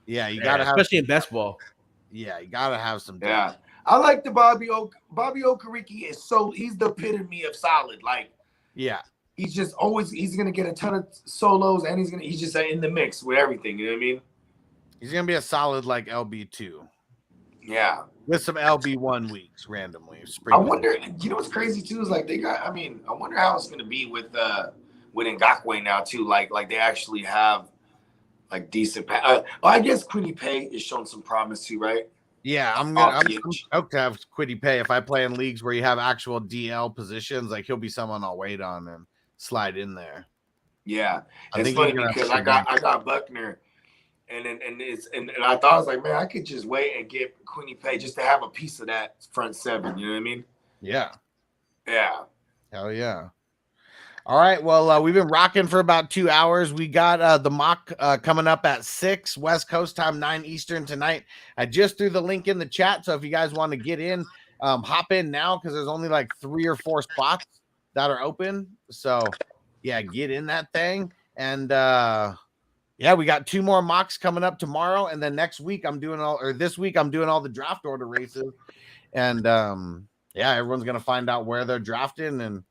[SPEAKER 4] Yeah, you gotta have,
[SPEAKER 10] especially in best ball.
[SPEAKER 4] Yeah, you gotta have some.
[SPEAKER 3] Yeah, I like the Bobby Okereke he's the epitome of solid. Like,
[SPEAKER 4] yeah.
[SPEAKER 3] He's just he's gonna get a ton of solos and he's just in the mix with everything. You know what I mean?
[SPEAKER 4] He's gonna be a solid like LB2.
[SPEAKER 3] Yeah.
[SPEAKER 4] With some LB1 weeks randomly.
[SPEAKER 3] I wonder, what's crazy too is like I wonder how it's gonna be with Ngakoue now too. Like they actually have like decent I guess Quiddy Pay is showing some promise too, right?
[SPEAKER 4] Yeah, I'm stoked to have Quiddy Pay. If I play in leagues where you have actual DL positions, like he'll be someone I'll wait on and slide in there.
[SPEAKER 3] Yeah, it's funny because I got Buckner, and I thought I was like, man, I could just wait and get Quiddy Pay just to have a piece of that front 7. You know what I mean?
[SPEAKER 4] Yeah.
[SPEAKER 3] Yeah.
[SPEAKER 4] Hell yeah. All right. Well, we've been rocking for about 2 hours. We got the mock coming up at 6 West Coast time, 9 Eastern tonight. I just threw the link in the chat, so if you guys want to get in, hop in now because there's only like 3 or 4 spots that are open. So yeah, get in that thing. And we got 2 more mocks coming up tomorrow, and then this week I'm doing all the draft order races. And everyone's gonna find out where they're drafting, and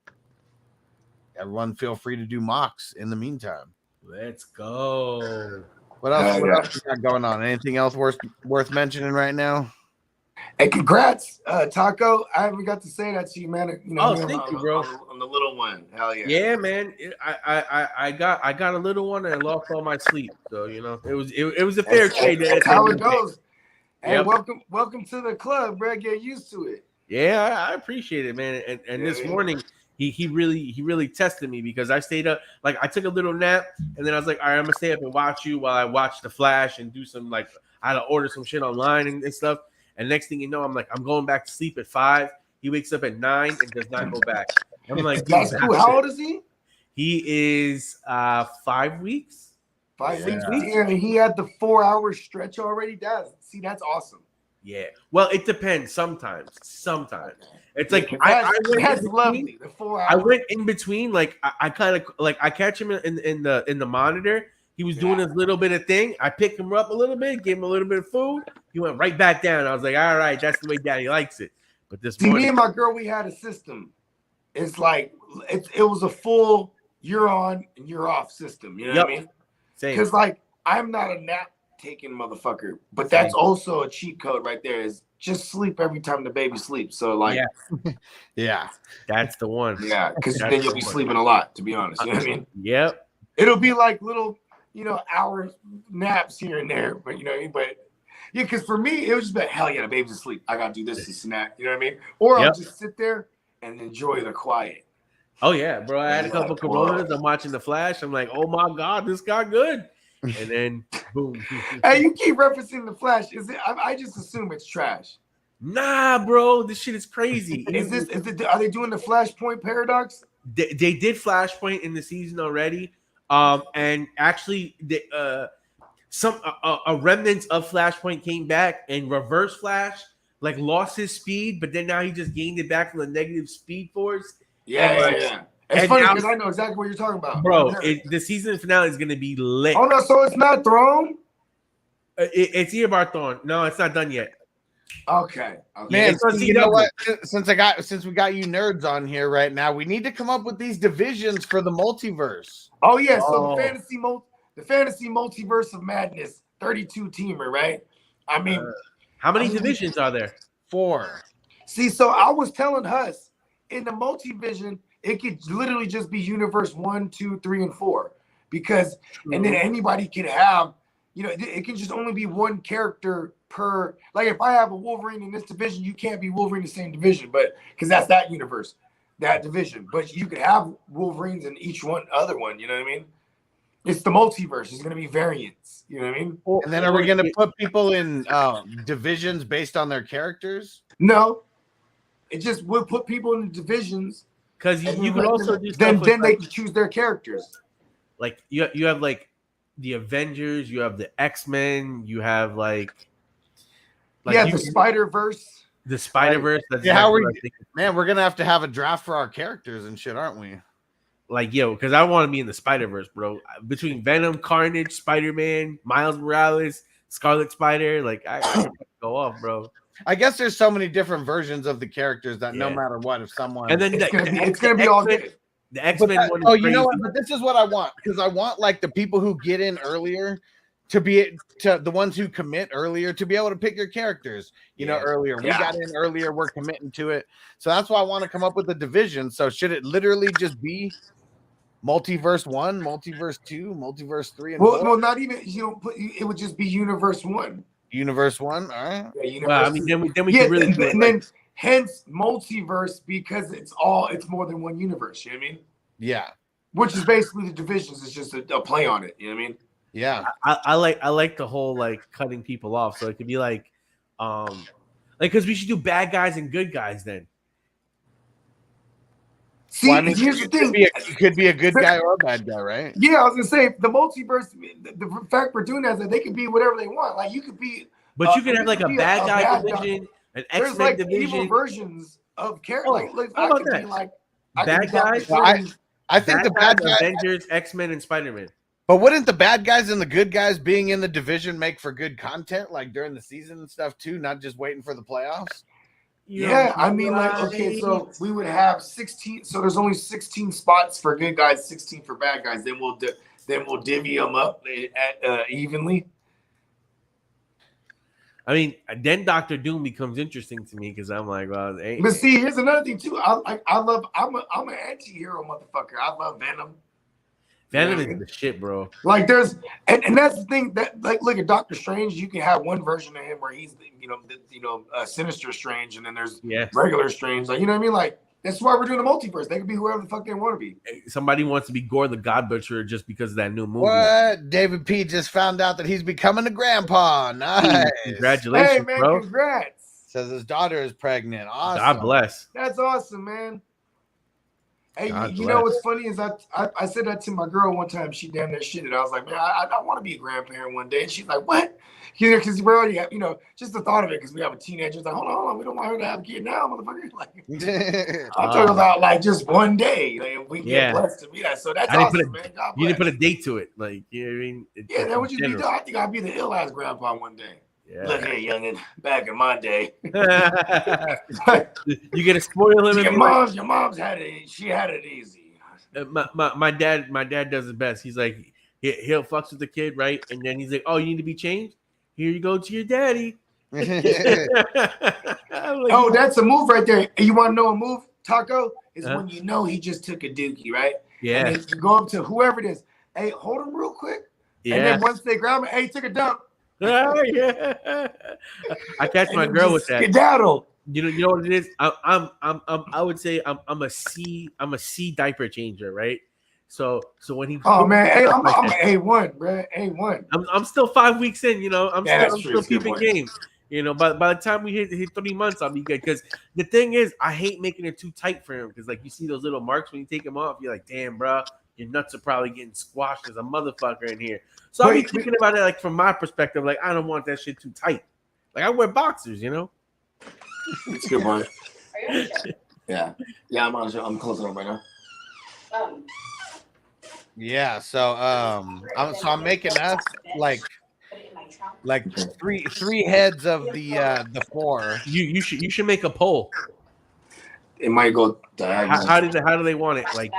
[SPEAKER 4] everyone feel free to do mocks in the meantime.
[SPEAKER 10] Let's go.
[SPEAKER 4] What else you got going on? Anything else worth mentioning right now?
[SPEAKER 3] Hey, congrats, Taco. I haven't got to say that to you, man.
[SPEAKER 10] Thank you, bro.
[SPEAKER 3] On the little one. Hell yeah.
[SPEAKER 10] Yeah, man. I got a little one and I lost all my sleep. So, it was a fair trade.
[SPEAKER 3] That's how it goes. And welcome to the club, bro. Get used to it.
[SPEAKER 10] Yeah, I appreciate it, man. And this morning he really tested me because I stayed up. Like I took a little nap and then I was like, all right, I'm gonna stay up and watch you while I watch The Flash and do some I had to order some shit online and stuff. And next thing you know, I'm going back to sleep at 5. He wakes up at 9 and does not go back. I'm like,
[SPEAKER 3] that's cool. How old is he?
[SPEAKER 10] He is 5 weeks.
[SPEAKER 3] 5 weeks. Yeah, and he had the 4-hour stretch already. That's awesome.
[SPEAKER 10] Yeah. Well, it depends. Sometimes it's like
[SPEAKER 3] that's lovely. The 4 hours.
[SPEAKER 10] I went in between. Like I kind of I catch him in the monitor. He was doing his little bit of thing. I picked him up a little bit, gave him a little bit of food. He went right back down. I was like, all right, that's the way Daddy likes it. But this morning,
[SPEAKER 3] me and my girl, we had a system. It's like it was a full you're on and you're off system. You know what I mean? Because I'm not a nap taking motherfucker, but that's also a cheat code right there. Is just sleep every time the baby sleeps. So
[SPEAKER 4] yeah,
[SPEAKER 10] that's the one.
[SPEAKER 3] Yeah, because then you'll be sleeping a lot. To be honest, you know what I mean?
[SPEAKER 10] Yep.
[SPEAKER 3] It'll be like little. hour naps here and there. But yeah, because for me, it was just like, hell yeah, the baby's asleep. I gotta do this and that. You know what I mean? Or I'll just sit there and enjoy the quiet.
[SPEAKER 10] Oh yeah, bro. I had a couple Coronas. I'm watching The Flash. I'm like, oh my god, this got good. And then boom.
[SPEAKER 3] Hey, you keep referencing The Flash. Is it? I just assume it's trash.
[SPEAKER 10] Nah, bro, this shit is crazy.
[SPEAKER 3] Are they doing the Flashpoint paradox?
[SPEAKER 10] They did Flashpoint in the season already. And actually, some remnants of Flashpoint came back, and Reverse Flash like lost his speed, but then now he just gained it back from the negative speed force.
[SPEAKER 3] Yeah. It's funny because I know exactly what you're talking about,
[SPEAKER 10] bro. The season finale is gonna be lit.
[SPEAKER 3] Oh no, so it's not Throne.
[SPEAKER 10] It's Eobard Thawne. No, it's not done yet.
[SPEAKER 3] Okay.
[SPEAKER 4] Man, you know what? Since we got you nerds on here right now, we need to come up with these divisions for the multiverse.
[SPEAKER 3] Oh yeah, so the fantasy multiverse of madness, 32 teamer, right? I mean,
[SPEAKER 10] how many divisions are there?
[SPEAKER 4] 4.
[SPEAKER 3] See, so I was telling Huss in the multivision, it could literally just be universe 1, 2, 3, and 4, because and then anybody can have, it can just only be one character per. Like if I have a Wolverine in this division, you can't be Wolverine in the same division, but because that's that universe, that division. But you could have Wolverines in each other one. You know what I mean? It's the multiverse. It's going to be variants. You know what I mean?
[SPEAKER 4] And then are we going to put people in divisions based on their characters?
[SPEAKER 3] No, it just will put people in the divisions.
[SPEAKER 10] Because you could also do
[SPEAKER 3] then they can choose their characters.
[SPEAKER 10] Like you have like the Avengers, you have the X-Men, you have like
[SPEAKER 3] the Spider-Verse.
[SPEAKER 10] The Spider-Verse.
[SPEAKER 4] Right. Yeah, we're gonna have to have a draft for our characters and shit, aren't we?
[SPEAKER 10] Like, because I want to be in the Spider-Verse, bro. Between Venom, Carnage, Spider-Man, Miles Morales, Scarlet Spider, like I go off, bro.
[SPEAKER 4] I guess there's so many different versions of the characters that no matter what, if someone
[SPEAKER 10] and then
[SPEAKER 3] it's gonna be all good.
[SPEAKER 10] The X-Men one.
[SPEAKER 4] Oh, you know what? But this is what I want, because I want like the people who get in earlier to be the ones who commit earlier to be able to pick your characters. Earlier we got in earlier, we're committing to it, so that's why I want to come up with a division. So should it literally just be Multiverse 1, Multiverse 2, Multiverse 3, and 4?
[SPEAKER 3] Well, not even it would just be Universe 1.
[SPEAKER 4] Universe 1, all right.
[SPEAKER 3] Yeah,
[SPEAKER 10] well, I mean, then we can really
[SPEAKER 3] then hence multiverse, because it's more than one universe. You know what I mean?
[SPEAKER 4] Yeah.
[SPEAKER 3] Which is basically the divisions. It's just a play on it. You know what I mean?
[SPEAKER 4] Yeah.
[SPEAKER 10] I like the whole like cutting people off, so it could be like because we should do bad guys and good guys then.
[SPEAKER 3] See, here's the thing.
[SPEAKER 4] It could be a good guy or a bad guy, right?
[SPEAKER 3] Yeah, I was gonna say the multiverse. The fact we're doing that is that they can be whatever they want. Like you could be,
[SPEAKER 10] but you could have like a bad guy division, an X-Men division.
[SPEAKER 3] Evil versions of characters.
[SPEAKER 10] How about that? Bad guys.
[SPEAKER 4] I think the bad guys,
[SPEAKER 10] Avengers, X-Men, and Spider-Man.
[SPEAKER 4] But wouldn't the bad guys and the good guys being in the division make for good content, like during the season and stuff too, not just waiting for the playoffs?
[SPEAKER 3] Yeah, I mean, okay, so we would have 16. So there's only 16 spots for good guys, 16 for bad guys. Then we'll divvy them up evenly.
[SPEAKER 10] I mean, then Dr. Doom becomes interesting to me because I'm like, well,
[SPEAKER 3] but see, here's another thing too. I'm an anti-hero motherfucker. I love Venom.
[SPEAKER 10] Venom is the shit, bro.
[SPEAKER 3] Like there's and that's the thing that like look at Doctor Strange. You can have one version of him where he's Sinister Strange, and then there's regular Strange. Like you know what I mean? Like that's why we're doing the multiverse. They can be whoever the fuck they want to be.
[SPEAKER 10] Somebody wants to be Gore the God Butcher just because of that new movie.
[SPEAKER 4] What? David P just found out that he's becoming a grandpa. Nice.
[SPEAKER 10] Congratulations,
[SPEAKER 3] hey man,
[SPEAKER 10] bro.
[SPEAKER 3] Congrats.
[SPEAKER 4] Says his daughter is pregnant. Awesome.
[SPEAKER 10] God bless.
[SPEAKER 3] That's awesome, man. Hey, you know what's funny is I said that to my girl one time. She damn near shitted. I was like, man, I want to be a grandparent one day. And she's like, what? Because we already have, just the thought of it, because we have a teenager. It's like, hold on, we don't want her to have a kid now, motherfucker. Like, I'm talking about like just one day. Like, if we get blessed to be that. So that's awesome, man.
[SPEAKER 10] You didn't put a date to it. Like, you know what I mean?
[SPEAKER 3] That would just be, I think I'd be the ill-ass grandpa one day.
[SPEAKER 10] Yeah.
[SPEAKER 3] Look here, youngin', back in my day.
[SPEAKER 10] You get to spoil him.
[SPEAKER 3] Your mom's had it. She had it easy.
[SPEAKER 10] My dad does it best. He's like, he'll fucks with the kid, right? And then he's like, oh, you need to be changed? Here you go to your daddy.
[SPEAKER 3] Like, oh, that's a move right there. And you want to know a move, Taco? Is when he just took a dookie, right?
[SPEAKER 10] Yeah.
[SPEAKER 3] And then you go up to whoever it is. Hey, hold him real quick. And then once they grab him, hey, took a dump.
[SPEAKER 10] Yeah. I catch my girl with that.
[SPEAKER 3] Skedaddle.
[SPEAKER 10] You know what it is? I would say I'm a C diaper changer, right? So when he
[SPEAKER 3] man, hey, I'm an A1, bro. A1.
[SPEAKER 10] I'm still 5 weeks in, you know. I'm still keeping
[SPEAKER 3] point.
[SPEAKER 10] game. You know, by the time we hit 3 months, I'll be good. Because the thing is, I hate making it too tight for him. Because like you see those little marks when you take them off, you're like, damn, bro, your nuts are probably getting squashed as a motherfucker in here. So I'll be thinking about it like from my perspective, like I don't want that shit too tight. Like I wear boxers, you know.
[SPEAKER 3] It's good, Brian. Yeah, I'm closing up right now.
[SPEAKER 4] Yeah, so I'm making us like three heads of the four.
[SPEAKER 10] You should make a poll.
[SPEAKER 3] It might go diagonal.
[SPEAKER 10] How do they want it? Like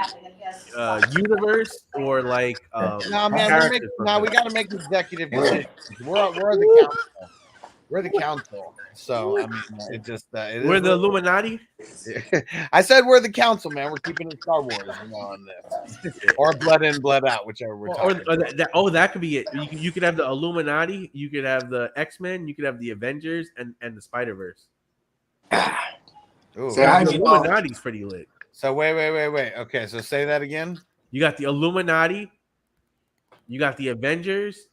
[SPEAKER 10] universe or like
[SPEAKER 4] no, man, we got to make executive decisions. We're the council. We're the council. So I mean, it just
[SPEAKER 10] we're the Illuminati.
[SPEAKER 4] I said we're the council, man. We're keeping it Star Wars, on this, or blood in, blood out, whichever we're talking.
[SPEAKER 10] That could be it. You could have the Illuminati, you could have the X-Men, you could have the Avengers, and the Spider-Verse.
[SPEAKER 4] Ooh,
[SPEAKER 10] the Illuminati's pretty lit.
[SPEAKER 4] So wait. Okay, so say that again.
[SPEAKER 10] You got the Illuminati, you got the Avengers,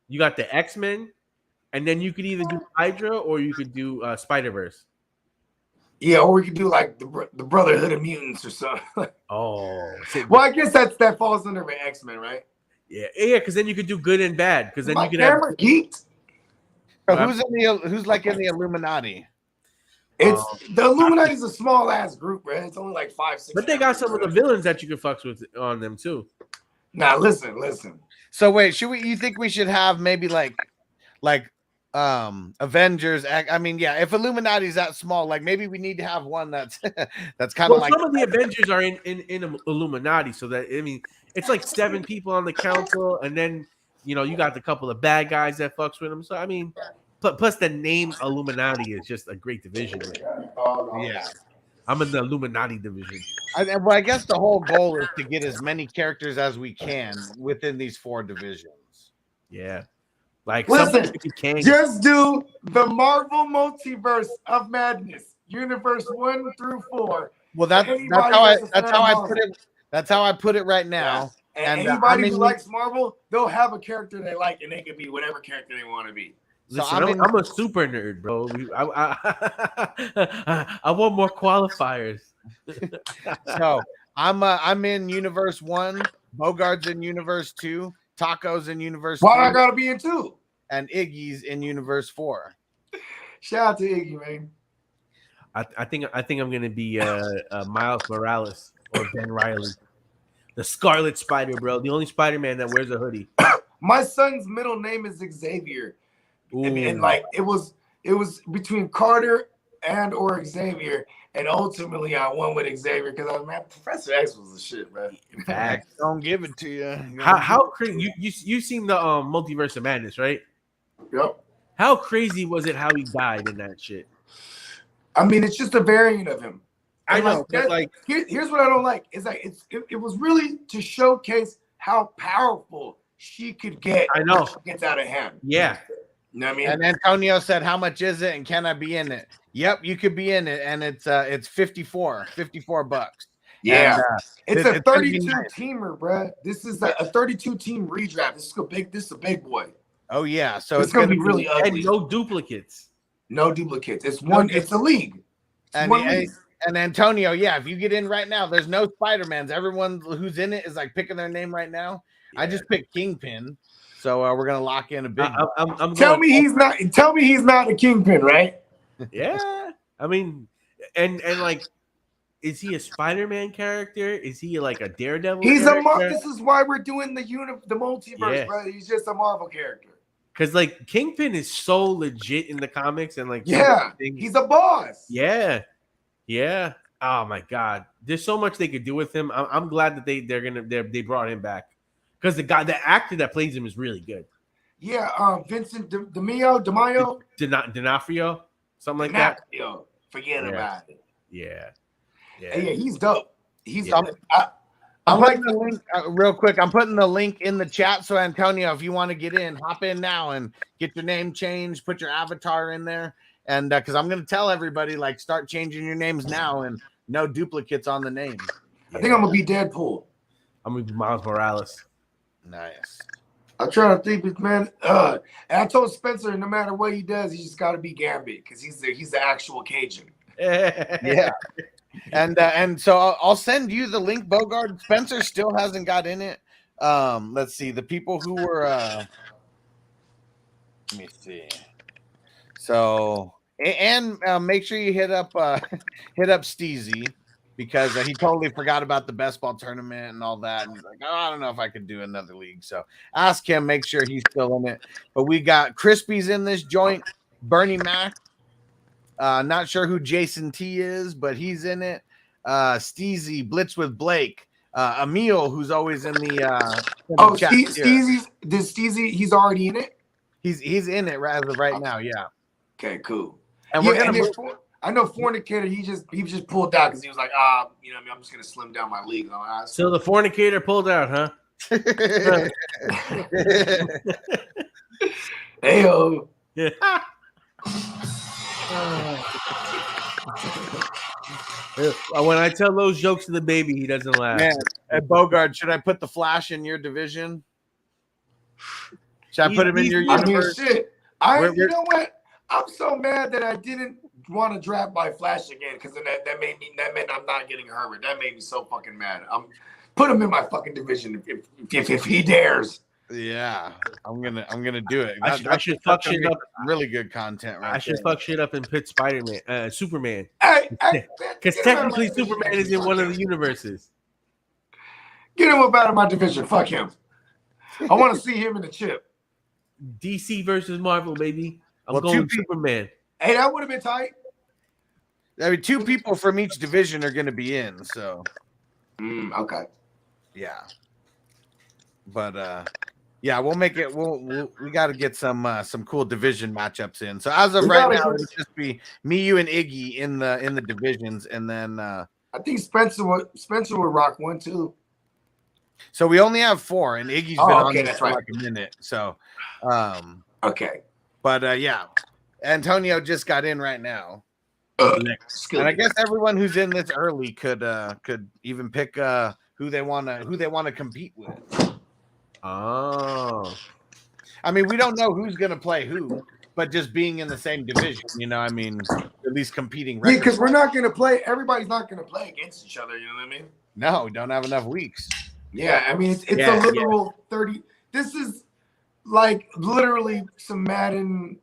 [SPEAKER 10] you got the X-Men. And then you could either do Hydra or you could do Spider-Verse.
[SPEAKER 3] Yeah, or we could do like the Brotherhood of Mutants or something.
[SPEAKER 10] Oh,
[SPEAKER 3] well, I guess that falls under the X-Men, right?
[SPEAKER 10] Yeah, because then you could do good and bad. Because then you could
[SPEAKER 3] have
[SPEAKER 10] geeked.
[SPEAKER 4] Who's like in the Illuminati?
[SPEAKER 3] It's the Illuminati is a small ass group, man. It's only like 5-6.
[SPEAKER 10] But they got some of the villains that you could fucks with on them too.
[SPEAKER 3] Now listen.
[SPEAKER 4] So wait, you think we should have maybe like Avengers? I mean, yeah, if Illuminati's that small, like maybe we need to have one that's kind of like
[SPEAKER 10] some of the Avengers are in Illuminati, so that I mean it's like 7 people on the council, and then you got the couple of bad guys that fucks with them. So I mean, plus the name Illuminati is just a great division.
[SPEAKER 4] Yeah,
[SPEAKER 10] I'm in the Illuminati division.
[SPEAKER 4] I guess the whole goal is to get as many characters as we can within these 4 divisions.
[SPEAKER 10] Yeah. Like,
[SPEAKER 3] listen, just do the Marvel Multiverse of Madness, Universe 1 through 4.
[SPEAKER 4] Well, that's how I put it. That's how I put it right now.
[SPEAKER 3] Yeah. And anybody who likes Marvel, they'll have a character they like, and they can be whatever character they want to be.
[SPEAKER 10] Listen, I'm a super nerd, bro. I want more qualifiers.
[SPEAKER 4] So I'm in Universe 1. Bogart's in Universe 2. Taco's in Universe 3.
[SPEAKER 3] Why I gotta be in 2?
[SPEAKER 4] And Iggy's in Universe 4.
[SPEAKER 3] Shout out to Iggy, man.
[SPEAKER 10] I think I'm gonna be Miles Morales or Ben Reilly, the Scarlet Spider, bro. The only Spider-Man that wears a hoodie.
[SPEAKER 3] My son's middle name is Xavier, and like it was between Carter and or Xavier, and ultimately I went with Xavier because Professor X was the shit, man.
[SPEAKER 4] Facts. Don't give it to you.
[SPEAKER 10] How crazy you seen the Multiverse of Madness, right?
[SPEAKER 3] Yep.
[SPEAKER 10] How crazy was it how he died in that shit?
[SPEAKER 3] I mean, it's just a variant of him.
[SPEAKER 10] I know, but
[SPEAKER 3] here's what I don't like. It's like it was really to showcase how powerful she could get.
[SPEAKER 10] I know.
[SPEAKER 3] When she gets out of hand.
[SPEAKER 10] Yeah.
[SPEAKER 3] You know what I mean?
[SPEAKER 4] And Antonio said, "How much is it? And can I be in it?" Yep, you could be in it, and it's $54.
[SPEAKER 3] Yeah,
[SPEAKER 4] and,
[SPEAKER 3] it's a 32 teamer, bro. This is a 32 team redraft. This is a big boy.
[SPEAKER 4] Oh yeah, so
[SPEAKER 3] it's gonna be really ugly.
[SPEAKER 10] And no duplicates.
[SPEAKER 3] No duplicates. It's one. It's a league.
[SPEAKER 4] And Antonio, yeah, if you get in right now, there's no Spider-Mans. Everyone who's in it is like picking their name right now. Yeah. I just picked Kingpin, so we're gonna lock in a big.
[SPEAKER 3] Tell me he's not a Kingpin, right?
[SPEAKER 10] Yeah, I mean, and like, is he a Spider-Man character? Is he like a Daredevil?
[SPEAKER 3] He's character? This is why we're doing the multiverse, bro. He's just a Marvel character.
[SPEAKER 10] Because like Kingpin is so legit in the comics, and like
[SPEAKER 3] he's a boss.
[SPEAKER 10] Yeah. Oh my god, there's so much they could do with him. I'm glad that they brought him back because the actor that plays him is really good.
[SPEAKER 3] Yeah, Vincent D'Onofrio,
[SPEAKER 10] something like that.
[SPEAKER 3] Forget about it.
[SPEAKER 10] Yeah,
[SPEAKER 3] he's dope. He's
[SPEAKER 4] I'm putting the link real quick. I'm putting the link in the chat. So Antonio, if you want to get in, hop in now and get your name changed, put your avatar in there. And because I'm going to tell everybody, like, start changing your names now and no duplicates on the name.
[SPEAKER 3] I think I'm going to be Deadpool.
[SPEAKER 10] I'm going to be Miles Morales.
[SPEAKER 4] Nice.
[SPEAKER 3] I'm trying to think, man. And I told Spencer, no matter what he does, he just got to be Gambit because he's the actual Cajun.
[SPEAKER 4] Yeah. And so I'll send you the link, Bogard. Spencer still hasn't got in it. Let's see. The people who were let me see. So and make sure you hit up Steezy because he totally forgot about the best ball tournament and all that. And he's like, oh, I don't know if I could do another league. So ask him, make sure he's still in it. But we got Crispy's in this joint, Bernie Mac. Not sure who Jason T is, but he's in it. Steezy, Blitz with Blake, Emil, who's always in the chat.
[SPEAKER 3] Steezy, he's already in it.
[SPEAKER 4] He's in it as of right now. Yeah.
[SPEAKER 3] Okay, cool.
[SPEAKER 4] And
[SPEAKER 3] yeah,
[SPEAKER 4] we're gonna.
[SPEAKER 3] I know Fornicator. He just pulled out because he was like, I'm just gonna slim down my league.
[SPEAKER 10] So the Fornicator pulled out, huh?
[SPEAKER 3] Heyo.
[SPEAKER 10] Yeah. When I tell those jokes to the baby, he doesn't laugh.
[SPEAKER 4] Man, at Bogard, should I put the Flash in your division? Should I put him in your universe?
[SPEAKER 3] Shit. You know what? I'm so mad that I didn't want to draft my Flash again because that meant I'm not getting Herbert. That made me so fucking mad. Put him in my fucking division if he dares.
[SPEAKER 4] Yeah, I'm gonna do it.
[SPEAKER 10] I should fuck shit up.
[SPEAKER 4] Really good content, right?
[SPEAKER 10] I should fuck shit up and pit Superman.
[SPEAKER 3] Because
[SPEAKER 10] technically Superman is in one of the universes.
[SPEAKER 3] Get him up out of my division. Fuck him. I want to see him in the chip.
[SPEAKER 10] DC versus Marvel, baby. I'm going with Superman.
[SPEAKER 3] Hey, that would have been tight.
[SPEAKER 4] I mean, 2 people from each division are going to be in. So,
[SPEAKER 3] okay.
[SPEAKER 4] Yeah. But yeah, we'll make it. We got to get some cool division matchups in. So as of right now, it'll just be me, you, and Iggy in the divisions, and then I
[SPEAKER 3] think Spencer would rock one too.
[SPEAKER 4] So we only have 4, and Iggy's been on this for like a minute. So,
[SPEAKER 3] okay.
[SPEAKER 4] But yeah, Antonio just got in right now, and I guess everyone who's in this early could even pick who they want to compete with.
[SPEAKER 10] Oh,
[SPEAKER 4] I mean, we don't know who's going to play who, but just being in the same division, I mean, at least competing.
[SPEAKER 3] Yeah, because we're not going to play. Everybody's not going to play against each other. You know what I mean?
[SPEAKER 4] No, we don't have enough weeks.
[SPEAKER 3] Yeah, I mean, it's a literal 30. This is like literally some Madden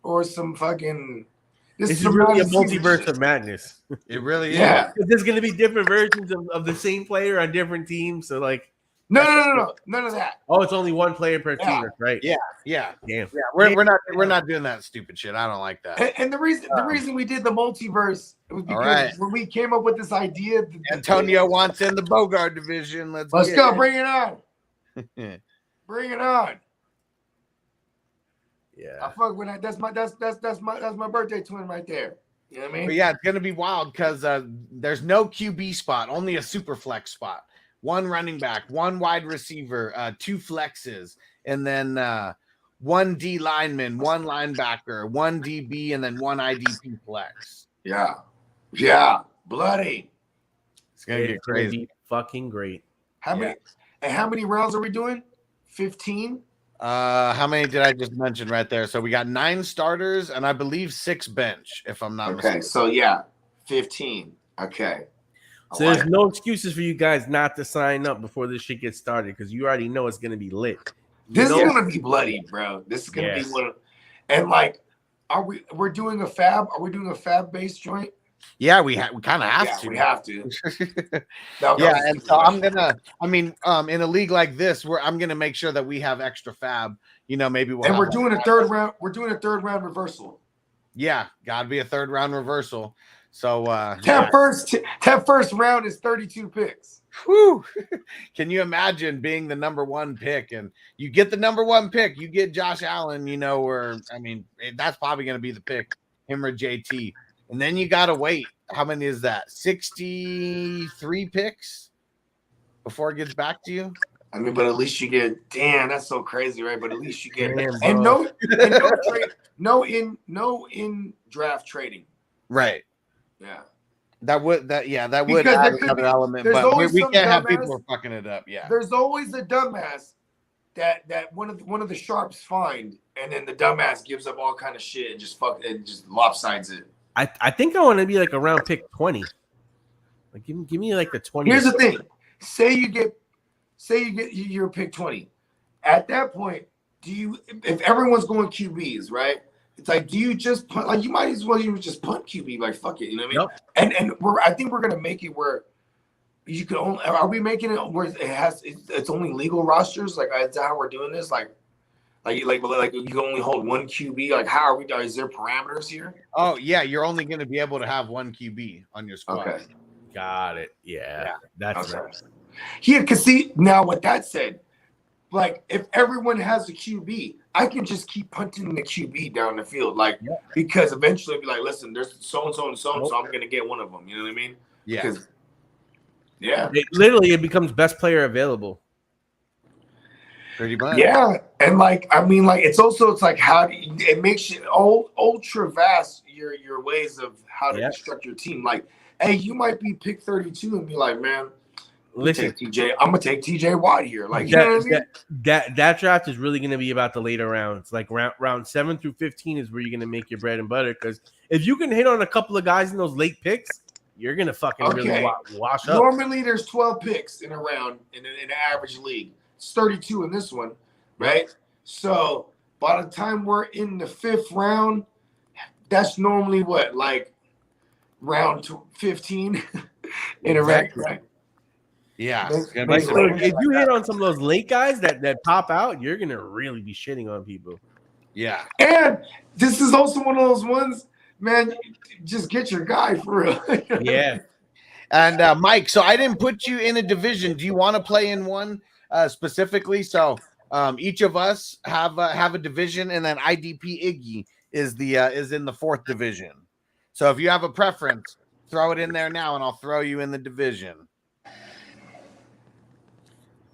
[SPEAKER 3] or some fucking.
[SPEAKER 10] This is really a multiverse of madness.
[SPEAKER 4] It really is.
[SPEAKER 3] Yeah.
[SPEAKER 10] There's going to be different versions of the same player on different teams. So like.
[SPEAKER 3] No, none of that.
[SPEAKER 10] Oh, it's only one player per team, right?
[SPEAKER 4] Yeah.
[SPEAKER 10] Damn.
[SPEAKER 4] Yeah, we're not doing that stupid shit. I don't like that.
[SPEAKER 3] And the reason we did the multiverse was because when we came up with this idea,
[SPEAKER 4] Antonio wants in the Bogard division. Let's
[SPEAKER 3] go. Bring it on. Bring it on.
[SPEAKER 10] Yeah,
[SPEAKER 3] I fuck with that. That's my birthday twin right there. You know what I mean?
[SPEAKER 4] But yeah, it's gonna be wild because there's no QB spot, only a super flex spot. 1 running back, 1 wide receiver, 2 flexes, and then 1 D lineman, 1 linebacker, 1 DB, and then 1 IDP flex.
[SPEAKER 3] Yeah, bloody.
[SPEAKER 4] It's gonna get crazy.
[SPEAKER 10] Be fucking great.
[SPEAKER 3] How many rounds are we doing? 15.
[SPEAKER 4] How many did I just mention right there? So we got 9 starters and I believe 6 bench, if I'm not mistaken.
[SPEAKER 3] So yeah, 15. Okay.
[SPEAKER 10] So there's no excuses for you guys not to sign up before this shit gets started because you already know it's gonna be lit.
[SPEAKER 3] This is gonna be bloody, bro. This is gonna be one. And like, we're doing a fab? Are we doing a fab based joint?
[SPEAKER 4] Yeah, we kind of have to.
[SPEAKER 3] We have to.
[SPEAKER 4] And so I'm gonna. I mean, in a league like this, I'm gonna make sure that we have extra fab. Maybe we'll.
[SPEAKER 3] And we're doing a third round. We're doing a third round reversal.
[SPEAKER 4] Yeah, gotta be a third round reversal. So
[SPEAKER 3] that first round is 32 picks.
[SPEAKER 4] Whew. Can you imagine being the number 1 pick and you get the number 1 pick, you get Josh Allen, that's probably going to be the pick, him or JT. And then you got to wait. How many is that? 63 picks? before it gets back to you.
[SPEAKER 3] I mean, but at least you get. Damn, that's so crazy, right? But at least you get
[SPEAKER 10] Damn,
[SPEAKER 3] and
[SPEAKER 10] bro.
[SPEAKER 3] no in draft trading.
[SPEAKER 4] Right.
[SPEAKER 3] Yeah.
[SPEAKER 4] That would add
[SPEAKER 3] Because there could
[SPEAKER 4] another
[SPEAKER 3] be-
[SPEAKER 4] element,
[SPEAKER 3] there's
[SPEAKER 4] but
[SPEAKER 3] always
[SPEAKER 4] we
[SPEAKER 3] some
[SPEAKER 4] can't have
[SPEAKER 3] dumbass-
[SPEAKER 4] people fucking it up. Yeah.
[SPEAKER 3] There's always a dumbass that one of the sharps find, and then the dumbass gives up all kind of shit and just just lopsides it.
[SPEAKER 10] I think I want to be like around pick 20. Like give me like the 20.
[SPEAKER 3] Here's the thing: say you're pick 20. At that point, if everyone's going QBs, right? It's like, do you just punt? Like, you might as well just punt QB. Like, fuck it, you know what I mean?
[SPEAKER 10] Yep.
[SPEAKER 3] And I think we're gonna make it where you can only. Are we making it where it's only legal rosters? Like, is that how we're doing this? Like you can only hold one QB. Like, how are we? Is there parameters here?
[SPEAKER 4] Oh yeah, you're only going to be able to have one QB on your squad.
[SPEAKER 3] Okay.
[SPEAKER 10] Got it. Yeah. That's
[SPEAKER 3] Okay.
[SPEAKER 10] nice.
[SPEAKER 3] Yeah, because see, now with that said, like, if everyone has a QB, I can just keep punting the QB down the field, like, because eventually I'll be like, listen, there's so-and-so and so-and-so, I'm going to get one of them. You know what I mean?
[SPEAKER 4] Yeah.
[SPEAKER 3] Because, yeah.
[SPEAKER 10] It becomes best player available.
[SPEAKER 4] Pretty much.
[SPEAKER 3] Yeah. And, like, I mean, like, it's like, how do you, it makes you ultra vast, your ways of how to construct your team. Like, hey, you might be pick 32 and be like, man,
[SPEAKER 10] listen,
[SPEAKER 3] I'm gonna take TJ Watt here. Like, you know what I mean?
[SPEAKER 10] That draft is really going to be about the later rounds. Like round 7 through 15 is where you're going to make your bread and butter. Because if you can hit on a couple of guys in those late picks, you're going to fucking really wash up.
[SPEAKER 3] Normally, there's 12 picks in a round in an average league. It's 32 in this one, right? So by the time we're in the 5th round, that's normally what, like round 15 in a rank, right?
[SPEAKER 4] Yeah.
[SPEAKER 10] Like, if you hit on some of those late guys that pop out, you're gonna really be shitting on people.
[SPEAKER 4] Yeah.
[SPEAKER 3] And this is also one of those ones, man, just get your guy for real.
[SPEAKER 10] Yeah.
[SPEAKER 4] And Mike, so I didn't put you in a division. Do you want to play in one specifically? So each of us have a division, and then IDP Iggy is in the 4th division. So if you have a preference, throw it in there now, and I'll throw you in the division.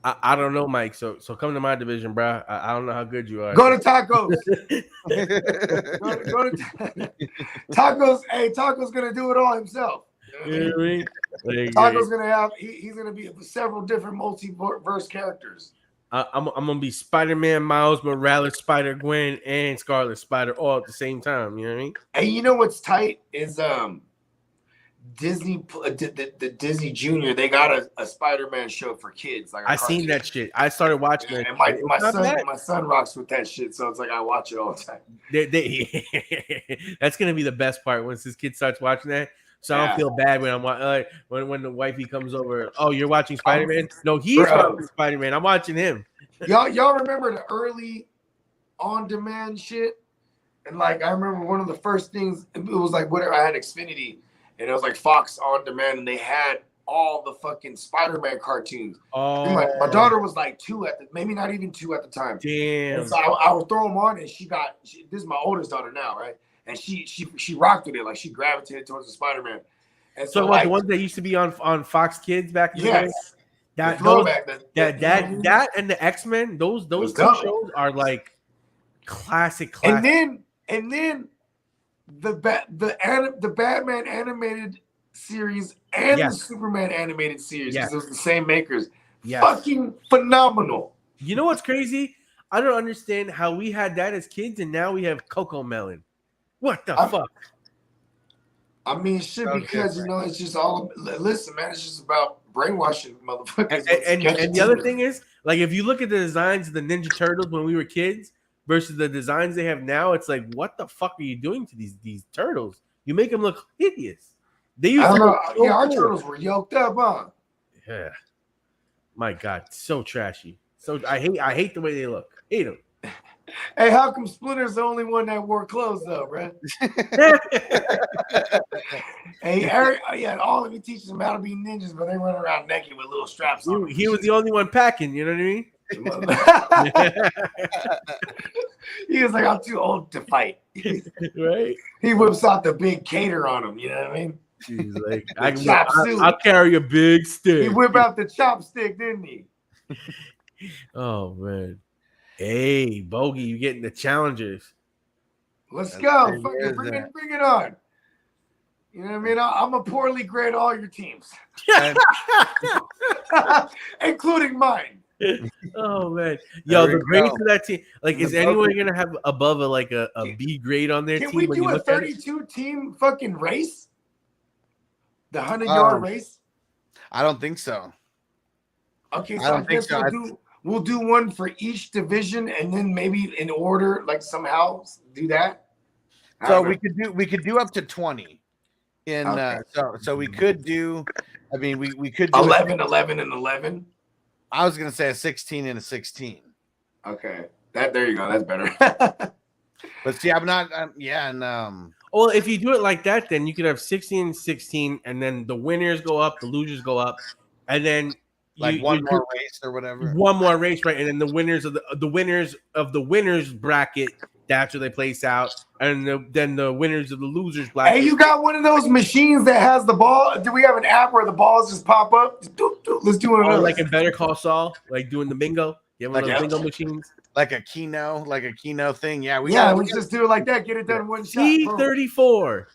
[SPEAKER 10] I don't know, Mike. So come to my division, bro. I don't know how good you are.
[SPEAKER 3] Go to Tacos. go to Tacos. Hey, Taco's gonna do it all himself. You know what I mean? Taco's gonna have. He's gonna be several different multiverse characters.
[SPEAKER 10] I'm gonna be Spider-Man, Miles Morales, Spider-Gwen, and Scarlet Spider all at the same time. You know what I mean?
[SPEAKER 3] And you know what's tight is Disney, the Disney Junior, they got a Spider-Man show for kids. Like,
[SPEAKER 10] I seen that shit. I started watching it.
[SPEAKER 3] And my son rocks with that shit, so it's like I watch it all the time.
[SPEAKER 10] That's gonna be the best part once this kid starts watching that. So I don't feel bad when I'm when the wifey comes over. Oh, you're watching Spider-Man? No, he's watching Spider-Man. I'm watching him.
[SPEAKER 3] Y'all remember the early on-demand shit? And like, I remember one of the first things, it was like whatever, I had Xfinity, and it was like Fox On Demand, and they had all the fucking Spider-Man cartoons.
[SPEAKER 10] Oh,
[SPEAKER 3] my daughter was like 2 maybe not even 2 at the time.
[SPEAKER 10] Damn.
[SPEAKER 3] And so I would throw them on, and this is my oldest daughter now, right? And she rocked with it, like she gravitated towards the Spider-Man. And
[SPEAKER 10] so like the ones that used to be on Fox Kids back in the day? That and the X-Men, those two shows are like classic.
[SPEAKER 3] And then the Batman animated series and the Superman animated series, because it was the same makers. Fucking phenomenal.
[SPEAKER 10] You know what's crazy? I don't understand how we had that as kids and now we have Coco Melon. What the fuck?
[SPEAKER 3] I mean, shit, because you know it's just all. Listen, man, it's just about brainwashing motherfuckers.
[SPEAKER 10] And the other thing is, like, if you look at the designs of the Ninja Turtles when we were kids versus the designs they have now, it's like, what the fuck are you doing to these turtles? You make them look hideous. They used to look so
[SPEAKER 3] our
[SPEAKER 10] cool.
[SPEAKER 3] turtles were yoked up, huh?
[SPEAKER 10] Yeah. My God, so trashy. So I hate the way they look. Hate them.
[SPEAKER 3] Hey, how come Splinter's the only one that wore clothes though, bro? Hey, Eric, all of you teaches them how to be ninjas, but they run around naked with little straps on.
[SPEAKER 10] He was the only one packing, you know what I mean?
[SPEAKER 3] He was like, I'm too old to fight.
[SPEAKER 10] Right?
[SPEAKER 3] He whips out the big cater on him, you know what I mean?
[SPEAKER 10] He's like,
[SPEAKER 3] Chop
[SPEAKER 10] I'll carry a big stick.
[SPEAKER 3] He whipped out the chopstick, didn't he?
[SPEAKER 10] Oh man. Hey, Bogey, you getting the challengers.
[SPEAKER 3] Let's go. Fucking bring it on. You know what I mean? I'm a poorly grade all your teams, including mine.
[SPEAKER 10] Oh man, yo, the grades for that team. Like, is anyone gonna have above a B grade on their team?
[SPEAKER 3] Can we do a 32 team fucking race? The 100-yard race?
[SPEAKER 4] I don't think so.
[SPEAKER 3] Okay, so I guess we'll do one for each division, and then maybe in order, like somehow do that.
[SPEAKER 4] So we could do up to 20. So we could do. I mean, we could do
[SPEAKER 3] 11, 11, and 11.
[SPEAKER 4] I was gonna say a 16 and a 16.
[SPEAKER 3] Okay, there you go. That's better.
[SPEAKER 4] But see, I'm not.
[SPEAKER 10] Well, if you do it like that, then you could have 16 and 16, and then the winners go up, the losers go up, and then
[SPEAKER 4] one more race or whatever.
[SPEAKER 10] One more race, right? And then the winners of the winners bracket, that's where they place out, and then the winners of the losers bracket.
[SPEAKER 3] Hey, you got one of those machines that has the ball? Do we have an app where the balls just pop up? Let's do one of those.
[SPEAKER 10] Like in Better Call Saul, like doing the bingo. You have one of those bingo machines,
[SPEAKER 4] like a Keno thing. Yeah, we
[SPEAKER 3] just do it like that. Get it done one shot.
[SPEAKER 10] C34.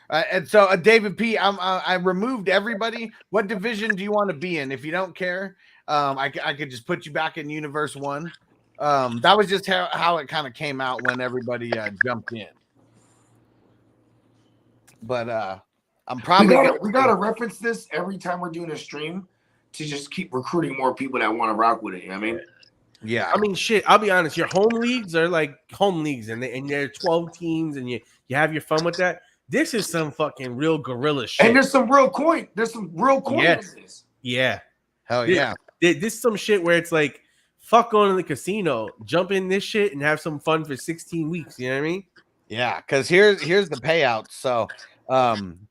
[SPEAKER 4] And so, David P, I removed everybody. What division do you want to be in? If you don't care, I could just put you back in Universe 1. That was just how it kind of came out when everybody jumped in. But I'm probably
[SPEAKER 3] we gotta reference this every time we're doing a stream to just keep recruiting more people that want to rock with it. You know what I mean?
[SPEAKER 4] Yeah.
[SPEAKER 10] I mean, shit. I'll be honest. Your home leagues are like home leagues, and they're 12 teams, and you have your fun with that. This is some fucking real guerrilla shit.
[SPEAKER 3] And there's some real coin. There's some real coin in this.
[SPEAKER 10] Yeah.
[SPEAKER 4] Hell yeah.
[SPEAKER 10] This is some shit where it's like, fuck going to the casino, jump in this shit and have some fun for 16 weeks. You know what I mean?
[SPEAKER 4] Yeah, because here's the payout. So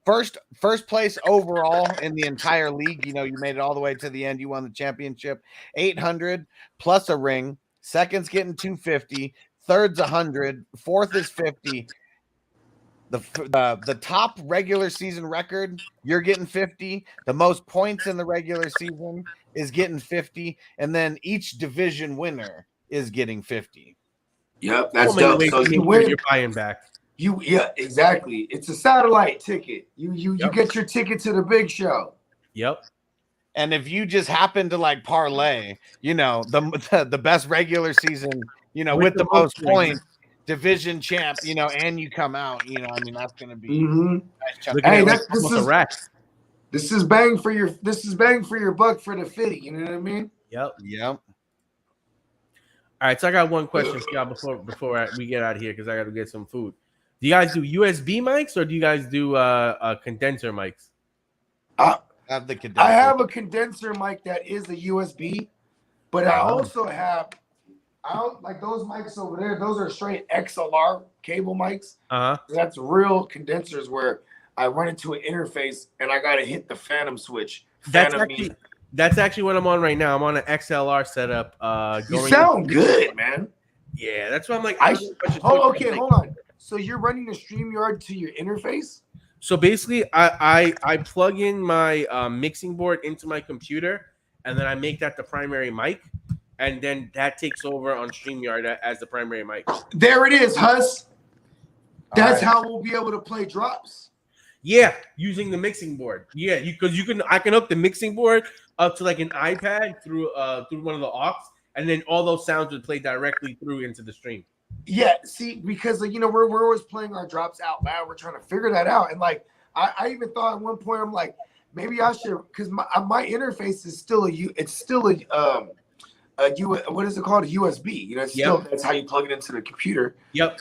[SPEAKER 4] first place overall in the entire league, you made it all the way to the end. You won the championship, 800 plus a ring. Second's getting 250. Third's 100. Fourth is 50. The top regular season record, you're getting 50. The most points in the regular season is getting 50, and then each division winner is getting 50.
[SPEAKER 3] Yep, that's dope. So you win,
[SPEAKER 10] you're buying back.
[SPEAKER 3] Yeah, exactly. It's a satellite ticket. You get your ticket to the big show.
[SPEAKER 10] Yep.
[SPEAKER 4] And if you just happen to parlay, the best regular season, with the most points, division champ, and you come out, that's gonna be nice.
[SPEAKER 3] Hey, this is bang for your buck for the 50. You know what I mean?
[SPEAKER 10] Yep. All right, so I got one question for y'all before we get out of here because I got to get some food. Do you guys do USB mics or do you guys do condenser mics?
[SPEAKER 4] I have the condenser.
[SPEAKER 3] I have a condenser mic that is a USB, but I also have. I don't like those mics over there. Those are straight XLR cable mics. That's real condensers where I run into an interface and I gotta hit the phantom switch.
[SPEAKER 10] That's actually what I'm on right now. I'm on an XLR setup.
[SPEAKER 3] You sound good, man.
[SPEAKER 10] Yeah, that's what I'm like.
[SPEAKER 3] Hold on. So you're running the StreamYard to your interface?
[SPEAKER 10] So basically, I plug in my mixing board into my computer, and then I make that the primary mic. And then that takes over on StreamYard as the primary mic.
[SPEAKER 3] There it is, Huss. That's how we'll be able to play drops.
[SPEAKER 10] Yeah, using the mixing board. Yeah, because I can hook the mixing board up to like an iPad through one of the aux, and then all those sounds would play directly through into the stream.
[SPEAKER 3] Yeah, see, because we're always playing our drops out loud. We're trying to figure that out, and I even thought at one point I'm like, maybe I should, because my interface is still what is it called? A USB. That's how you plug it into the computer.
[SPEAKER 10] Yep.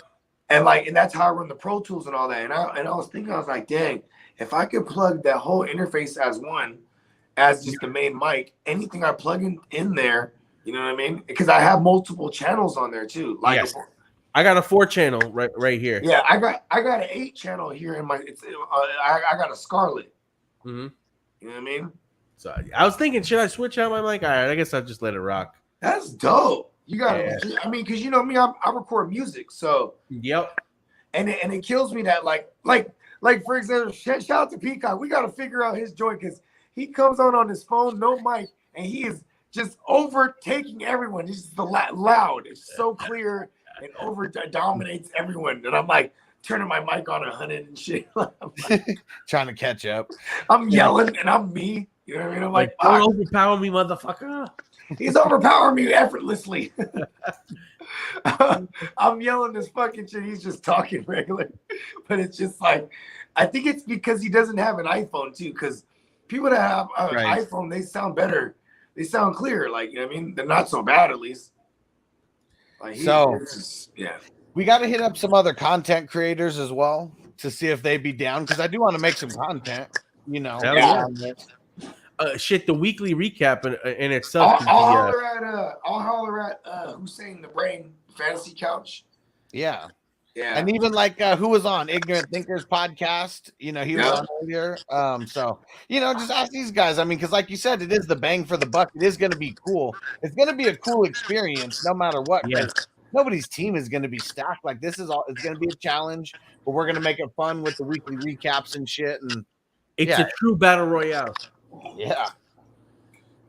[SPEAKER 3] And that's how I run the Pro Tools and all that. And I was thinking, I was like, dang, if I could plug that whole interface as just the main mic, anything I plug in there, you know what I mean? Because I have multiple channels on there too.
[SPEAKER 10] Yes. I got a 4-channel right here.
[SPEAKER 3] Yeah, I got an 8-channel here in my. I got a Scarlett.
[SPEAKER 10] Mm-hmm.
[SPEAKER 3] You know what I mean?
[SPEAKER 10] So I was thinking, should I switch out my mic? All right, I guess I'll just let it rock.
[SPEAKER 3] That's dope. You got to. I mean, because me, I record music, so.
[SPEAKER 10] Yep.
[SPEAKER 3] And it kills me that like like for example, shout out to Peacock. We got to figure out his joint because he comes on his phone, no mic, and he is just overtaking everyone. He's just loud. It's so clear and dominates everyone. And I'm like turning my mic on 100 and shit.
[SPEAKER 4] Trying to catch up.
[SPEAKER 3] I'm yelling and I'm me. You know what I mean? I'm like,
[SPEAKER 10] don't overpower me, motherfucker.
[SPEAKER 3] He's overpowering me effortlessly. I'm yelling this fucking shit. He's just talking regular. But it's just like, I think it's because he doesn't have an iPhone too. Because people that have an iPhone, they sound better. They sound clear. Like, you know what I mean? They're not so bad, at least. Like,
[SPEAKER 4] we got to hit up some other content creators as well to see if they'd be down. Because I do want to make some content, you know.
[SPEAKER 10] Shit, the weekly recap in itself.
[SPEAKER 3] I'll holler at Hussein the Brain Fantasy Couch.
[SPEAKER 4] Yeah. And even like who was on Ignorant Thinkers podcast, you know, he was on earlier. So, you know, just ask these guys. I mean, because like you said, it is the bang for the buck. It is going to be cool. It's going to be a cool experience no matter what. Nobody's team is going to be stacked. Like this is all. It's going to be a challenge, but we're going to make it fun with the weekly recaps and shit. And
[SPEAKER 10] it's a true battle royale.
[SPEAKER 4] Yeah.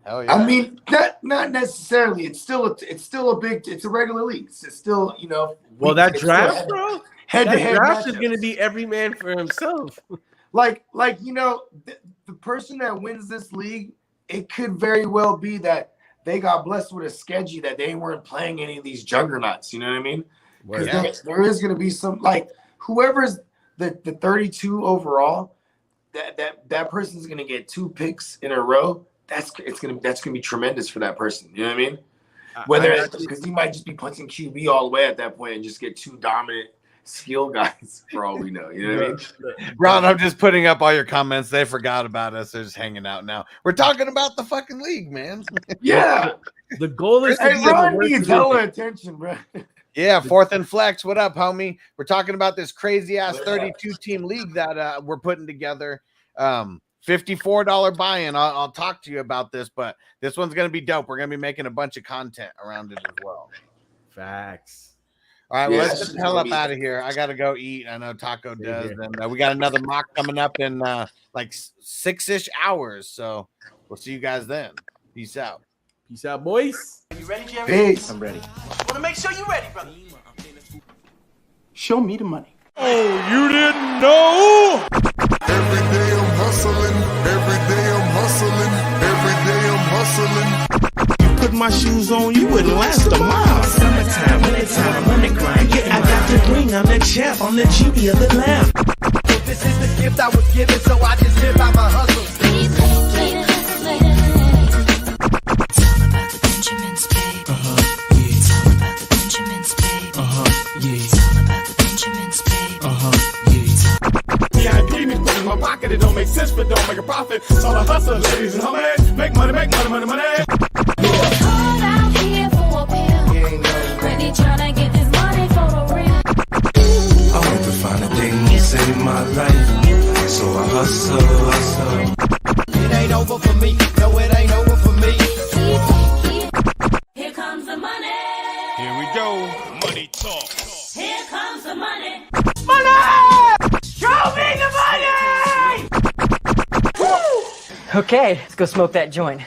[SPEAKER 4] Hell yeah.
[SPEAKER 3] I mean, not necessarily. It's still a regular league. It's still, you know.
[SPEAKER 10] Well, that draft, bro.
[SPEAKER 3] Head-to-head
[SPEAKER 10] draft is
[SPEAKER 3] matchups.
[SPEAKER 10] going to be every man for himself.
[SPEAKER 3] Like you know, the person that wins this league, it could very well be that they got blessed with a schedule that they weren't playing any of these juggernauts. You know what I mean? Because there is going to be some, like, whoever's the 32 overall, that person's going to get 2 picks in a row. That's going to be tremendous for that person. You know what I mean? Whether because he might just be punching QB all the way at that point and just get 2 dominant skill guys for all we know. You know what I mean?
[SPEAKER 4] Ron, I'm just putting up all your comments. They forgot about us. They're just hanging out now. We're talking about the fucking league, man.
[SPEAKER 3] Yeah.
[SPEAKER 10] The goal is to
[SPEAKER 3] Ron needs hella attention, bro.
[SPEAKER 4] Yeah, 4th and Flex. What up, homie? We're talking about this crazy ass 32 team league that we're putting together. $54 buy-in. I'll talk to you about this, but this one's gonna be dope. We're gonna be making a bunch of content around it as well.
[SPEAKER 10] Facts.
[SPEAKER 4] All right, well, let's get the hell up out of here. I gotta go eat. I know Taco does, and we got another mock coming up in like 6-ish hours. So we'll see you guys then. Peace out.
[SPEAKER 10] Peace out, boys.
[SPEAKER 7] Are you ready, Jerry?
[SPEAKER 3] Peace.
[SPEAKER 7] I'm ready. Want to make sure you're ready, brother. Show me the money.
[SPEAKER 5] Oh, you didn't know?
[SPEAKER 6] Every day I'm hustling. Every day I'm hustling. Every day I'm hustling.
[SPEAKER 7] Put my shoes on, you wouldn't last a mile. Summertime, wintertime, I'm on the grind. Yeah, I got the ring, I'm the champ, I'm the genie of the lamp. This is the gift I was given, so I just live by my hustle.
[SPEAKER 8] It's all about the Benjamins, baby.
[SPEAKER 7] Yeah.
[SPEAKER 8] It's all about the Benjamins, baby.
[SPEAKER 7] Yeah.
[SPEAKER 8] It's all about the Benjamins, baby.
[SPEAKER 7] Yeah.
[SPEAKER 5] VIP me put in my pocket, it don't make sense, but don't make a profit. It's all a hustle, ladies and homies. Make money, money, money.
[SPEAKER 8] Hold out here for a pill. Ready tryna get this money for the real.
[SPEAKER 7] I want to find a thing to save my life, so I hustle. It ain't over for me, no, it ain't over for me.
[SPEAKER 8] Here comes the money.
[SPEAKER 5] Here we go, money talk.
[SPEAKER 8] Here comes the money.
[SPEAKER 9] Show me the money! Okay, let's go smoke that joint.